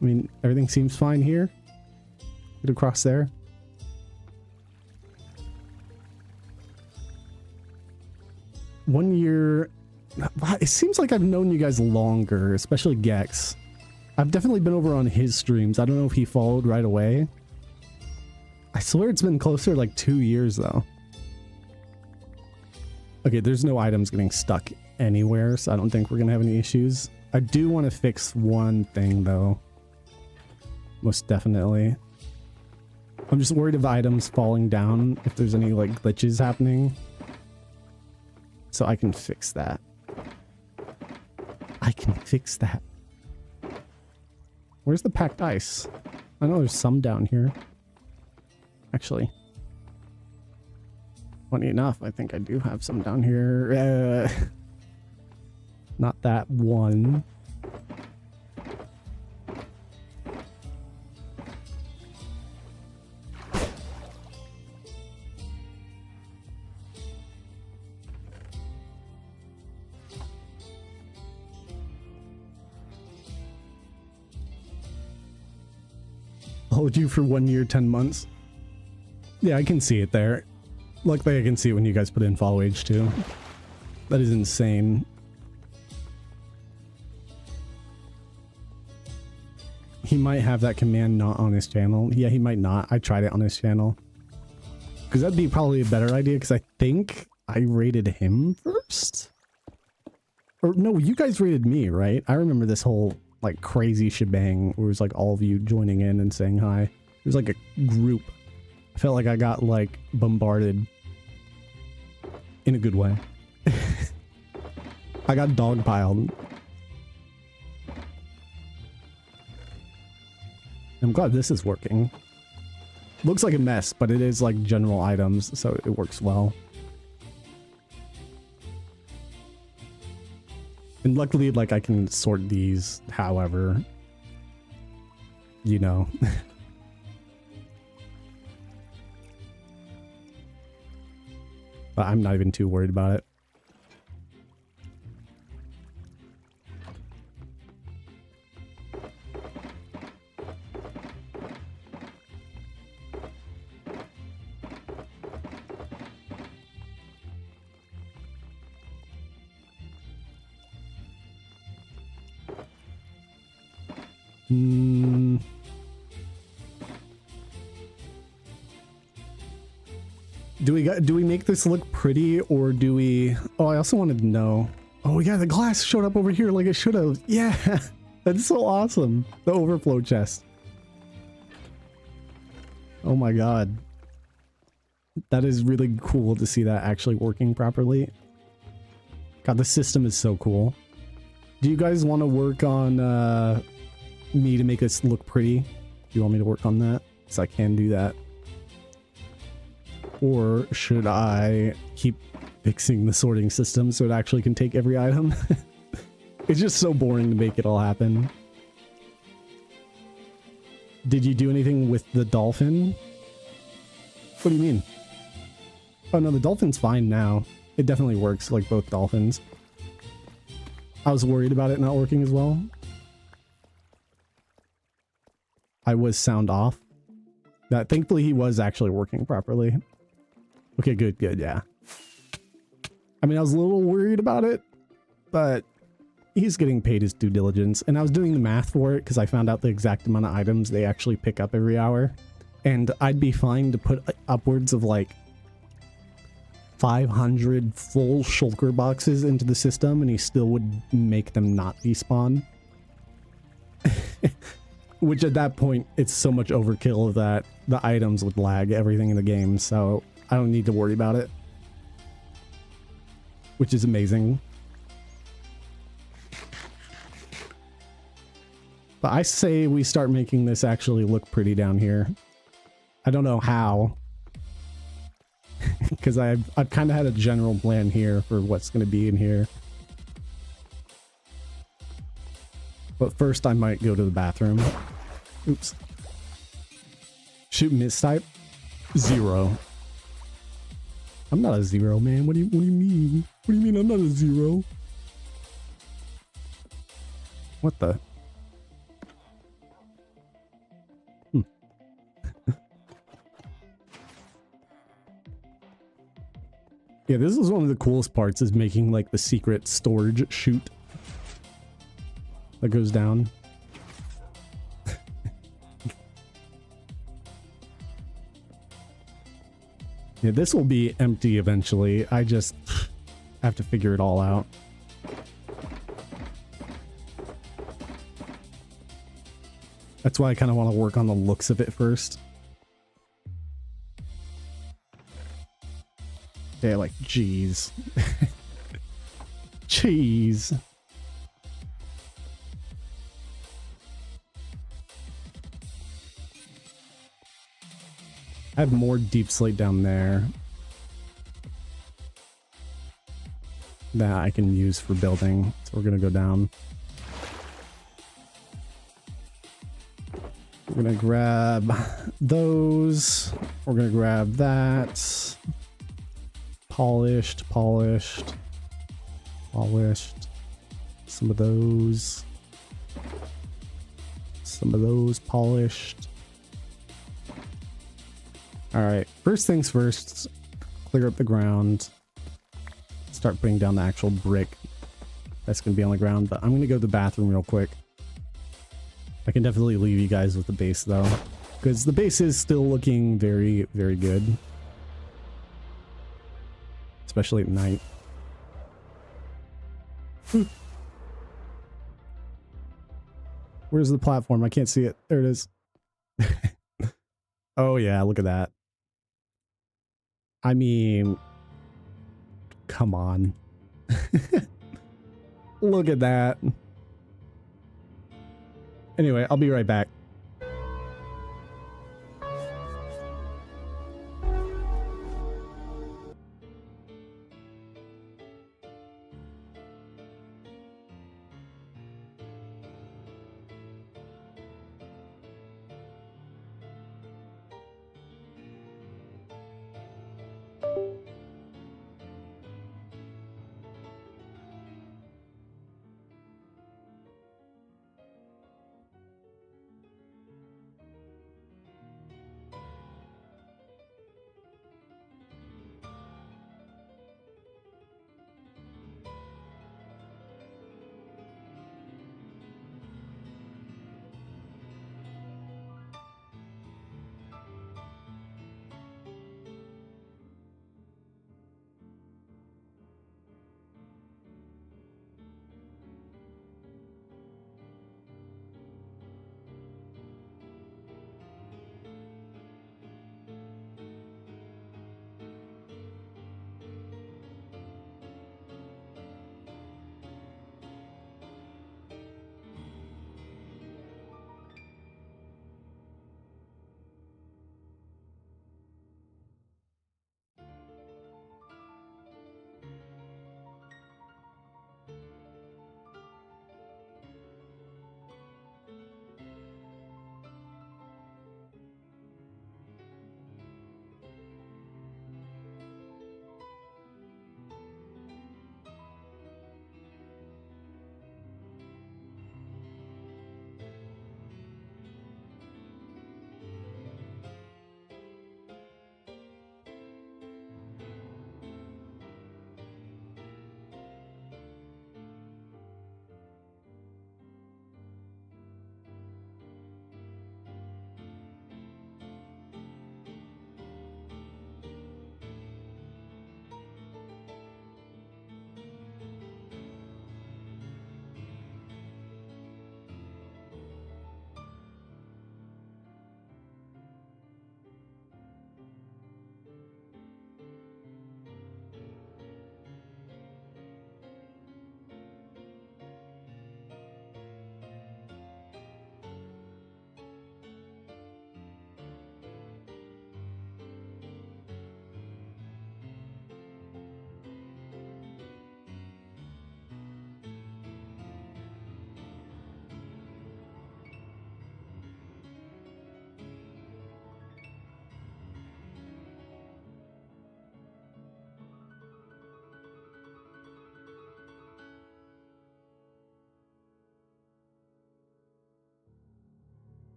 I mean, everything seems fine here. Get across there. One year. It seems like I've known you guys longer, especially Gex. I've definitely been over on his streams. I don't know if he followed right away. I swear it's been closer to like 2 years though. Okay, there's no items getting stuck anywhere, so I don't think we're gonna have any issues. I do want to fix one thing though. Most definitely. I'm just worried of the items falling down, if there's any like glitches happening. So I can fix that. I can fix that. Where's the packed ice? I know there's some down here. Actually. Funny enough, I think I do have some down here. Not that one. Hold you for 1 year, 10 months. Yeah, I can see it there. Luckily, I can see it when you guys put in follow age too. That is insane. He might have that command not on his channel. Yeah, he might not. I tried it on his channel. Because that'd be probably a better idea, because I think I rated him first? Or no, you guys rated me, right? I remember this whole like crazy shebang where it was like all of you joining in and saying hi. It was like a group. I felt like I got like bombarded in a good way. I got dogpiled. I'm glad this is working. Looks like a mess, but it is like general items, so it works well. And luckily, like, I can sort these however, you know. But I'm not even too worried about it. Do we make this look pretty, or do we... Oh, I also wanted to know... Oh yeah, the glass showed up over here like it should have. Yeah, that's so awesome. The overflow chest. Oh my god. That is really cool to see that actually working properly. God, the system is so cool. Do you guys want to work on me to make this look pretty? Do you want me to work on that? Because I can do that. Or should I keep fixing the sorting system so it actually can take every item? It's just so boring to make it all happen. Did you do anything with the dolphin? What do you mean? Oh no, the dolphin's fine now. It definitely works like both dolphins. I was worried about it not working as well. I was sound off. That thankfully he was actually working properly. Okay, good, yeah. I mean, I was a little worried about it, but he's getting paid his due diligence. And I was doing the math for it because I found out the exact amount of items they actually pick up every hour. And I'd be fine to put upwards of like 500 full shulker boxes into the system and he still would make them not despawn. Which at that point, it's so much overkill that the items would lag everything in the game, so I don't need to worry about it. Which is amazing. But I say we start making this actually look pretty down here. I don't know how. Because I've kind of had a general plan here for what's going to be in here. But first I might go to the bathroom. Oops. Shoot mistype? 0. I'm not a 0, man. What do you mean? What do you mean I'm not a 0? What the? Yeah, this is one of the coolest parts, is making like the secret storage chute that goes down. Yeah, this will be empty eventually. I just have to figure it all out. That's why I kind of want to work on the looks of it first. Yeah, like, jeez. Cheese. I have more deep slate down there that I can use for building. So we're gonna go down. We're gonna grab those. We're gonna grab that. Polished. Some of those polished. Alright, first things first, clear up the ground. Start putting down the actual brick that's going to be on the ground, but I'm going to go to the bathroom real quick. I can definitely leave you guys with the base though, because the base is still looking very, very good. especially at night. Where's the platform? I can't see it. There it is. Oh yeah, look at that. I mean, come on. Look at that. Anyway, I'll be right back.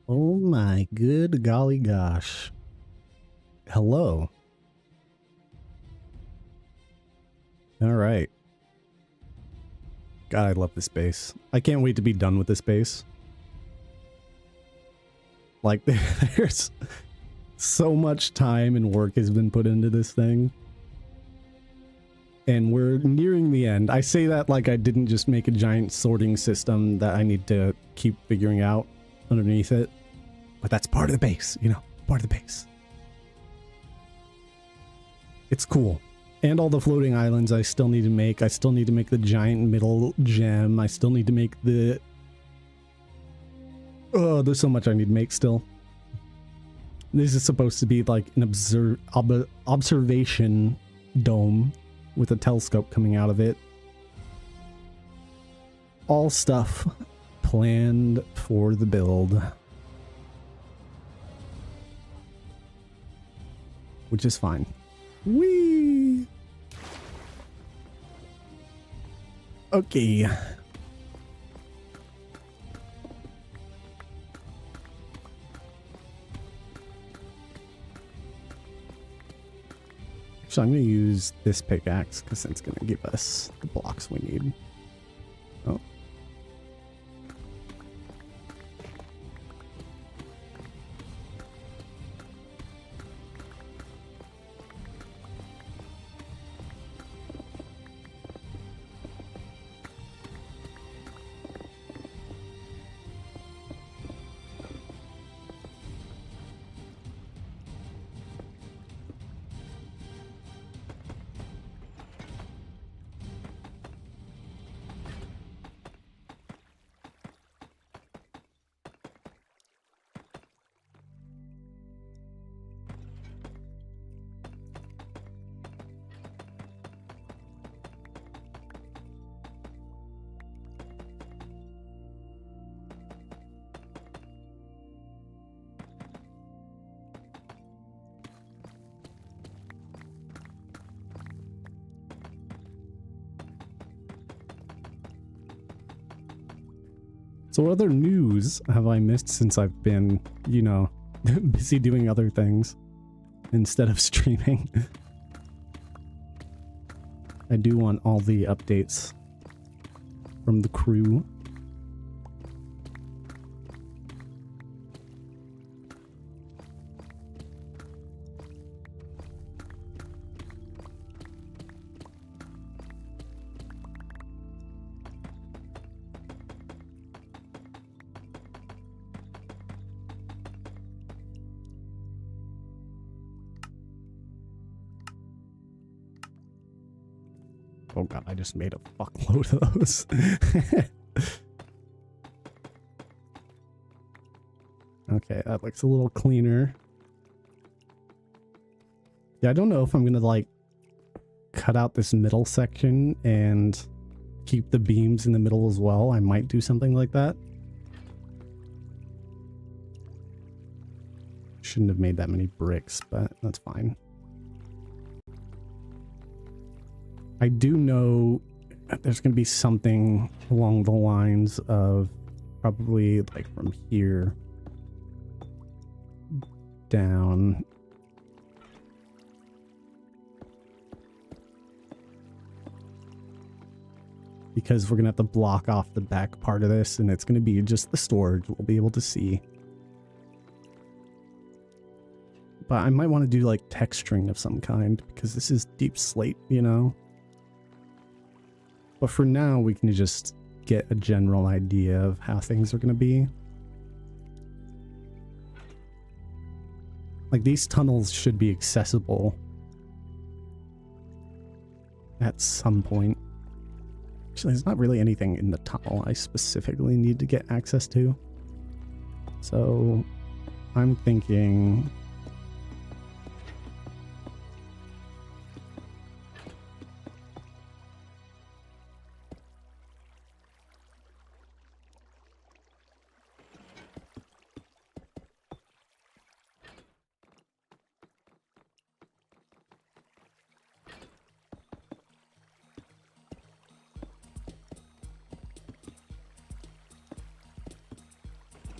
Oh my good golly gosh. Hello. All right. God, I love this base. I can't wait to be done with this base. Like, there's so much time and work has been put into this thing. And we're nearing the end. I say that like I didn't just make a giant sorting system that I need to keep figuring out underneath it. But that's part of the base, you know, part of the base. It's cool. And all the floating islands I still need to make. I still need to make the giant middle gem. I still need to make the Oh, there's so much I need to make still. This is supposed to be like an observation dome with a telescope coming out of it. All stuff planned for the build. Which is fine. Whee! Okay. So I'm going to use this pickaxe because it's going to give us the blocks we need. Oh. So what other news have I missed since I've been, you know, busy doing other things instead of streaming? I do want all the updates from the crew. Oh god, I just made a fuckload of those. Okay, that looks a little cleaner. Yeah, I don't know if I'm gonna like cut out this middle section and keep the beams in the middle as well. I might do something like that. Shouldn't have made that many bricks, but that's fine. I do know that there's going to be something along the lines of probably like from here down. Because we're going to have to block off the back part of this, and it's going to be just the storage we'll be able to see. But I might want to do like texturing of some kind, because this is deep slate, you know? But for now, we can just get a general idea of how things are going to be. Like, these tunnels should be accessible at some point. Actually, there's not really anything in the tunnel I specifically need to get access to. So, I'm thinking...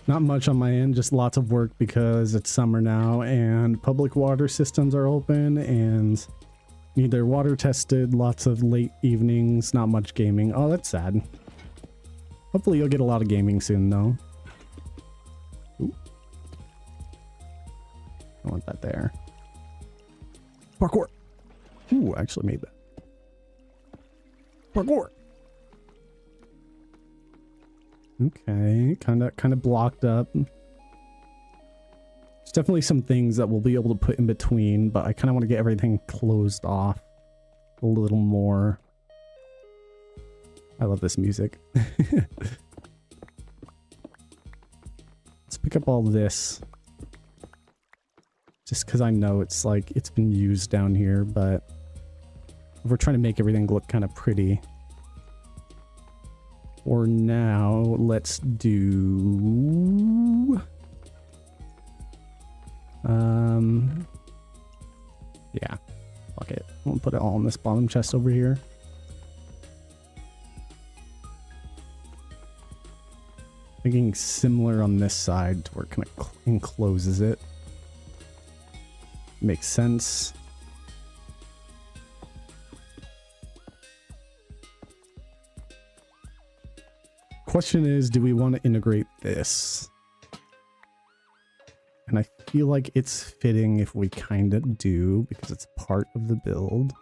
Not much on my end, just lots of work because it's summer now and public water systems are open and need their water tested, lots of late evenings, not much gaming. Oh, that's sad. Hopefully you'll get a lot of gaming soon though. Ooh. I want that there. Parkour! Ooh, I actually made that. Parkour! Okay, kind of blocked up. There's definitely some things that we'll be able to put in between, but I kind of want to get everything closed off a little more. I love this music. pick up all this. Just because I know it's like, it's been used down here, but we're trying to make everything look kind of pretty. For now, let's do... yeah, fuck it. We'll put it all in this bottom chest over here. Thinking similar on this side to where it kind of encloses it. Makes sense. Question is, do we want to integrate this? And I feel like it's fitting if we kind of do, because it's part of the build.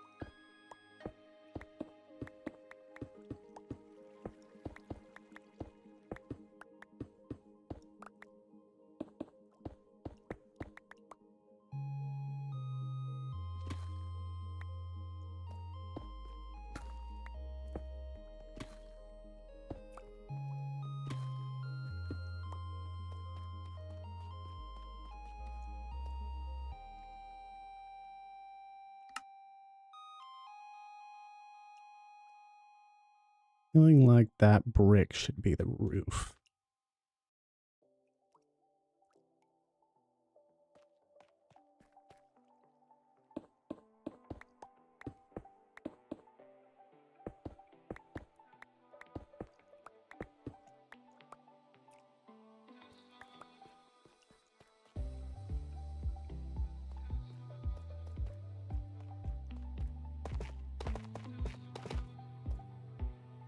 Feeling like that brick should be the roof.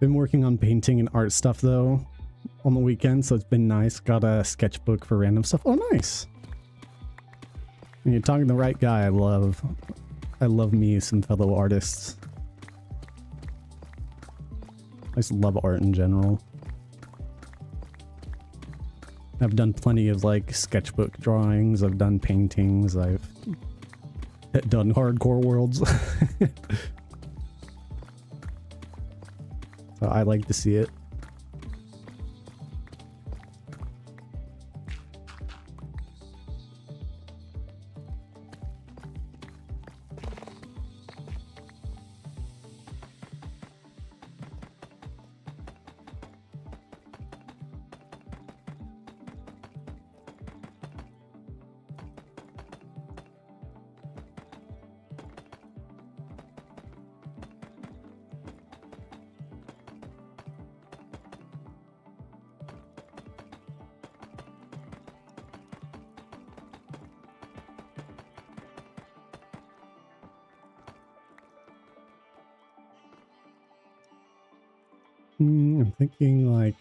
Been working on painting and art stuff though on the weekend, so it's been nice. Got a sketchbook for random stuff. Oh, nice. And you're talking to the right guy. I love me some fellow artists. I just love art in general. I've done plenty of like sketchbook drawings. I've done paintings. I've done hardcore worlds. So I like to see it. I'm thinking like,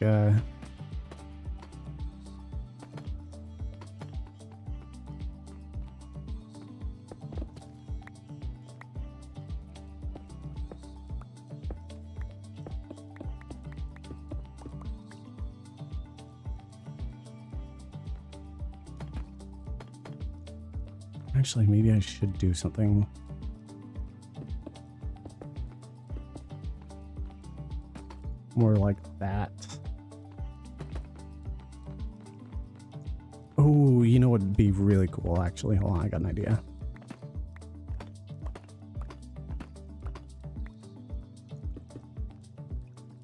actually, maybe I should do something. More like that. Oh, you know what would be really cool, actually? Hold on, I got an idea.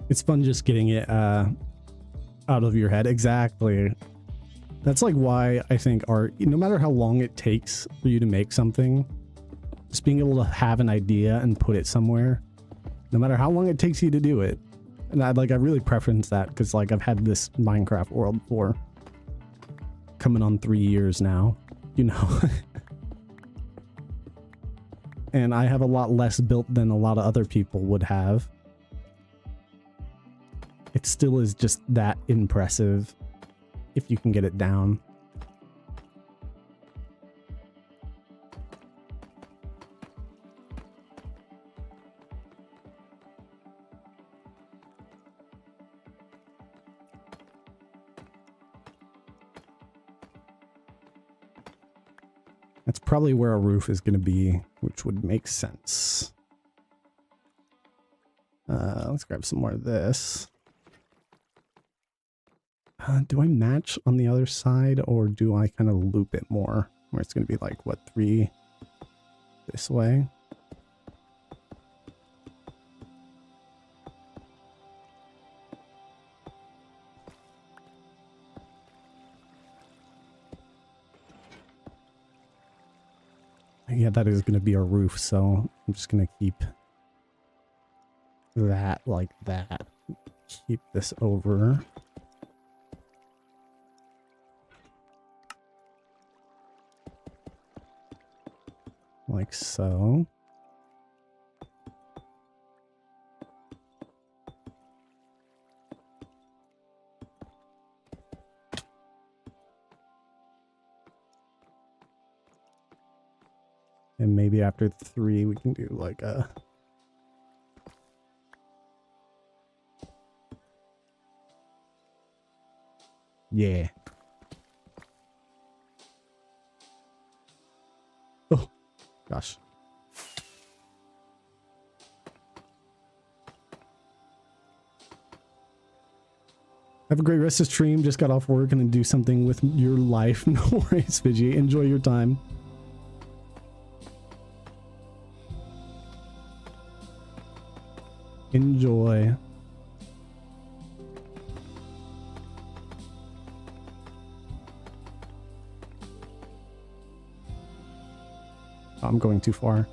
It's fun just getting it out of your head. Exactly. That's like why I think art, no matter how long it takes for you to make something, just being able to have an idea and put it somewhere, no matter how long it takes you to do it. And I really preference that because like I've had this Minecraft world for coming on 3 years now, you know. And I have a lot less built than a lot of other people would have. It still is just that impressive if you can get it down. That's probably where a roof is going to be, which would make sense. Let's grab some more of this. Do I match on the other side, or do I kind of loop it more? Where it's going to be like, what, 3 this way? Yeah, that is going to be our roof, so I'm just going to keep that like that. Keep this over. Like so. And maybe after 3 we can do like a... Yeah. Oh, gosh. Have a great rest of the stream. Just got off work and then do something with your life. No worries, Fidgy. Enjoy your time. Enjoy. I'm going too far.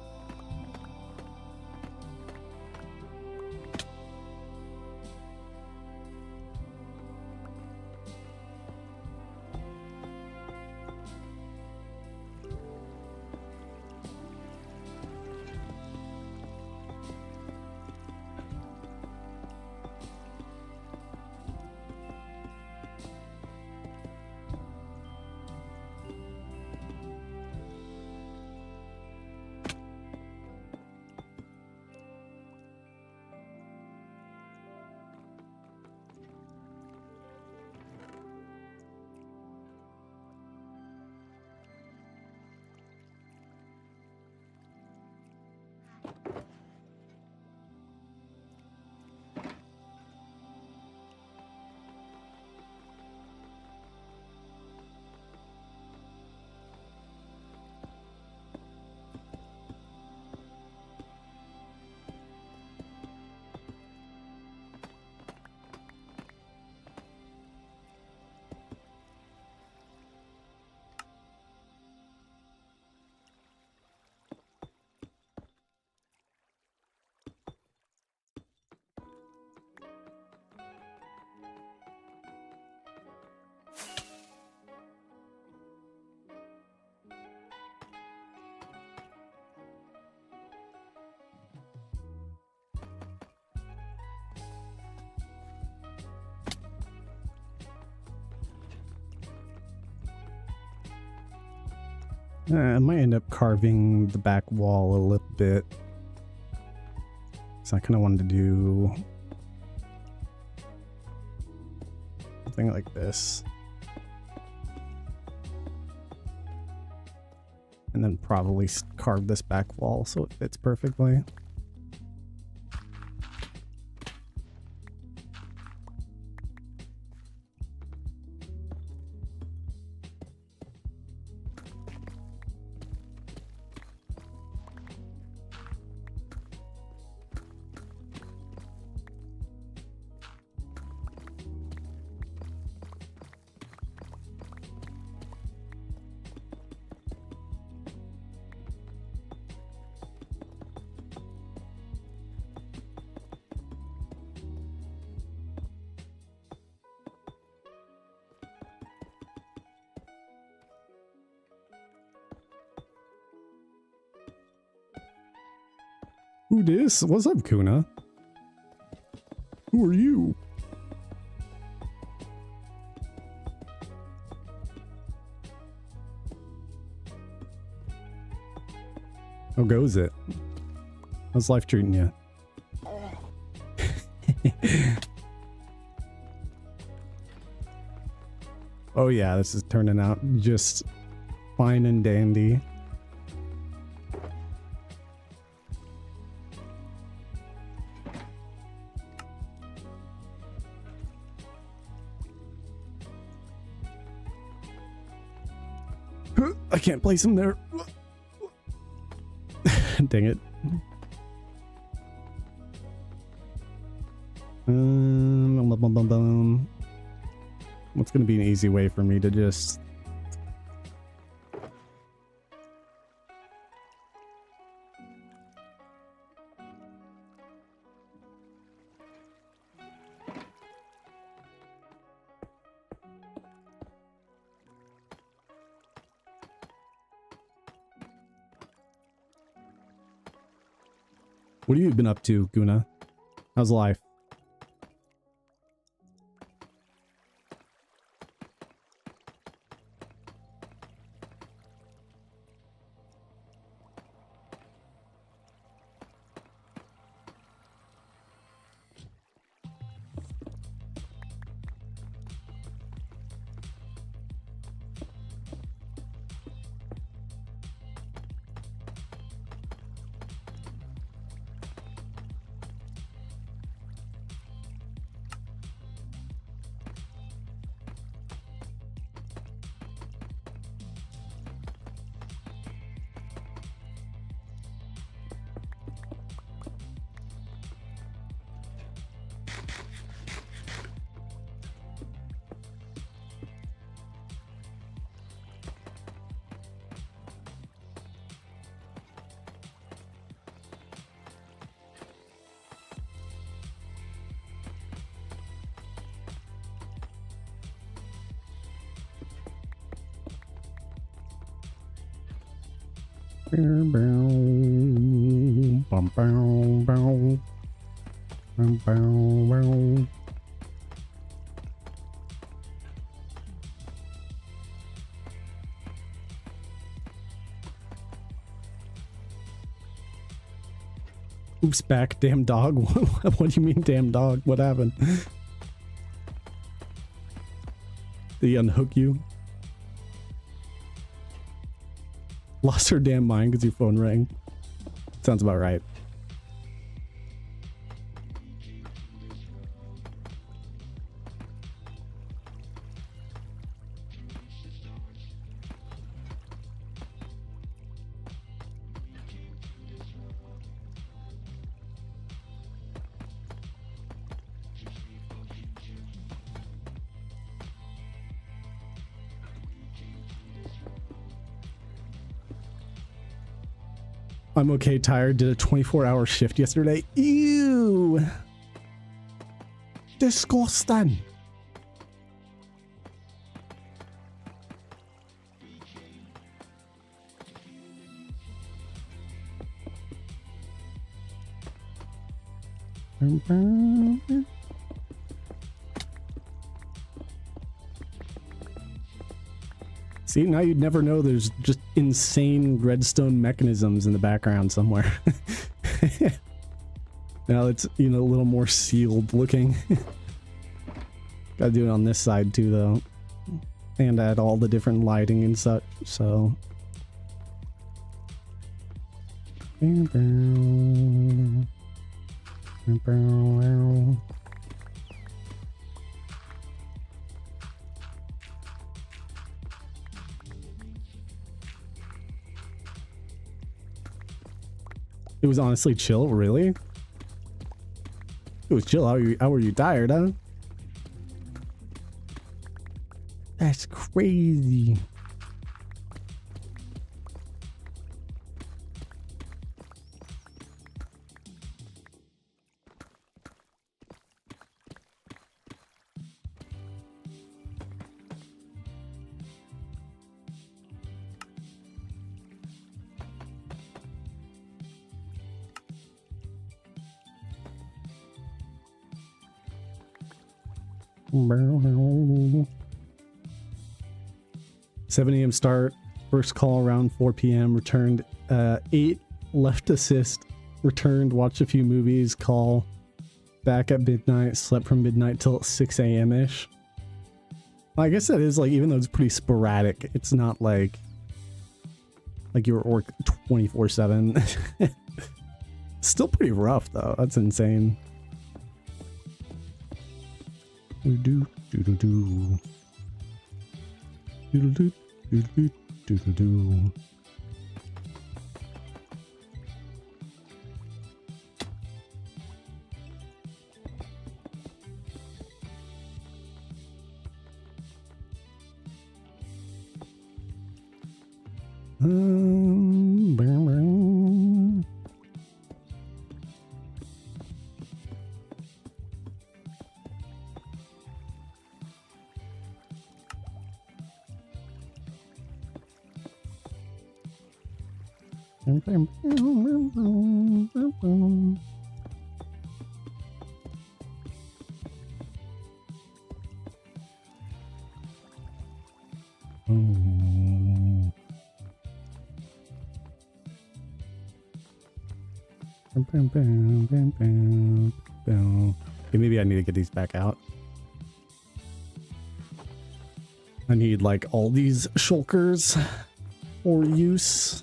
I might end up carving the back wall a little bit. So I kind of wanted to do something like this. And then probably carve this back wall so it fits perfectly. Who dis? What's up, Kuna? Who are you? How goes it? How's life treating you? Oh yeah, this is turning out just fine and dandy. I can't place him there. Dang it. What's gonna be an easy way for me to just... What have you been up to, Guna? How's life? Oops, back, damn dog. What do you mean, damn dog? What happened? Did he unhook you? Lost her damn mind because your phone rang. Sounds about right. I'm okay, tired. Did a 24-hour shift yesterday. Ew. Disgusting. See, now you'd never know there's just insane redstone mechanisms in the background somewhere. Now it's, you know, a little more sealed looking. Gotta do it on this side too, though. And add all the different lighting and such, so... It was honestly chill, really? It was chill. How were you tired, huh? That's crazy. Bow. 7 a.m. start, first call around 4 p.m. returned 8, left assist, returned, watched a few movies, call back at midnight, slept from midnight till 6 a.m. ish. I guess that is like, even though it's pretty sporadic, it's not like you're work 24/7. Still pretty rough though. That's insane. Do do do do do do do do do do do. Bam, bam. Oh. Bam, bam, bam, bam, bam. Okay, maybe I need to get these back out. I need like all these shulkers for use.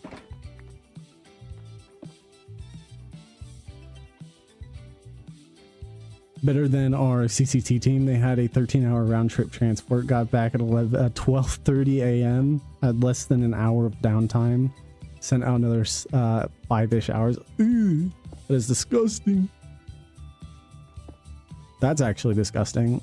Better than our CCT team. They had a 13-hour round trip transport, got back at 12:30 a.m. had less than an hour of downtime. Sent out another 5-ish hours. Ooh, that is disgusting. That's actually disgusting.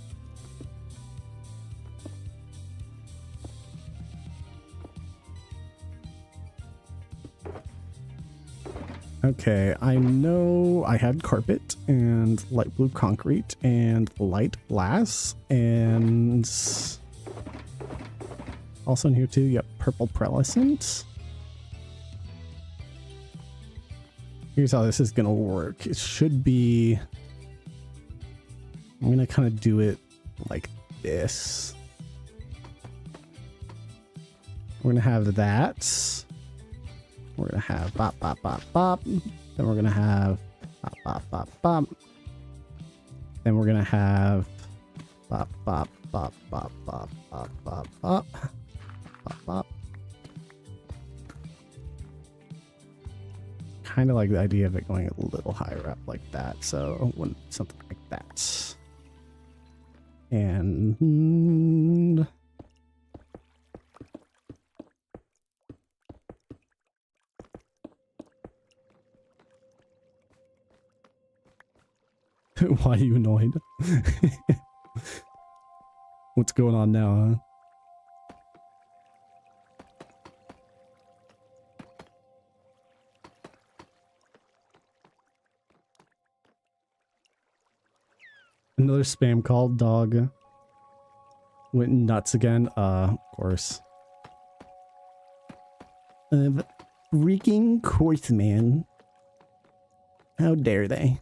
Okay, I know I had carpet and light blue concrete and light glass and also in here too, you have purple pearlescent. Here's how this is gonna work. It should be, I'm gonna kind of do it like this. We're gonna have that. We're gonna have bop, bop, bop, bop. Then we're gonna have bop, bop, bop, bop. Then we're gonna have bop, bop, bop, bop, bop, bop, bop, bop, bop, bop. Kind of like the idea of it going a little higher up like that. So something like that. And why are you annoyed? What's going on now, huh? Another spam call. Dog went nuts again. Of course. Of freaking course, man. How dare they?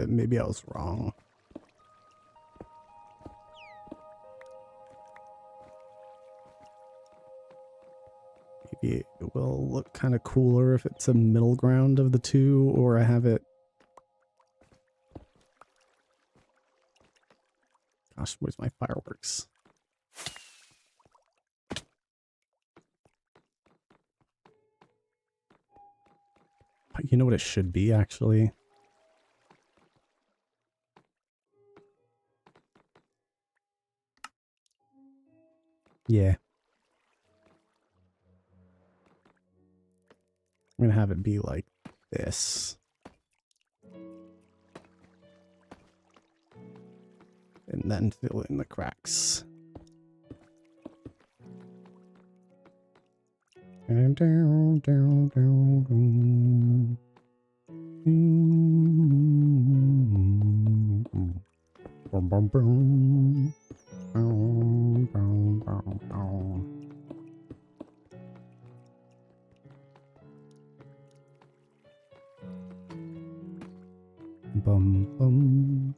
Maybe I was wrong. Maybe it will look kind of cooler if it's a middle ground of the two, or I have it. Gosh, where's my fireworks? You know what it should be, actually? Yeah. I'm gonna have it be like this. And then fill in the cracks. Down, down, down, down. Bum, bum, bum. Bum, bum, bum, bum. Bum, bum.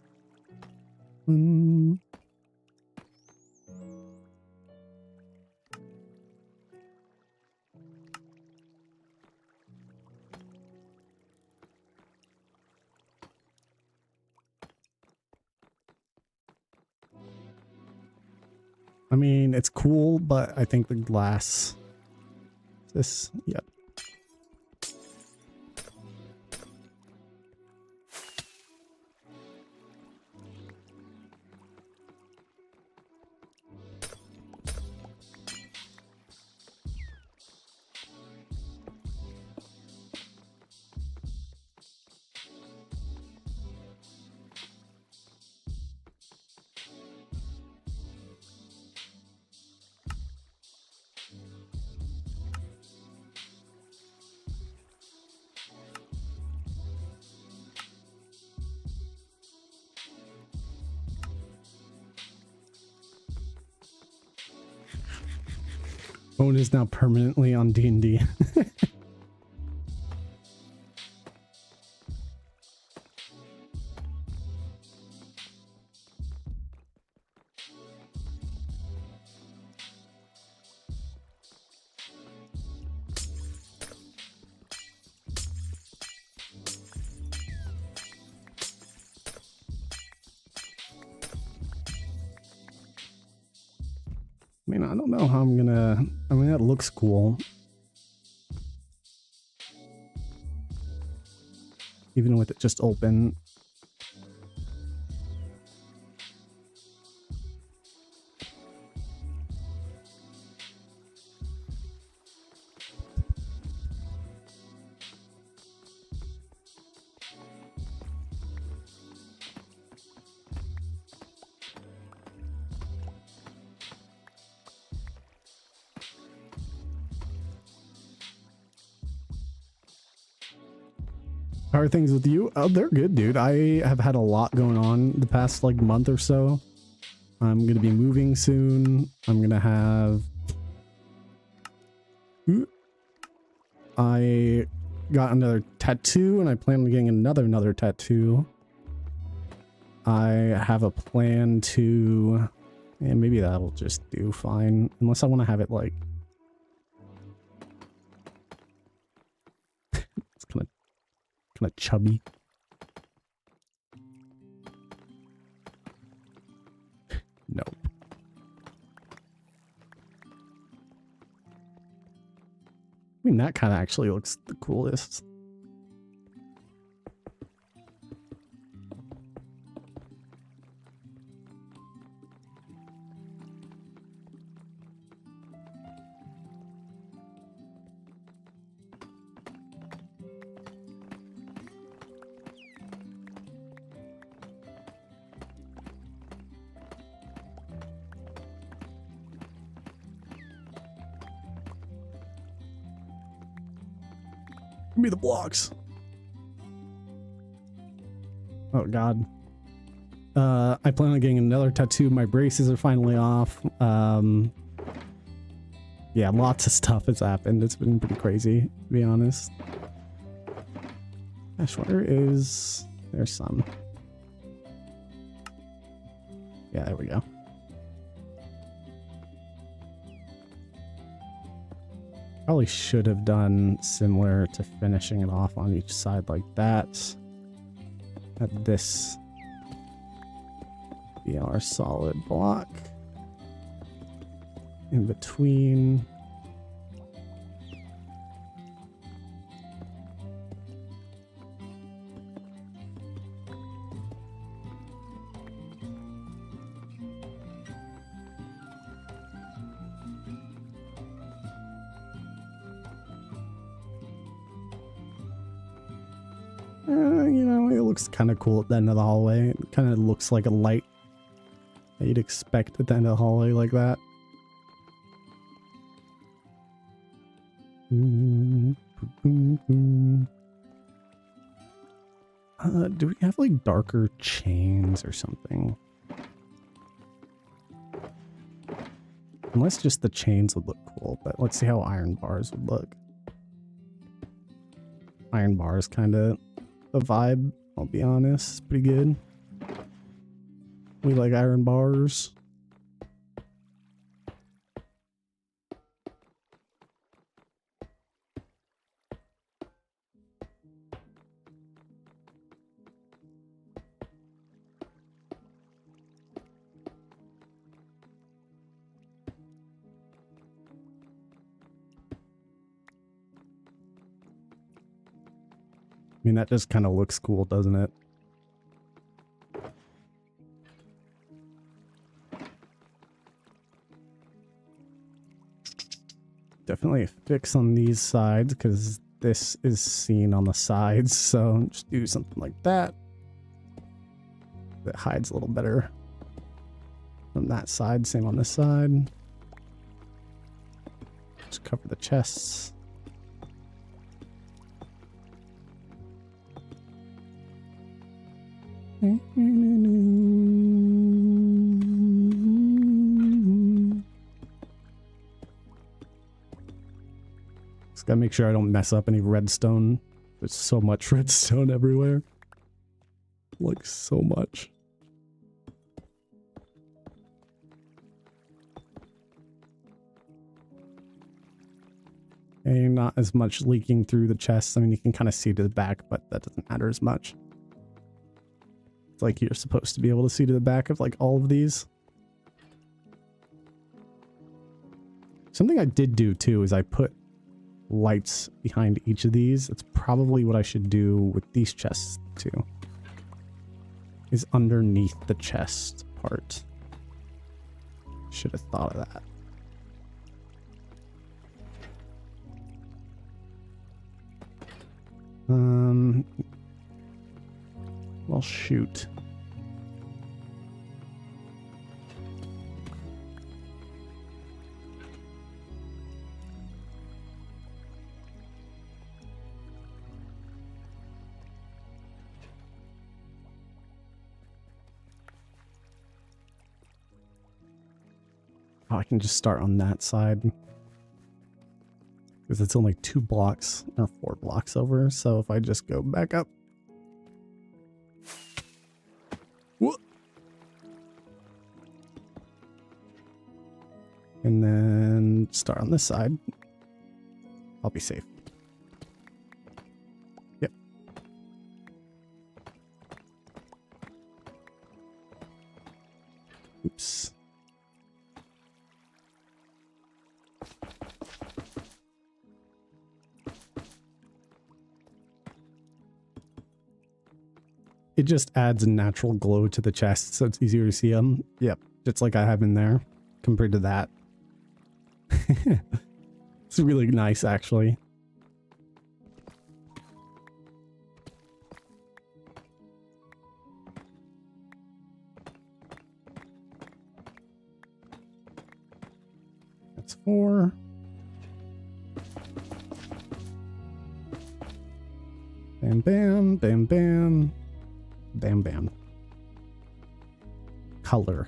I mean, it's cool, but I think the glass. Yep. Phone is now permanently on D&D. I mean, I don't know how I'm gonna... I mean, that looks cool. Even with it just open. How are things with you? Oh, they're good, dude. I have had a lot going on the past like month or so. I'm gonna be moving soon. I'm gonna have... I got another tattoo and I plan on getting another tattoo. I have a plan to... And maybe that'll just do fine. Unless I want to have it like... It's kind of chubby. Nope. I mean, that kind of actually looks the coolest. Give me the blocks. Oh god. I plan on getting another tattoo. My braces are finally off. Yeah, lots of stuff has happened. It's been pretty crazy, to be honest. Gosh, where is... There's some. Yeah, there we go. Probably should have done similar to finishing it off on each side like that. Have this be our solid block. In between. You know, it looks kind of cool at the end of the hallway. It kind of looks like a light that you'd expect at the end of the hallway like that. Do we have like darker chains or something? Unless just the chains would look cool, but let's see how iron bars would look. Iron bars kind of a vibe, I'll be honest. It's pretty good. We like iron bars. I mean, that just kind of looks cool, doesn't it? Definitely a fix on these sides because this is seen on the sides. So just do something like that. That hides a little better from that side. Same on this side. Just cover the chests. Just gotta make sure I don't mess up any redstone. There's so much redstone everywhere. Like, so much. And not as much leaking through the chests. I mean, you can kind of see to the back, but that doesn't matter as much. It's like you're supposed to be able to see to the back of like all of these. Something I did do too is I put lights behind each of these. That's probably what I should do with these chests too. Is underneath the chest part. Should have thought of that. Well, shoot. Oh, I can just start on that side. Because it's only 2 blocks or 4 blocks over. So if I just go back up. Whoa. And then start on this side. I'll be safe. Yep. Oops. It just adds a natural glow to the chest, so it's easier to see them. Yep, just like I have in there, compared to that. It's really nice, actually. That's 4. Bam, bam, bam, bam. Bam, bam. Color.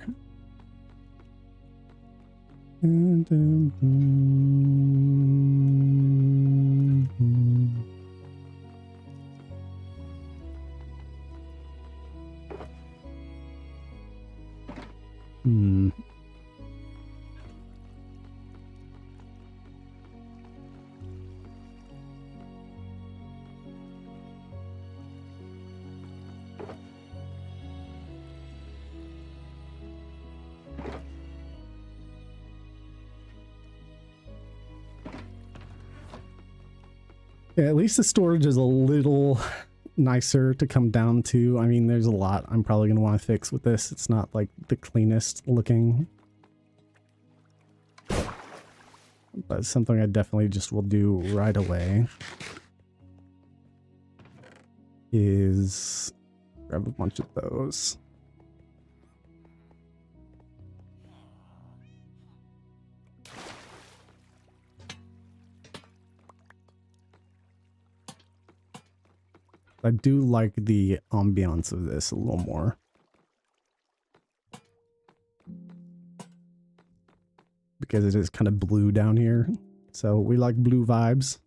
Yeah, at least the storage is a little nicer to come down to. I mean, there's a lot I'm probably going to want to fix with this. It's not like the cleanest looking. But something I definitely just will do right away is grab a bunch of those. I do like the ambiance of this a little more. Because it is kind of blue down here. So we like blue vibes.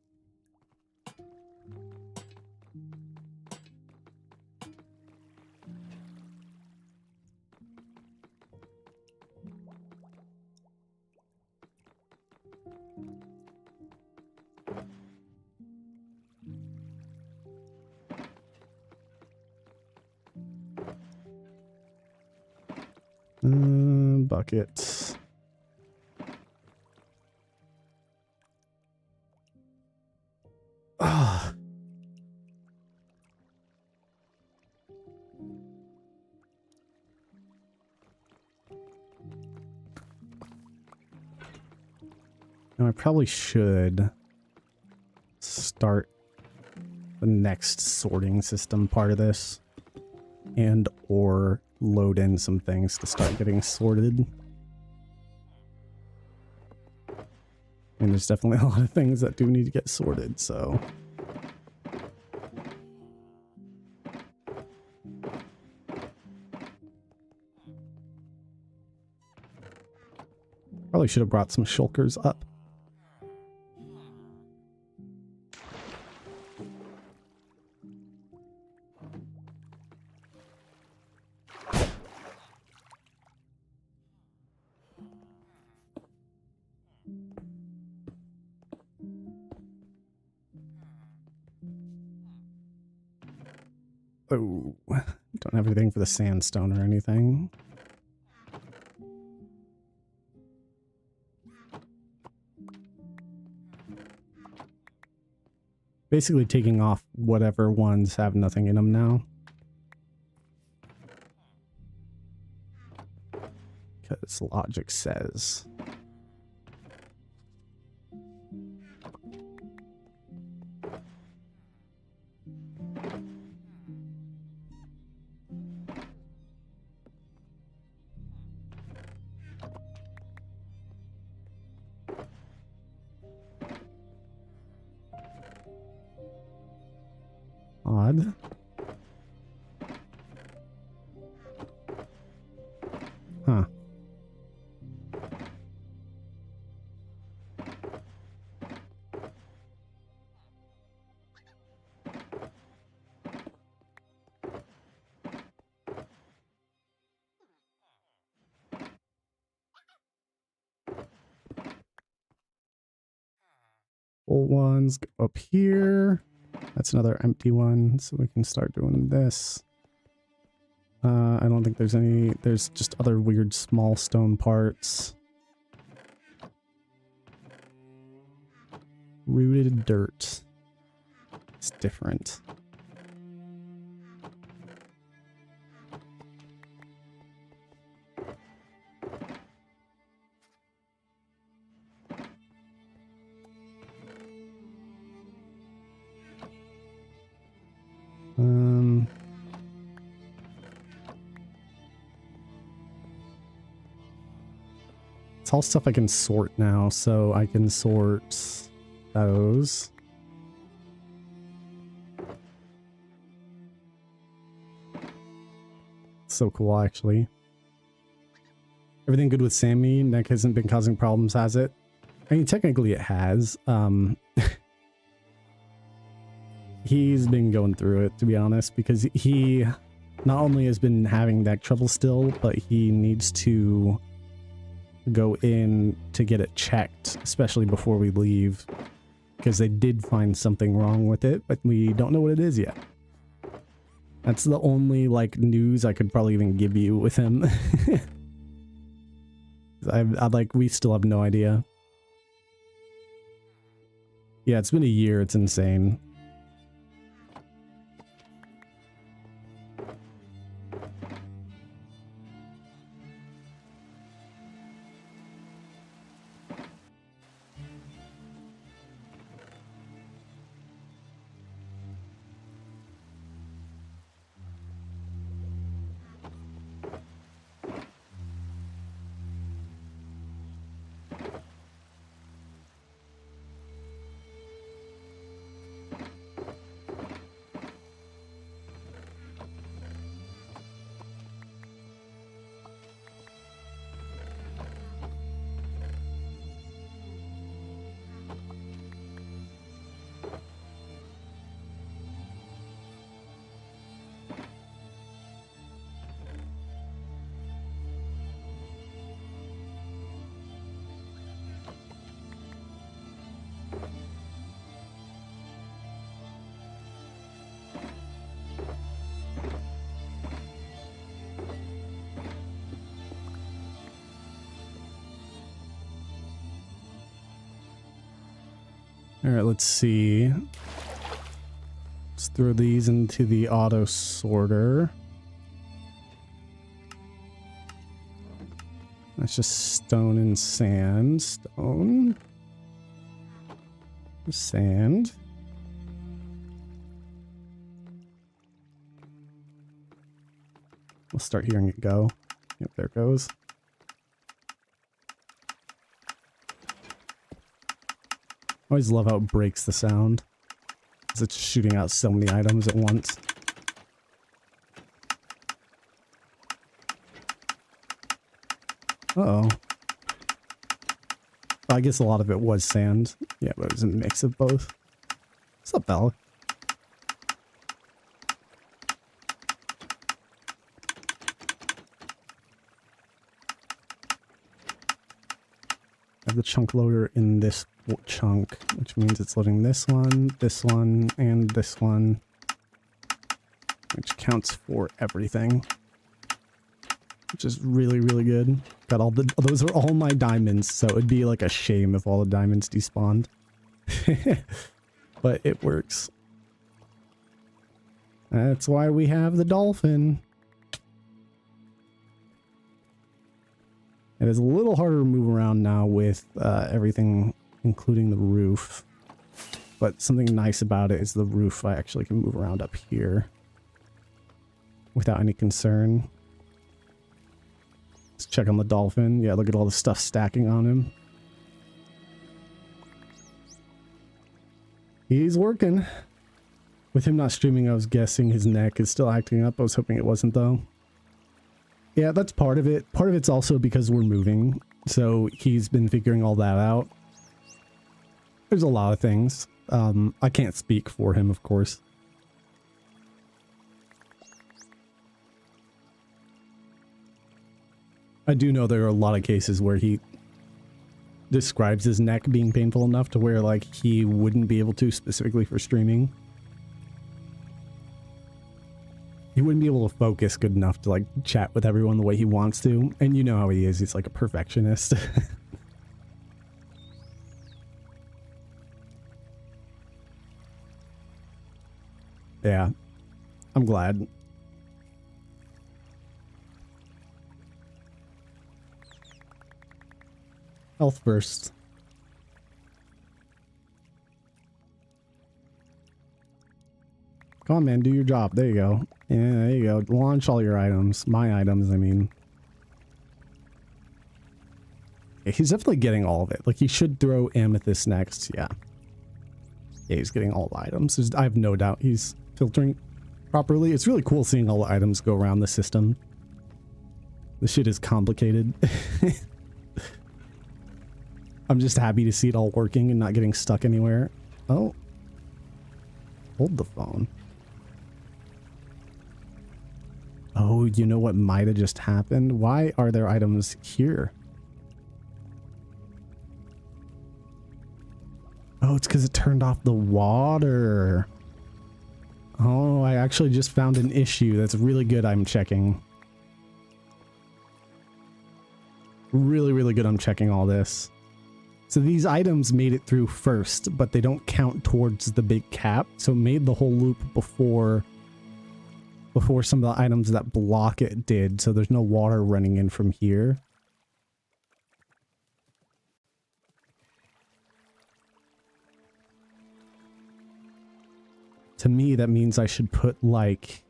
Buckets. Ah. Now I probably should start the next sorting system part of this and or load in some things to start getting sorted. And there's definitely a lot of things that do need to get sorted, so. Probably should have brought some shulkers up. Oh, don't have anything for the sandstone or anything. Basically taking off whatever ones have nothing in them now. Because logic says. Odd. Huh. Full ones go up here. That's another empty one, so we can start doing this. I don't think there's any... There's just other weird small stone parts. Rooted dirt. It's different. It's all stuff I can sort now, so I can sort those. So cool, actually. Everything good with Sammy? Nick hasn't been causing problems, has it? I mean, technically it has. He's been going through it, to be honest, because he not only has been having neck trouble still, but he needs to go in to get it checked, especially before we leave, because they did find something wrong with it, but we don't know what it is yet. That's the only, like, news I could probably even give you with him. We still have no idea. Yeah, it's been a year. It's insane. All right, let's see. Let's throw these into the auto sorter. That's just stone and sand. Stone. Sand. We'll start hearing it go. Yep, there it goes. I always love how it breaks the sound, because it's shooting out so many items at once. Uh-oh. I guess a lot of it was sand. Yeah, but it was a mix of both. What's up, Bella? I have the chunk loader in this chunk, which means it's loading this one, and this one. which counts for everything, which is really, really good. Got all the, those are all my diamonds, so it'd be like a shame if all the diamonds despawned. But it works. That's why we have the dolphin. It is a little harder to move around now with everything, including the roof. But something nice about it is the roof. I actually can move around up here without any concern. Let's check on the dolphin. Yeah, look at all the stuff stacking on him. He's working. With him not streaming, I was guessing his neck is still acting up. I was hoping it wasn't, though. Yeah, that's part of it. Part of it's also because we're moving. So he's been figuring all that out. There's a lot of things. I can't speak for him, of course. I do know there are a lot of cases where he describes his neck being painful enough to where, like, he wouldn't be able to specifically for streaming. He wouldn't be able to focus good enough to, like, chat with everyone the way he wants to. And you know how he is. He's like a perfectionist. Yeah, I'm glad. Health first. Come on, man, do your job. There you go. Yeah, there you go. Launch all your items. My items, I mean. Yeah, he's definitely getting all of it. Like, he should throw amethyst next. Yeah. Yeah, he's getting all the items. I have no doubt he's filtering properly. It's really cool seeing all the items go around the system. This shit is complicated. I'm just happy to see it all working and not getting stuck anywhere. Oh. Hold the phone. Oh, you know what might have just happened? Why are there items here? Oh, it's because it turned off the water. Oh, I actually just found an issue. That's really good. I'm checking. Really, really good. I'm checking all this. So these items made it through first, but they don't count towards the big cap. So it made the whole loop before some of the items that block it did. So there's no water running in from here. To me, that means I should put, like,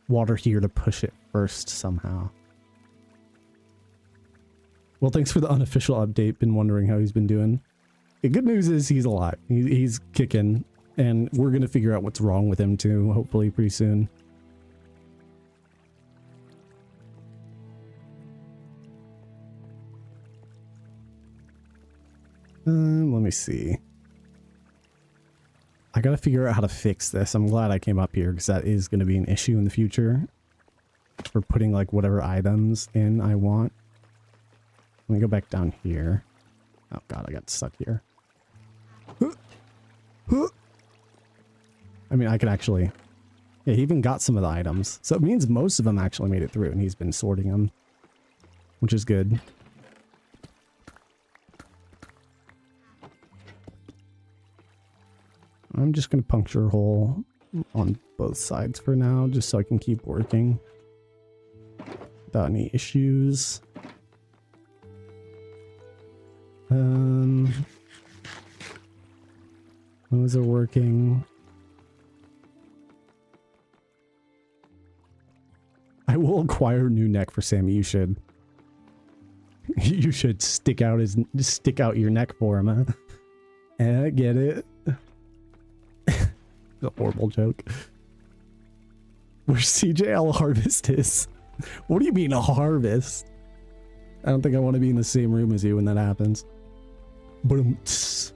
water here to push it first somehow. Well, thanks for the unofficial update. Been wondering how he's been doing. The good news is he's alive. He's kicking, and we're going to figure out what's wrong with him, too, hopefully pretty soon. Let me see. I gotta figure out how to fix this. I'm glad I came up here because that is going to be an issue in the future for putting, like, whatever items in I want. Let me go back down here. Oh god, I got stuck here. I mean, I could actually... Yeah, he even got some of the items. So it means most of them actually made it through, and he's been sorting them, which is good. I'm just going to puncture a hole on both sides for now, just so I can keep working without any issues. Those are working. I will acquire a new neck for Sammy. You should. You should stick out your neck for him, huh? I get it. A horrible joke. Where CJL harvest is. What do you mean a harvest? I don't think I want to be in the same room as you when that happens. Nice.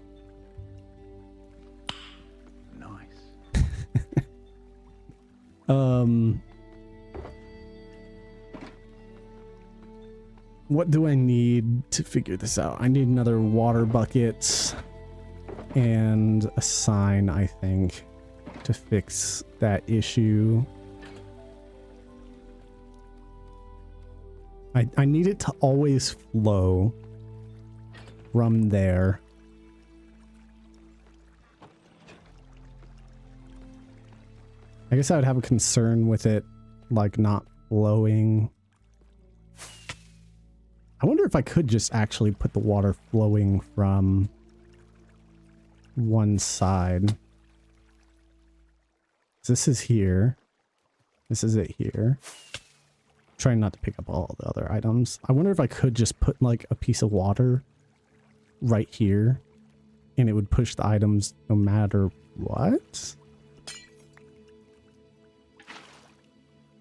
What do I need to figure this out? I need another water bucket and a sign, I think. to fix that issue. I need it to always flow from there. I guess I would have a concern with it, like, not flowing. I wonder if I could just actually put the water flowing from one side. This is here. This is it here. Trying not to pick up all the other items. I wonder if I could just put like a piece of water right here and it would push the items no matter what.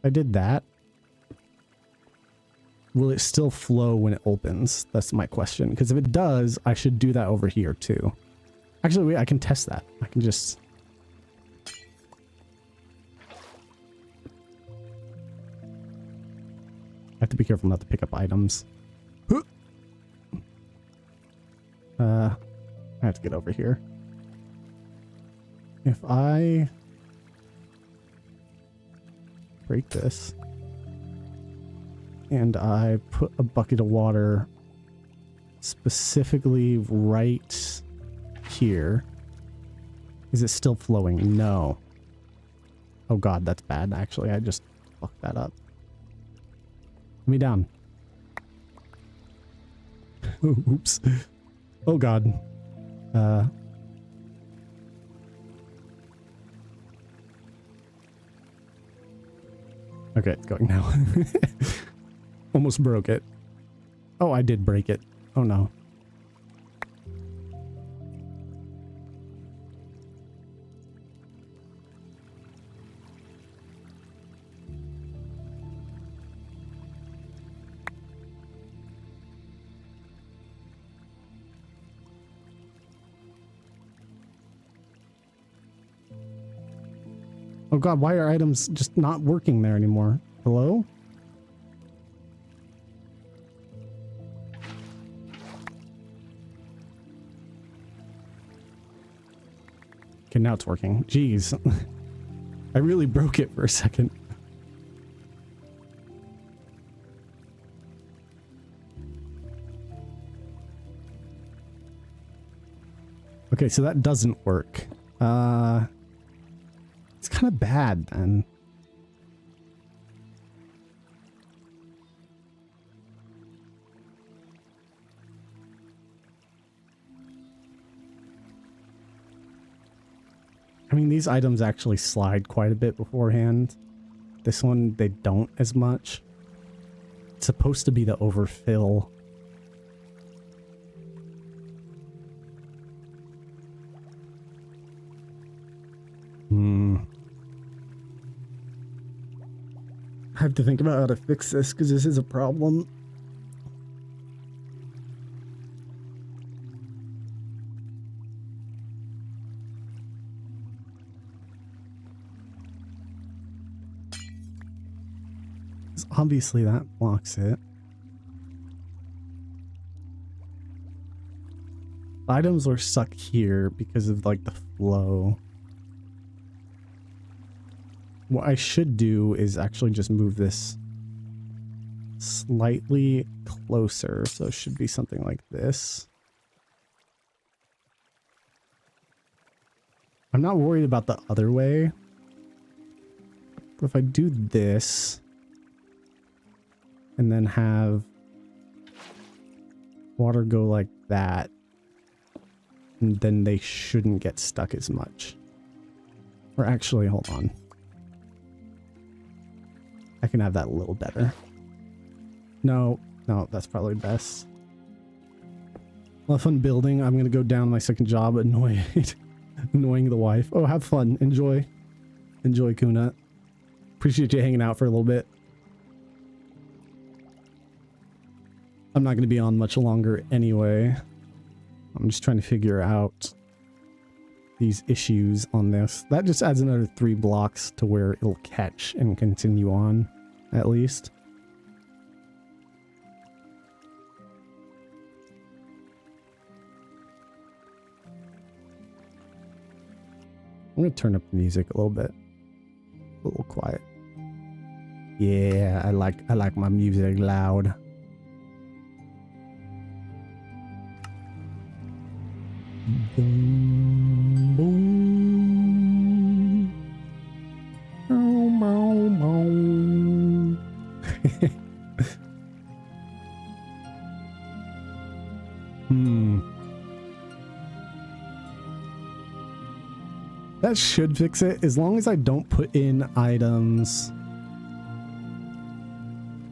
I did that. Will it still flow when it opens? That's my question. Because if it does, I should do that over here too. Actually, wait, I can test that. I can just... I have to be careful not to pick up items. I have to get over here. If I break this and I put a bucket of water specifically right here, is it still flowing? No. Oh god, that's bad. Actually, I just fucked that up. Let me down. Oops. Oh god. Okay, it's going now. Almost broke it. Oh, I did break it. Oh no. Oh god, why are items just not working there anymore? Hello? Okay, now it's working. Jeez. I really broke it for a second. Okay, so that doesn't work. It's kind of bad then. I mean, these items actually slide quite a bit beforehand. This one, they don't as much. It's supposed to be the overfill. I have to think about how to fix this because this is a problem. Obviously that blocks it. Items are stuck here because of like the flow. What I should do is actually just move this slightly closer. So it should be something like this. I'm not worried about the other way. But if I do this and then have water go like that, and then they shouldn't get stuck as much. Or actually, hold on. I can have that a little better. No, that's probably best. Well, have fun building. I'm gonna go down my second job, annoying the wife. Oh, have fun. Enjoy, Kuna. Appreciate you hanging out for a little bit. I'm not gonna be on much longer anyway. I'm just trying to figure out these issues on this. That just adds another 3 blocks to where it'll catch and continue on, at least. I'm gonna turn up the music a little bit. A little quiet. Yeah, I like my music loud. Boom, boom. Boom, boom, boom. That should fix it, as long as I don't put in items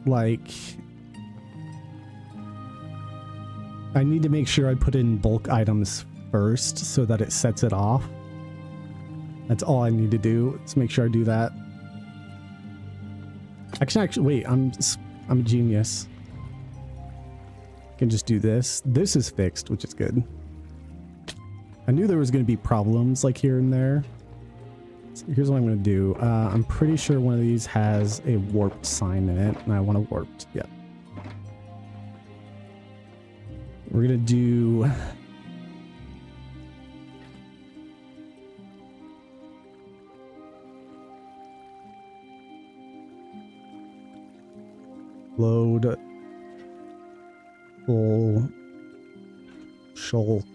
like... I need to make sure I put in bulk items first so that it sets it off. That's all I need to do. Let's make sure I do that. Actually, wait, I'm a genius. I can just do this. This is fixed, which is good. I knew there was going to be problems like here and there. So here's what I'm going to do. I'm pretty sure one of these has a warped sign in it, and I want a warped. Yeah. We're going to do... load full shulkers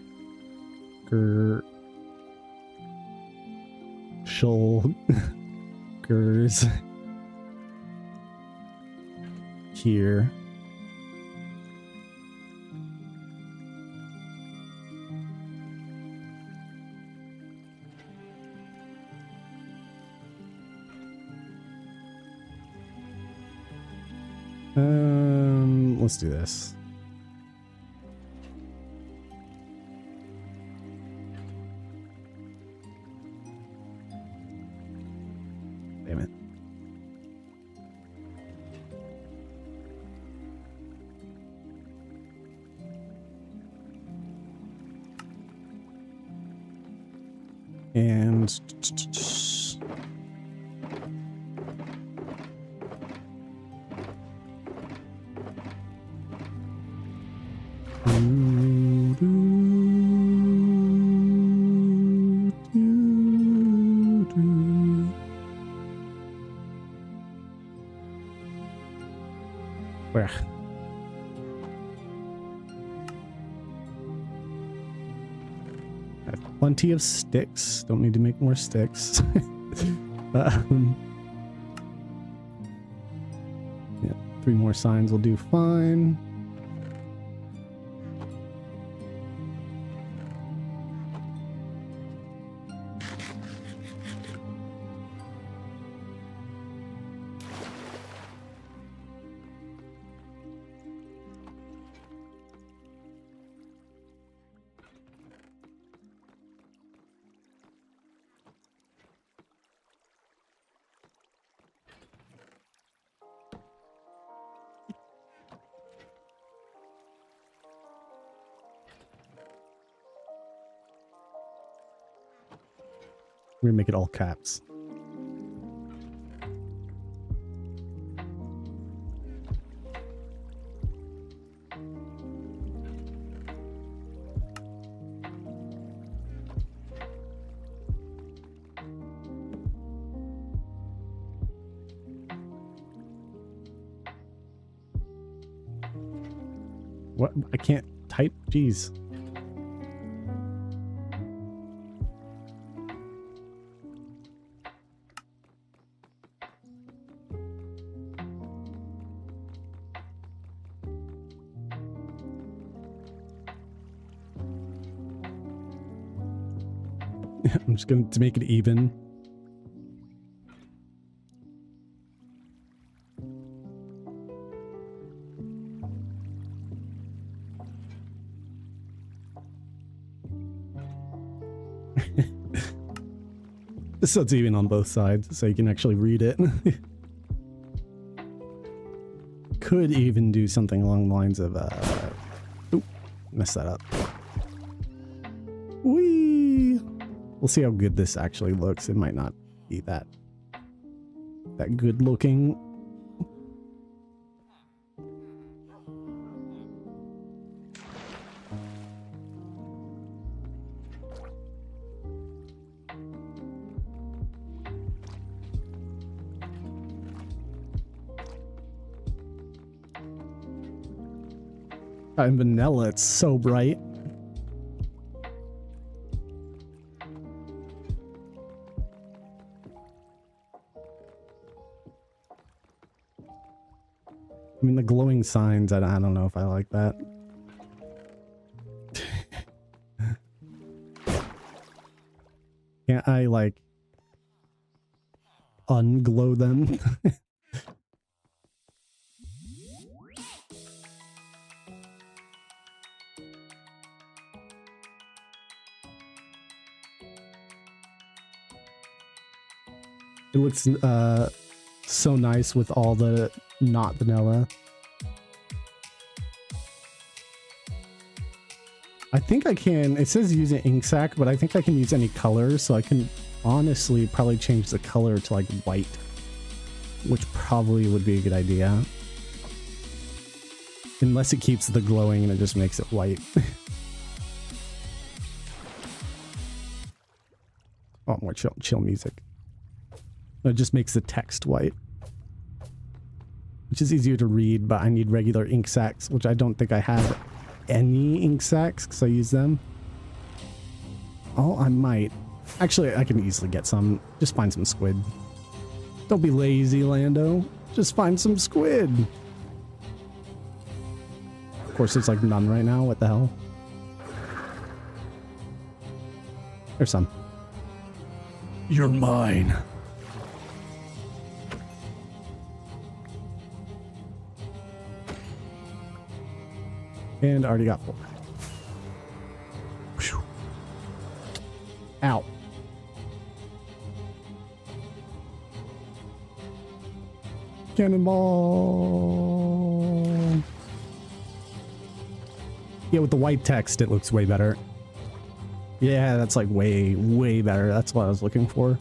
here. Let's do this. Damn it. And where? I have plenty of sticks. Don't need to make more sticks. Yeah, 3 more signs will do fine. We're gonna make it all caps. What? I can't type? Jeez. I'm just going to make it even. So it's even on both sides, so you can actually read it. Could even do something along the lines of, oop, messed that up. Whee! We'll see how good this actually looks. It might not be that good looking. And vanilla, it's so bright. I mean, the glowing signs, I don't know if I like that. Can't I, like, unglow them? It looks so nice with all the not vanilla. I think I can, it says use an ink sac, but I think I can use any color, so I can honestly probably change the color to like white, which probably would be a good idea. Unless it keeps the glowing and it just makes it white. Oh, more chill music. It just makes the text white, which is easier to read, but I need regular ink sacs, which I don't think I have any ink sacs because I use them. Oh, I might. Actually, I can easily get some. Just find some squid. Don't be lazy, Lando. Just find some squid. Of course, there's like none right now. What the hell? There's some. You're mine. And already got 4. Whew. Ow. Cannonball. Yeah, with the white text, it looks way better. Yeah, that's like way better. That's what I was looking for.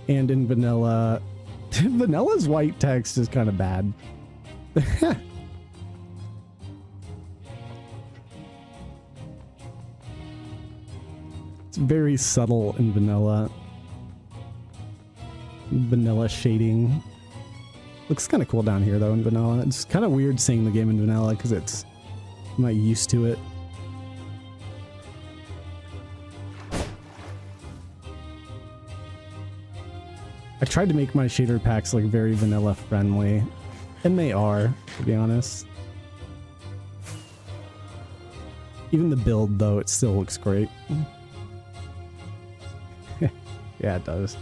And in vanilla, vanilla's white text is kind of bad. It's very subtle in vanilla. Vanilla shading. Looks kind of cool down here though in vanilla. It's kind of weird seeing the game in vanilla because I'm not used to it. I tried to make my shader packs like very vanilla friendly, and they are, to be honest. Even the build though, it still looks great. Yeah, it does.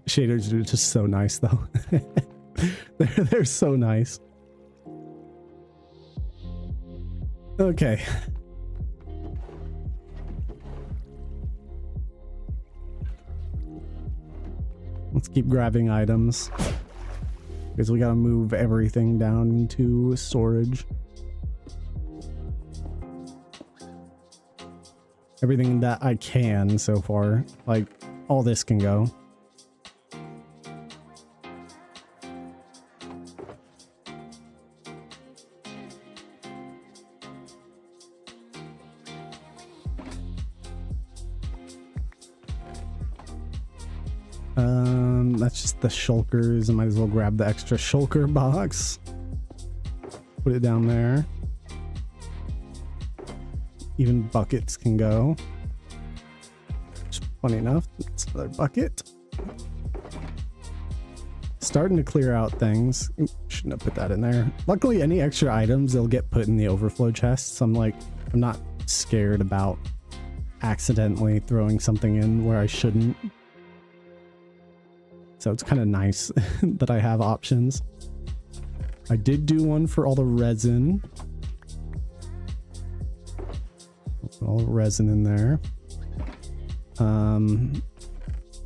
Shaders are just so nice though. they're so nice. Okay. Let's keep grabbing items because we gotta move everything down into storage. Everything that I can so far, like all this can go. That's just the shulkers. I might as well grab the extra shulker box. Put it down there. Even buckets can go. Funny enough, it's another bucket. Starting to clear out things. Ooh, shouldn't have put that in there. Luckily, any extra items, they'll get put in the overflow chests. I'm not scared about accidentally throwing something in where I shouldn't. So it's kind of nice that I have options. I did do one for all the resin. Put all the resin in there.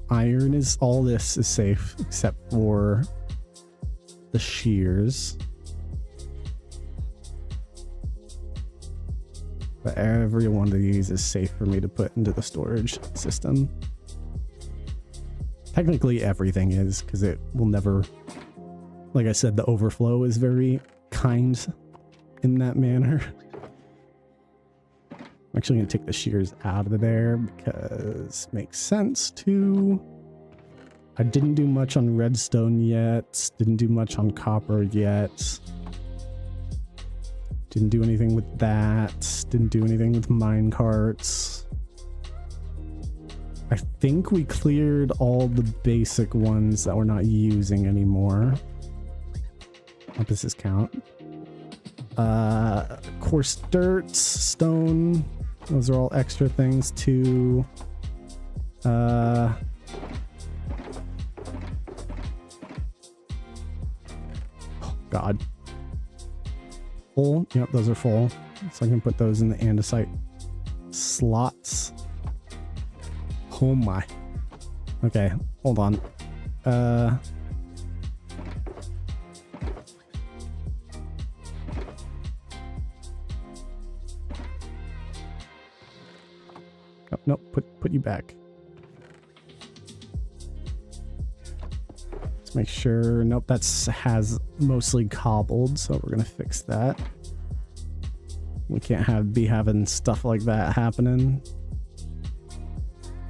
Iron is, all this is safe except for the shears. But every one of these is safe for me to put into the storage system. Technically everything is, because it will never, like I said, the overflow is very kind in that manner. I'm actually going to take the shears out of there because it makes sense to. I didn't do much on redstone yet. Didn't do much on copper yet. Didn't do anything with that. Didn't do anything with mine carts. I think we cleared all the basic ones that we're not using anymore. What does this count? Coarse dirt, stone. Those are all extra things too. Oh, God. Full? Yep, those are full. So I can put those in the andesite slots. Oh my. Okay, hold on. Oh, nope, put you back. Let's make sure. Nope, has mostly cobbled, so we're gonna fix that. We can't be having stuff like that happening.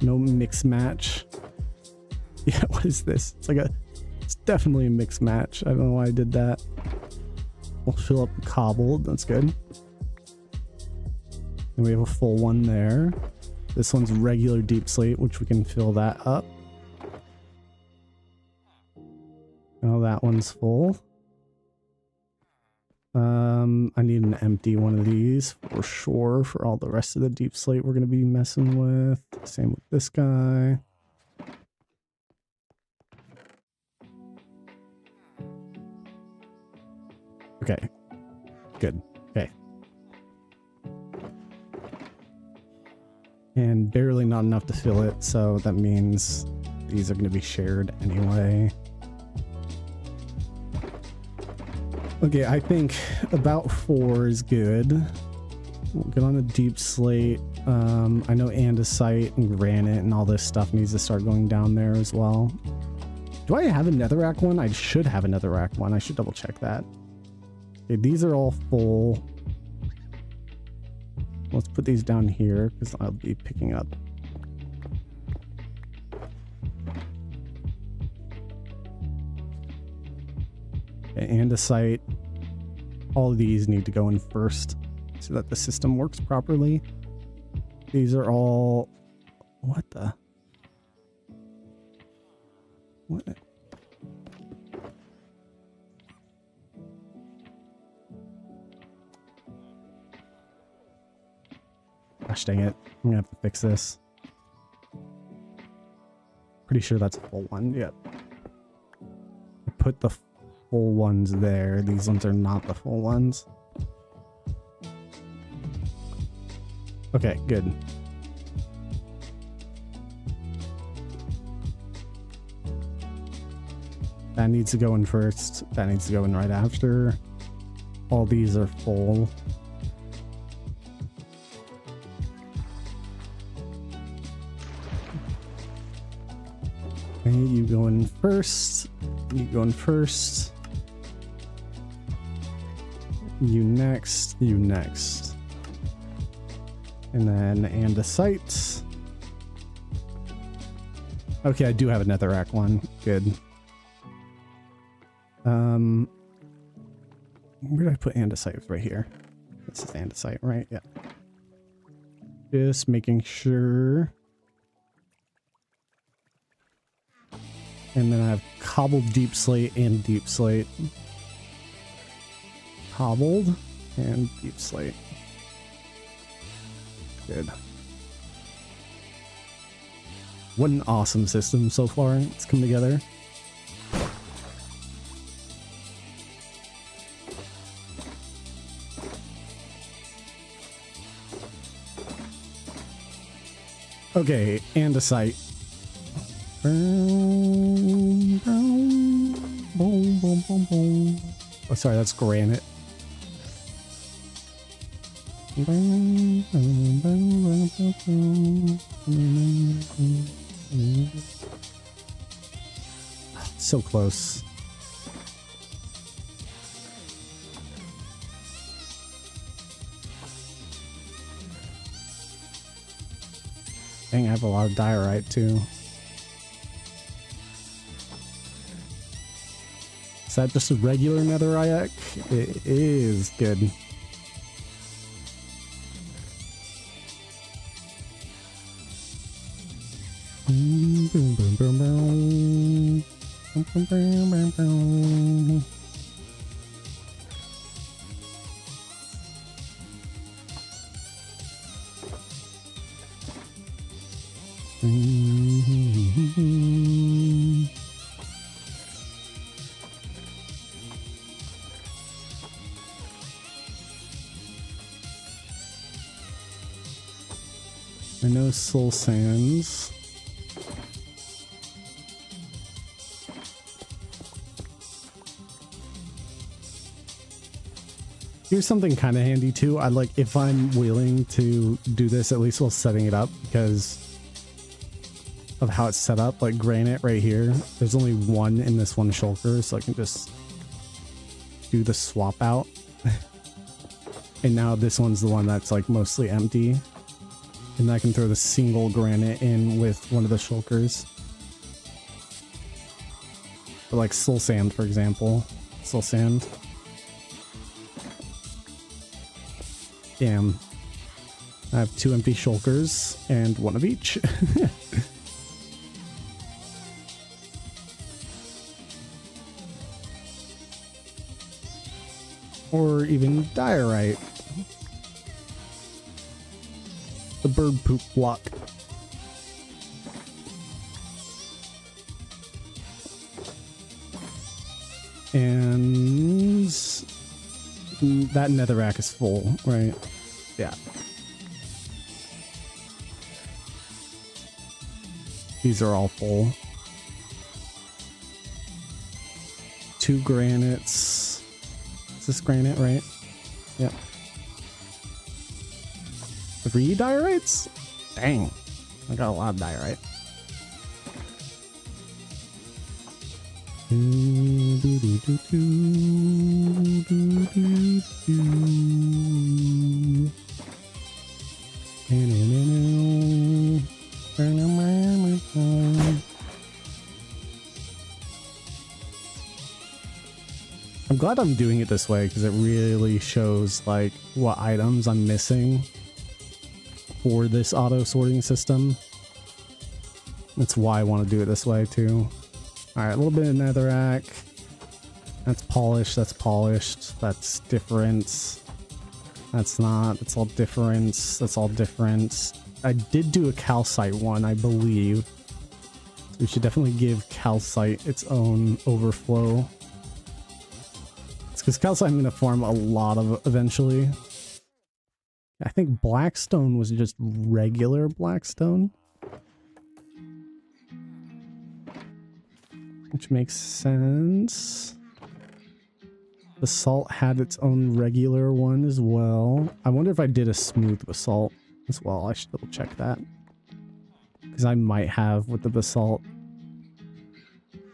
No mix match. Yeah, what is this? It's definitely a mix match. I don't know why I did that. We'll fill up the cobbled. That's good. And we have a full one there. This one's regular deep slate, which we can fill that up. Oh, that one's full. I need an empty one of these for sure for all the rest of the deep slate we're going to be messing with. Same with this guy. Okay. Good. Okay. And barely not enough to fill it, so that means these are going to be shared anyway. Okay, I think about 4 is good. We'll get on a deep slate. I know andesite and granite and all this stuff needs to start going down there as well. Do I have a netherrack one? I should have a netherrack one. I should double check that. Okay, these are all full. Let's put these down here because I'll be picking up. Okay, andesite. All of these need to go in first so that the system works properly. These are all... What the... What? Gosh dang it. I'm gonna have to fix this. Pretty sure that's a full one. Yep. I put the full ones there. These ones are not the full ones. Okay, good. That needs to go in first. That needs to go in right after. All these are full. Okay, you go in first. You go in first. You next. You next. And then andesite. Okay, I do have a netherrack one. Good. Where did I put andesite? It was right here. This is andesite, right? Yeah. Just making sure. And then I have cobbled deep slate and deep slate. Cobbled and deep slate. Good. What an awesome system so far. It's come together. Okay, andesite. Oh, sorry, that's granite. So close. Dang, I have a lot of diorite too. Is that just a regular netherite? It is good. Boom, boom, boom, boom, boom. Boom, boom, boom, boom, boom. I know soul sands. Here's something kind of handy too. I like if I'm willing to do this, at least while setting it up, because of how it's set up, like granite right here. There's only one in this one shulker, so I can just do the swap out. And now this one's the one that's like mostly empty. And I can throw the single granite in with one of the shulkers. Or like soul sand, for example. Soul sand. Damn. I have 2 empty shulkers and 1 of each. Or even diorite. The bird poop block. And that netherrack is full, right? Yeah. These are all full. 2 granites. Is this granite, right? Yep. 3 diorites? Dang. I got a lot of diorite. I'm glad I'm doing it this way because it really shows like what items I'm missing for this auto sorting system. That's why I want to do it this way too. All right, a little bit of netherrack. That's polished. That's polished. That's different. That's not. That's all different. That's all different. I did do a calcite one, I believe. So we should definitely give calcite its own overflow. It's because calcite I'm going to farm a lot of eventually. I think blackstone was just regular blackstone, which makes sense. Basalt had its own regular one as well. I wonder if I did a smooth basalt as well. I should double check that, because I might have with the basalt,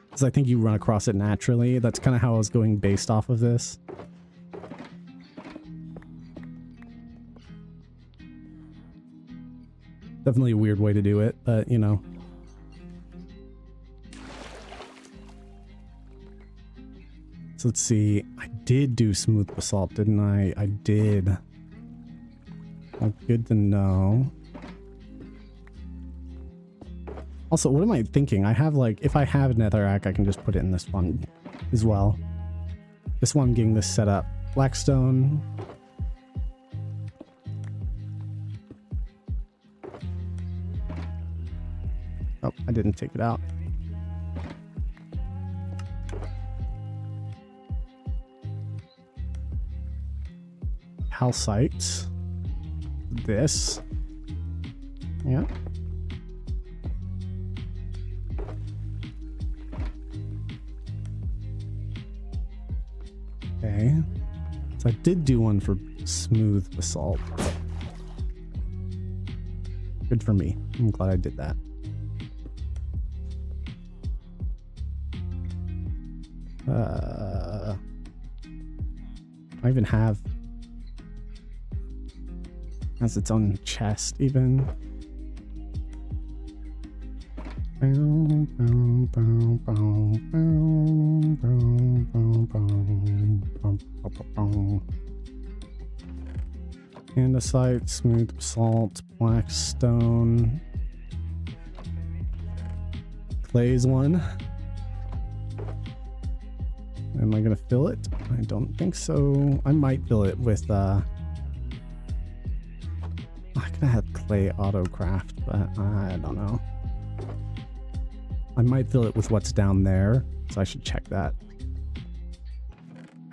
because I think you run across it naturally. That's kind of how I was going based off of this. Definitely a weird way to do it, but you know. So let's see. I did do smooth basalt, didn't I? I did. Oh, good to know. Also, what am I thinking? I have like, if I have netherrack, I can just put it in this one as well. This one, I'm getting this set up. Blackstone. Oh, I didn't take it out. Calcite. This. Yeah. Okay. So I did do one for smooth basalt. Good for me. I'm glad I did that. I even have has its own chest even. Andesite, smooth basalt, black stone. Clay's one. Am I gonna fill it? I don't think so. I might fill it with I could have clay autocraft, but I don't know. I might fill it with what's down there, so I should check that.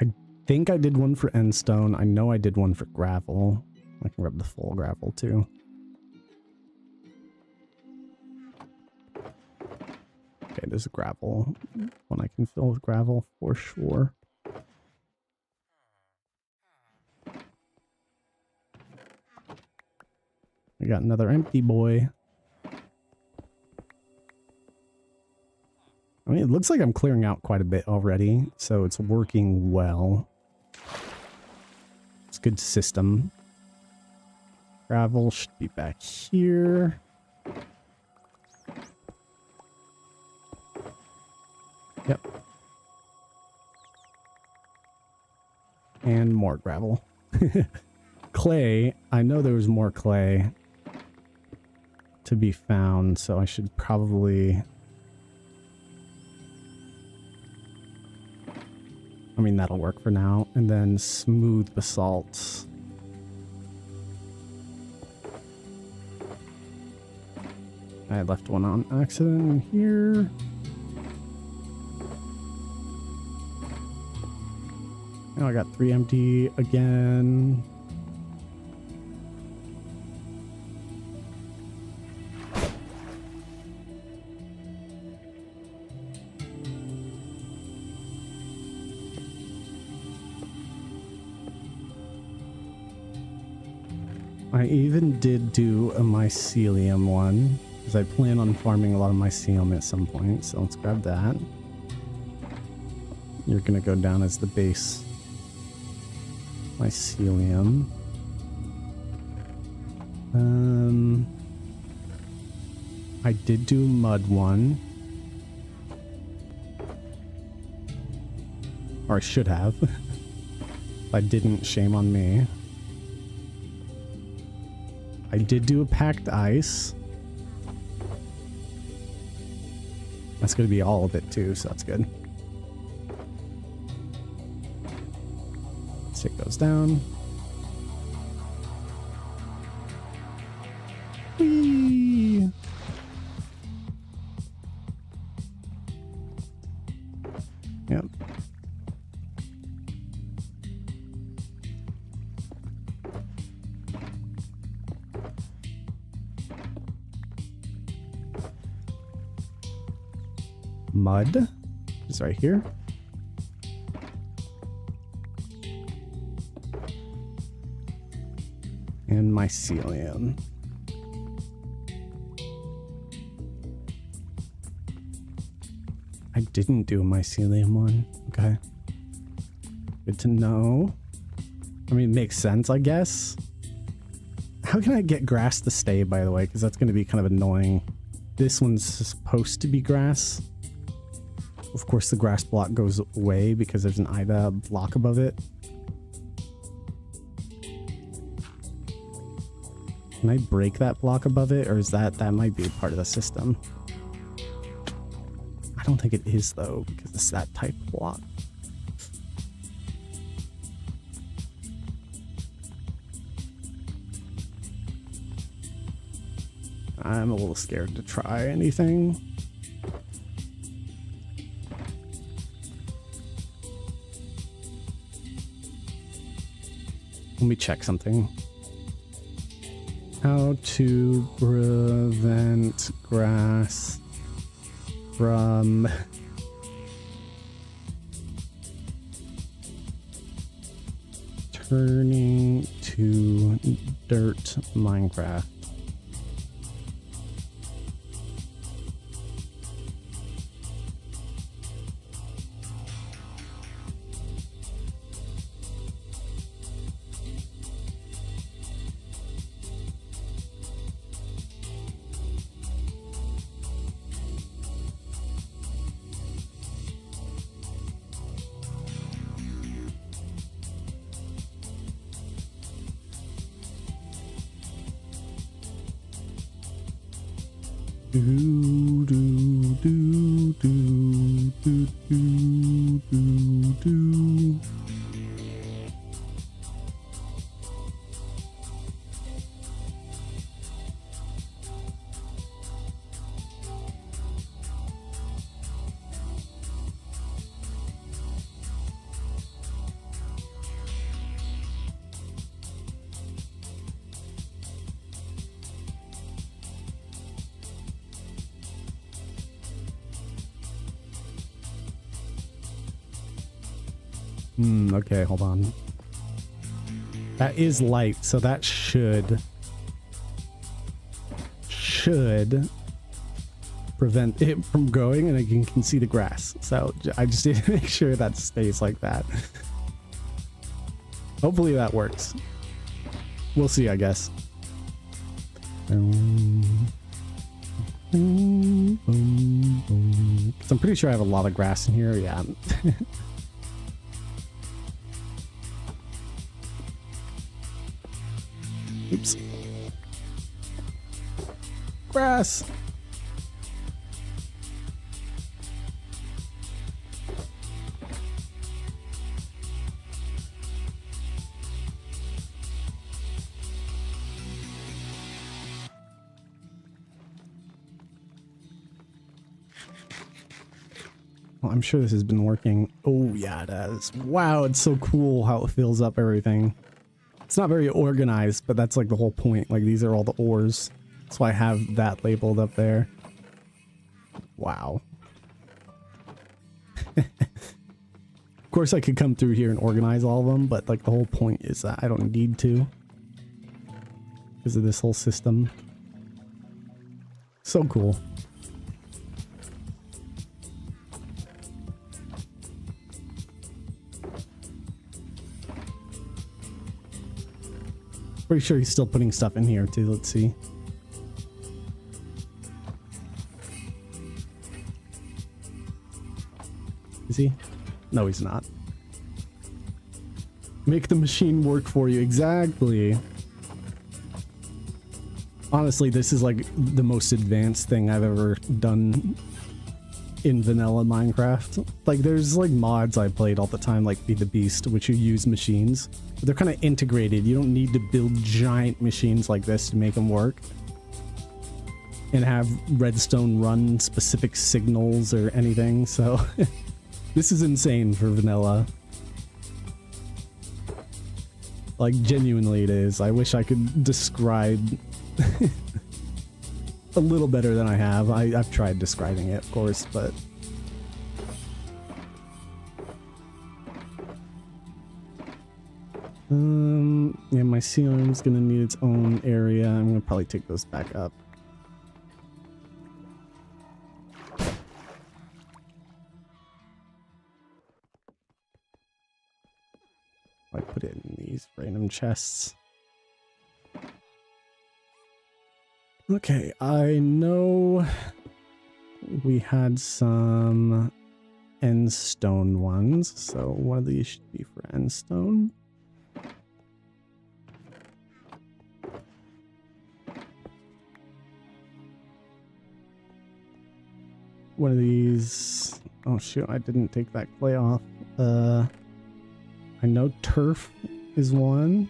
I think I did one for end stone. I know I did one for gravel. I can rub the full gravel too. Okay, there's a gravel one I can fill with gravel for sure. We got another empty boy. I mean, it looks like I'm clearing out quite a bit already, so it's working well. It's a good system. Gravel should be back here. Yep. And more gravel. Clay. I know there was more clay to be found, so I should probably... I mean, that'll work for now. And then smooth basalt. I left one on accident here. Now I got 3 empty again. I even did do a mycelium one, because I plan on farming a lot of mycelium at some point, so let's grab that. You're gonna go down as the base mycelium. I did do mud one. Or I should have. If I didn't, shame on me. I did do a packed ice. That's going to be all of it too, so that's good. Stick those down. Whee! Yep. Mud is right here. And mycelium. I didn't do a mycelium one. Okay. Good to know. I mean, it makes sense, I guess. How can I get grass to stay, by the way? Because that's going to be kind of annoying. This one's supposed to be grass. Of course, the grass block goes away because there's an IDA block above it. Can I break that block above it, or is that might be part of the system? I don't think it is, though, because it's that type of block. I'm a little scared to try anything. Let me check something. How to prevent grass from turning to dirt Minecraft. Do, do, do, do, do, do, do, do. Okay, hold on. That is light, so that should prevent it from growing, and you can see the grass. So I just need to make sure that stays like that. Hopefully that works. We'll see, I guess. So I'm pretty sure I have a lot of grass in here. Yeah. Oops. Grass. Well, I'm sure this has been working. Oh yeah, it has. Wow, it's so cool how it fills up everything. It's not very organized, but that's like the whole point. Like these are all the ores. That's why I have that labeled up there. Wow. Of course I could come through here and organize all of them, but like the whole point is that I don't need to because of this whole system. So cool. Pretty sure he's still putting stuff in here too. Let's see. Is he? No, he's not. Make the machine work for you. Exactly. Honestly, this is like the most advanced thing I've ever done in vanilla Minecraft. Like there's like mods I played all the time, like Be the Beast, which you use machines. But they're kind of integrated. You don't need to build giant machines like this to make them work. And have redstone run specific signals or anything. So this is insane for vanilla. Like genuinely it is. I wish I could describe a little better than I have. I've tried describing it, of course, but yeah, my ceiling's gonna need its own area. I'm gonna probably take those back up. I put it in these random chests. Okay, I know we had some end stone ones, so one of these should be for end stone. One of these, oh shoot, I didn't take that clay off. I know turf is one.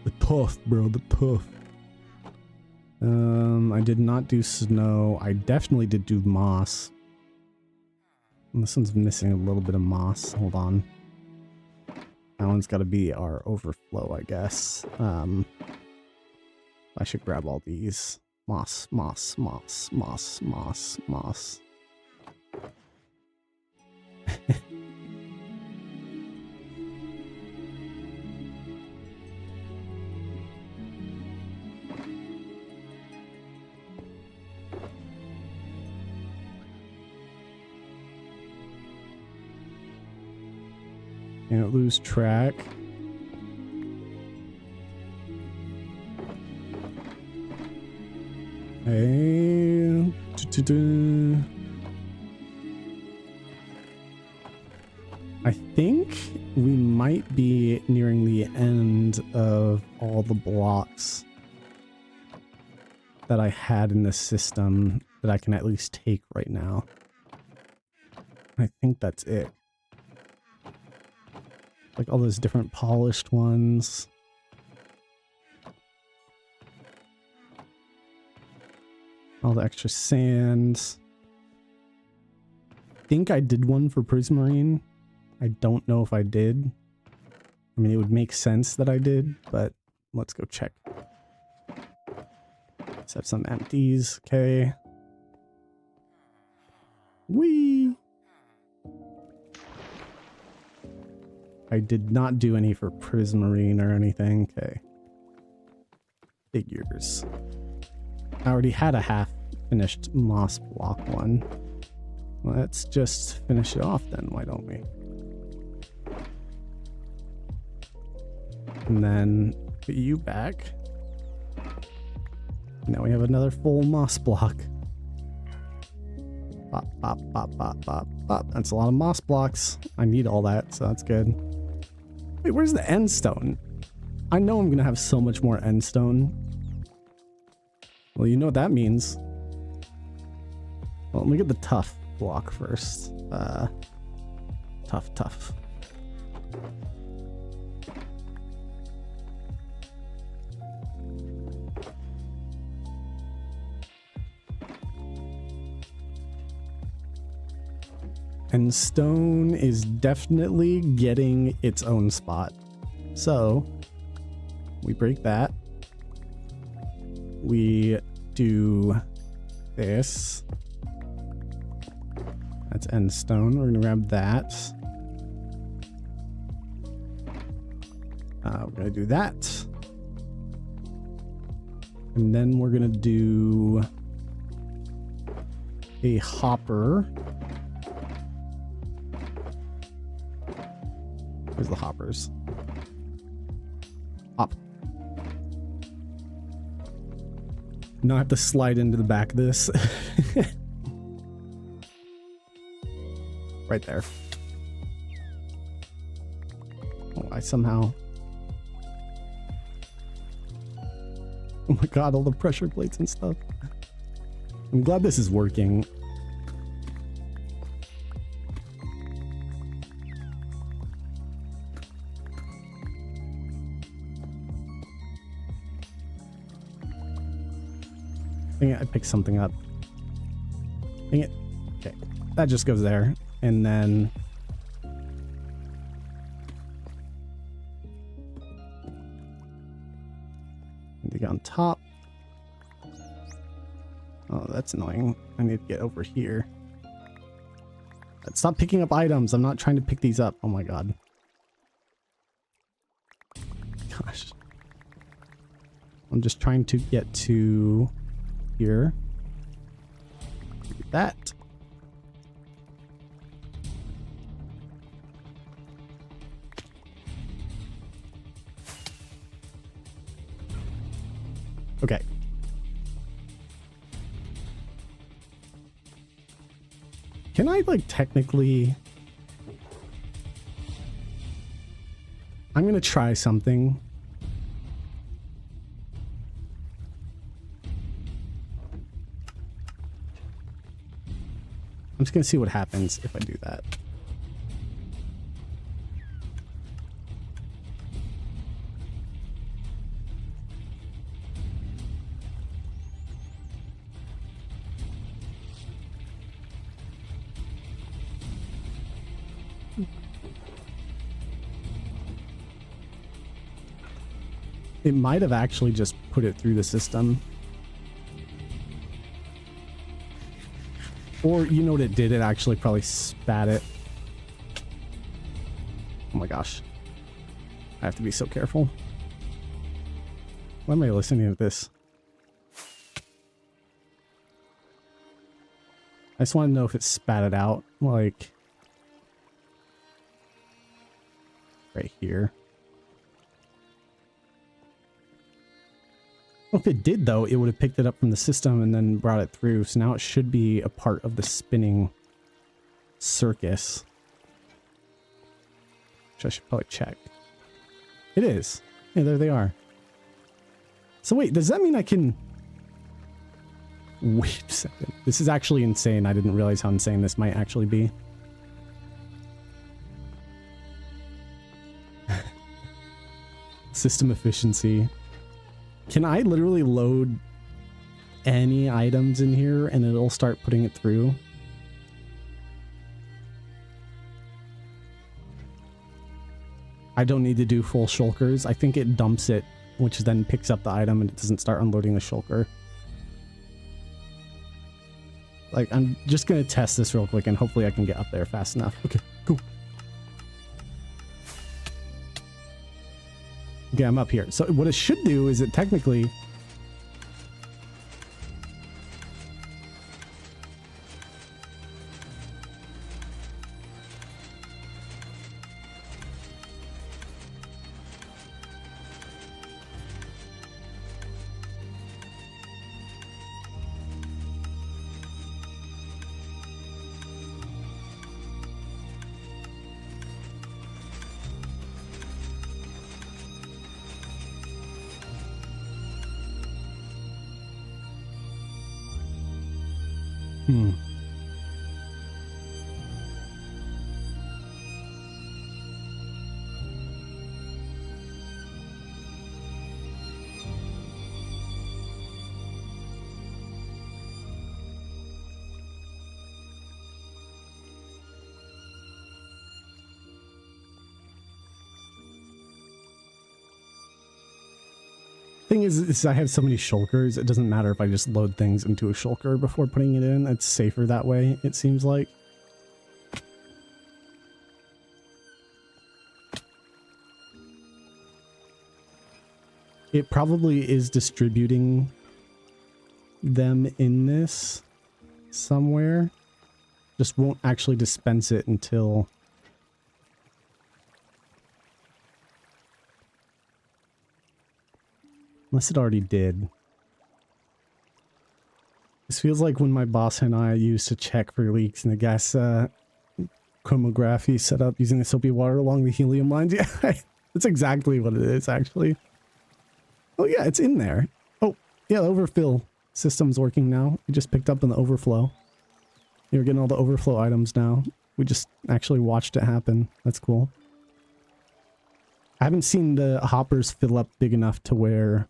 The tuff, bro, the tuff. I did not do snow. I definitely did do moss. And this one's missing a little bit of moss. Hold on. That one's got to be our overflow, I guess. I should grab all these. Moss, moss, moss, moss, moss, moss. Can't lose track. Hey. I think we might be nearing the end of all the blocks that I had in the system that I can at least take right now. I think that's it. Like all those different polished ones. All the extra sands. I think I did one for Prismarine. I don't know if I did. I mean, it would make sense that I did, but let's go check. Let's have some empties. Okay. Whee! I did not do any for Prismarine or anything. Okay. Figures. I already had a half finished moss block one. Let's just finish it off then, why don't we? And then put you back. Now we have another full moss block. Pop, pop, pop, pop, pop, pop. That's a lot of moss blocks. I need all that, so that's good. Wait, where's the end stone? I know I'm gonna have so much more end stone. Well, you know what that means. Well, let me get the tough block first. Tough. And stone is definitely getting its own spot. So we break that. We do this. That's end stone. We're gonna grab that. We're gonna do that. And then we're gonna do a hopper. Where's the hoppers? Hop. Now I have to slide into the back of this. Right there. Oh, I somehow... Oh my god, all the pressure plates and stuff. I'm glad this is working. Dang it, I picked something up. Dang it. Okay, that just goes there. And then... Anything on top. Oh, that's annoying. I need to get over here. Stop picking up items. I'm not trying to pick these up. Oh my god. Gosh. I'm just trying to get to here. Do that. Okay. Can I, like, technically... I'm gonna try something. I'm just gonna see what happens if I do that. It might have actually just put it through the system. Or, you know what it did? It actually probably spat it. Oh my gosh. I have to be so careful. Why am I listening to this? I just want to know if it spat it out, like... right here. Well, if it did, though, it would have picked it up from the system and then brought it through. So now it should be a part of the spinning circus. which I should probably check. It is. Yeah, there they are. So wait, does that mean I can... Wait a second. This is actually insane. I didn't realize how insane this might actually be. System efficiency. Can I literally load any items in here and it'll start putting it through? I don't need to do full shulkers. I think it dumps it, which then picks up the item and it doesn't start unloading the shulker. Like, I'm just gonna test this real quick and hopefully I can get up there fast enough. Okay, cool. Okay, I'm up here. So what it should do is it technically... Thing is I have so many shulkers, it doesn't matter if I just load things into a shulker before putting it in. It's safer that way, it seems like. It probably is distributing them in this somewhere. Just won't actually dispense it until... Unless it already did. This feels like when my boss and I used to check for leaks in the gas chromatography set up using the soapy water along the helium lines. Yeah, that's exactly what it is, actually. Oh yeah, it's in there. Oh, yeah, the overfill system's working now. We just picked up on the overflow. You're getting all the overflow items now. We just actually watched it happen. That's cool. I haven't seen the hoppers fill up big enough to where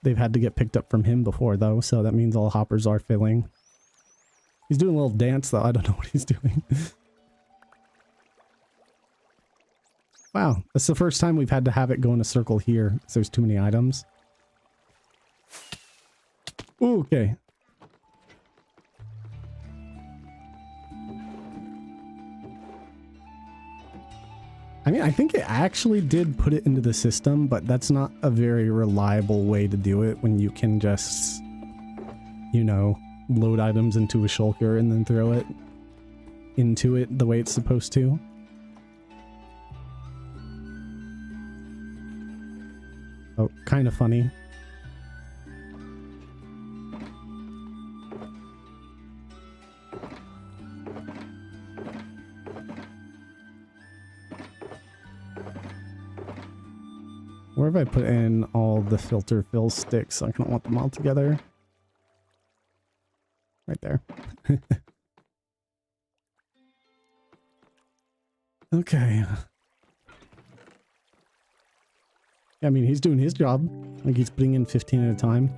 they've had to get picked up from him before, though, so that means all hoppers are filling. He's doing a little dance, though. I don't know what he's doing. Wow, that's the first time we've had to have it go in a circle here, because there's too many items. Ooh, okay. I mean, I think it actually did put it into the system, but that's not a very reliable way to do it when you can just, you know, load items into a shulker and then throw it into it the way it's supposed to. Oh, kind of funny. Where have I put in all the filter fill sticks? I don't want them all together. Right there. Okay. I mean, he's doing his job. Like, he's putting in 15 at a time.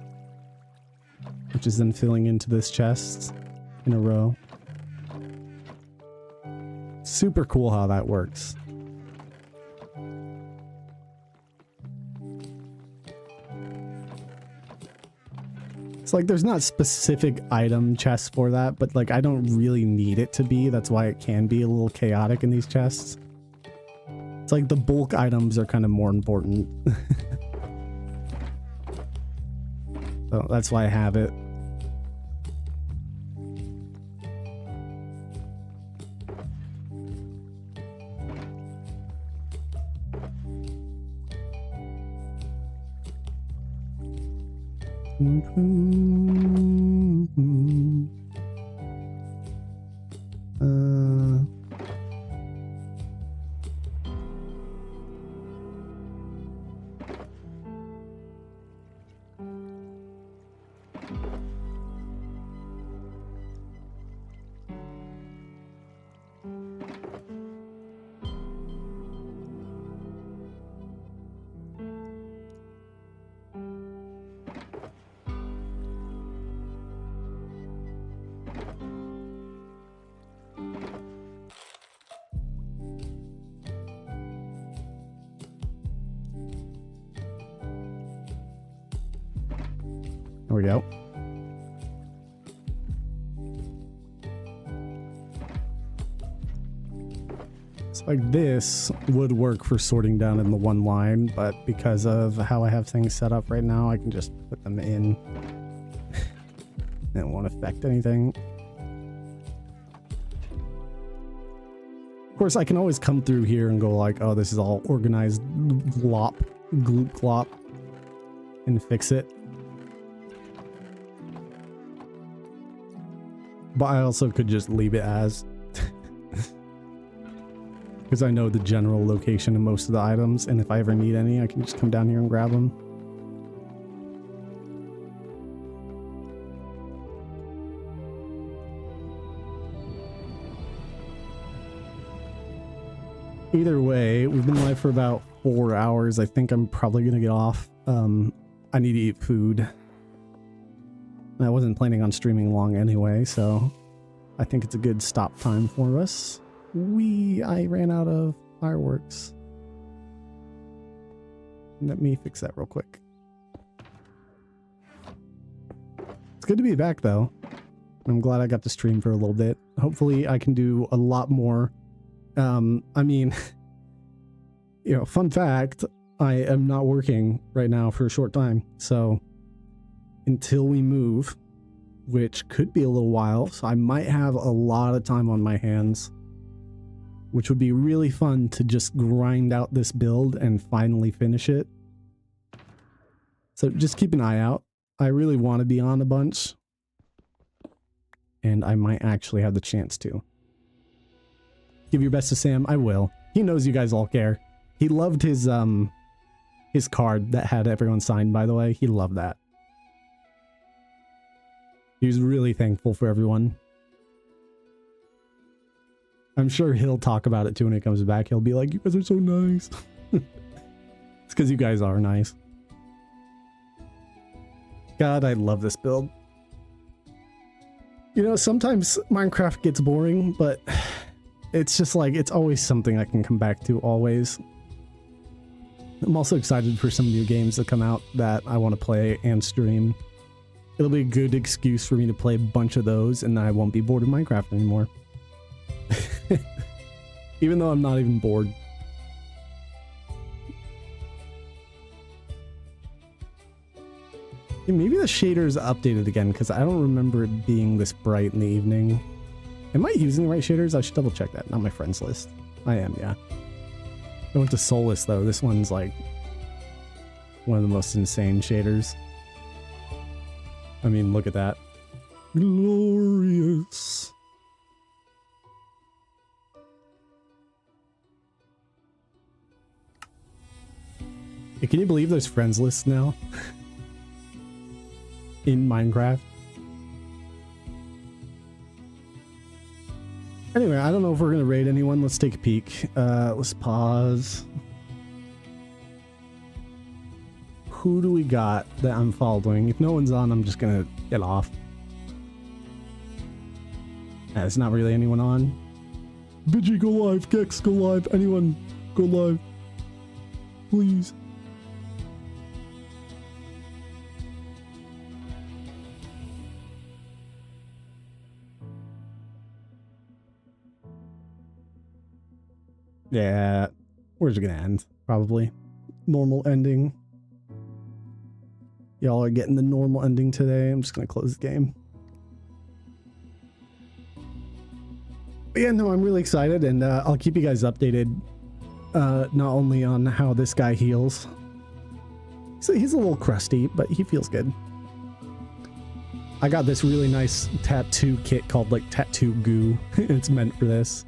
Which is then filling into this chest in a row. Super cool how that works. It's like there's not specific item chests for that, but like I don't really need it to be. That's why it can be a little chaotic in these chests. It's like the bulk items are kind of more important. So that's why I have it. There we go. So like this would work for sorting down in the one line, but because of how I have things set up right now, I can just put them in. It won't affect anything. Of course, I can always come through here and go like, oh, this is all organized glop, gloop glop, and fix it. But I also could just leave it as, because I know the general location of most of the items, and if I ever need any, I can just come down here and grab them. Either way, we've been live for about 4 hours. I think I'm probably gonna get off. I need to eat food. I wasn't planning on streaming long anyway, so I think it's a good stop time for us. I ran out of fireworks. Let me fix that real quick. It's good to be back though. I'm glad I got to stream for a little bit. Hopefully I can do a lot more. I mean, you know, fun fact, I am not working right now for a short time. So until we move, which could be a little while, so I might have a lot of time on my hands, which would be really fun to just grind out this build and finally finish it. So just keep an eye out. I really want to be on a bunch, and I might actually have the chance to. Give your best to Sam. I will. He knows you guys all care. He loved his card that had everyone signed, by the way. He loved that. He was really thankful for everyone. I'm sure he'll talk about it too when he comes back. He'll be like, you guys are so nice. It's because you guys are nice. God, I love this build. You know, sometimes Minecraft gets boring, but it's just like, it's always something I can come back to, always. I'm also excited for some new games that come out that I want to play and stream. It'll be a good excuse for me to play a bunch of those, and I won't be bored of Minecraft anymore. Even though I'm not even bored. Yeah, maybe the shader's updated again, because I don't remember it being this bright in the evening. Am I using the right shaders? I should double check that. Not my friends list. I am, yeah. I went to Solus though. This one's like one of the most insane shaders. I mean, look at that. Glorious. Hey, can you believe there's friends lists now? In Minecraft? Anyway, I don't know if we're gonna raid anyone. Let's take a peek. Let's pause. Who do we got that I'm following? If no one's on, I'm just gonna get off. There's not really anyone on. Bidgie, go live. Gex, go live. Anyone, go live. Please. Yeah, where's it gonna end? Probably normal ending. Y'all are getting the normal ending today. I'm just gonna close the game. But yeah, no, I'm really excited, and I'll keep you guys updated. Not only on how this guy heals. So he's a little crusty, but he feels good. I got this really nice tattoo kit called like Tattoo Goo. It's meant for this.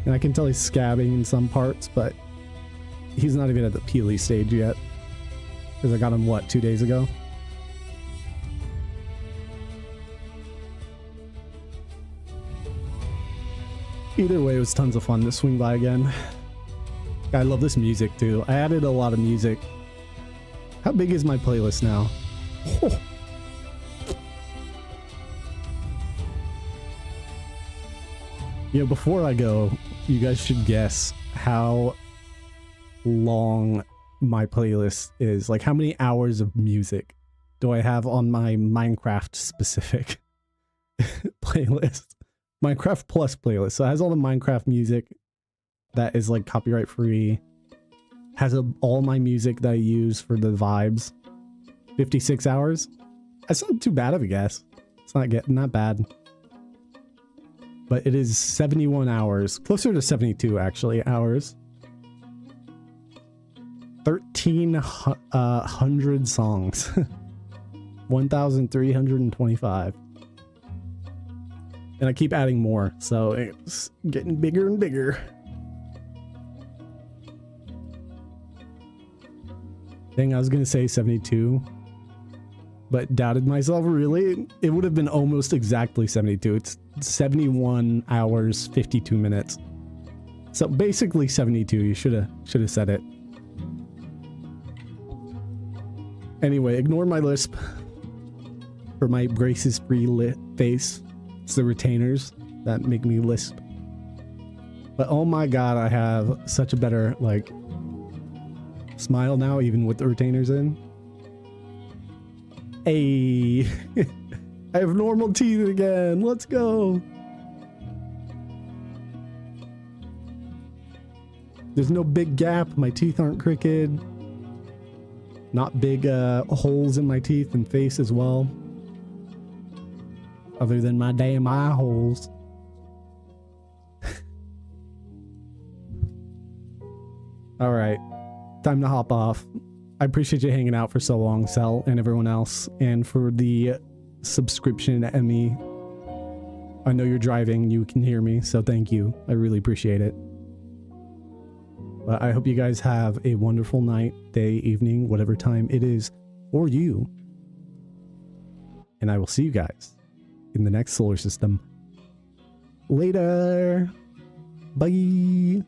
And I can tell he's scabbing in some parts, but he's not even at the peely stage yet. Because I got him, what, 2 days ago? Either way, it was tons of fun to swing by again. I love this music too. I added a lot of music. How big is my playlist now? Oh. You know, before I go, you guys should guess how long my playlist is. Like, how many hours of music do I have on my Minecraft specific playlist? Minecraft Plus playlist. So it has all the Minecraft music that is like copyright free. Has all my music that I use for the vibes. 56 hours. That's not too bad of a guess. It's not bad. But it is 71 hours. Closer to 72 actually hours. 1,300 songs. 1,325. And I keep adding more, so it's getting bigger and bigger. Dang, I was gonna say 72, but doubted myself. Really, it would have been almost exactly 72. It's 71 hours 52 minutes. So basically 72. You should have said it. Anyway, ignore my lisp for my braces free face. It's the retainers that make me lisp. But oh my god, I have such a better like smile now, even with the retainers in. Hey, I have normal teeth again. Let's go. There's no big gap. My teeth aren't crooked. Not big holes in my teeth and face as well. Other than my damn eye holes. All right. Time to hop off. I appreciate you hanging out for so long, Cell, and everyone else. And for the subscription, Emmy. I know you're driving. You can hear me, so thank you. I really appreciate it. But I hope you guys have a wonderful night, day, evening, whatever time it is for you. And I will see you guys in the next solar system. Later. Bye.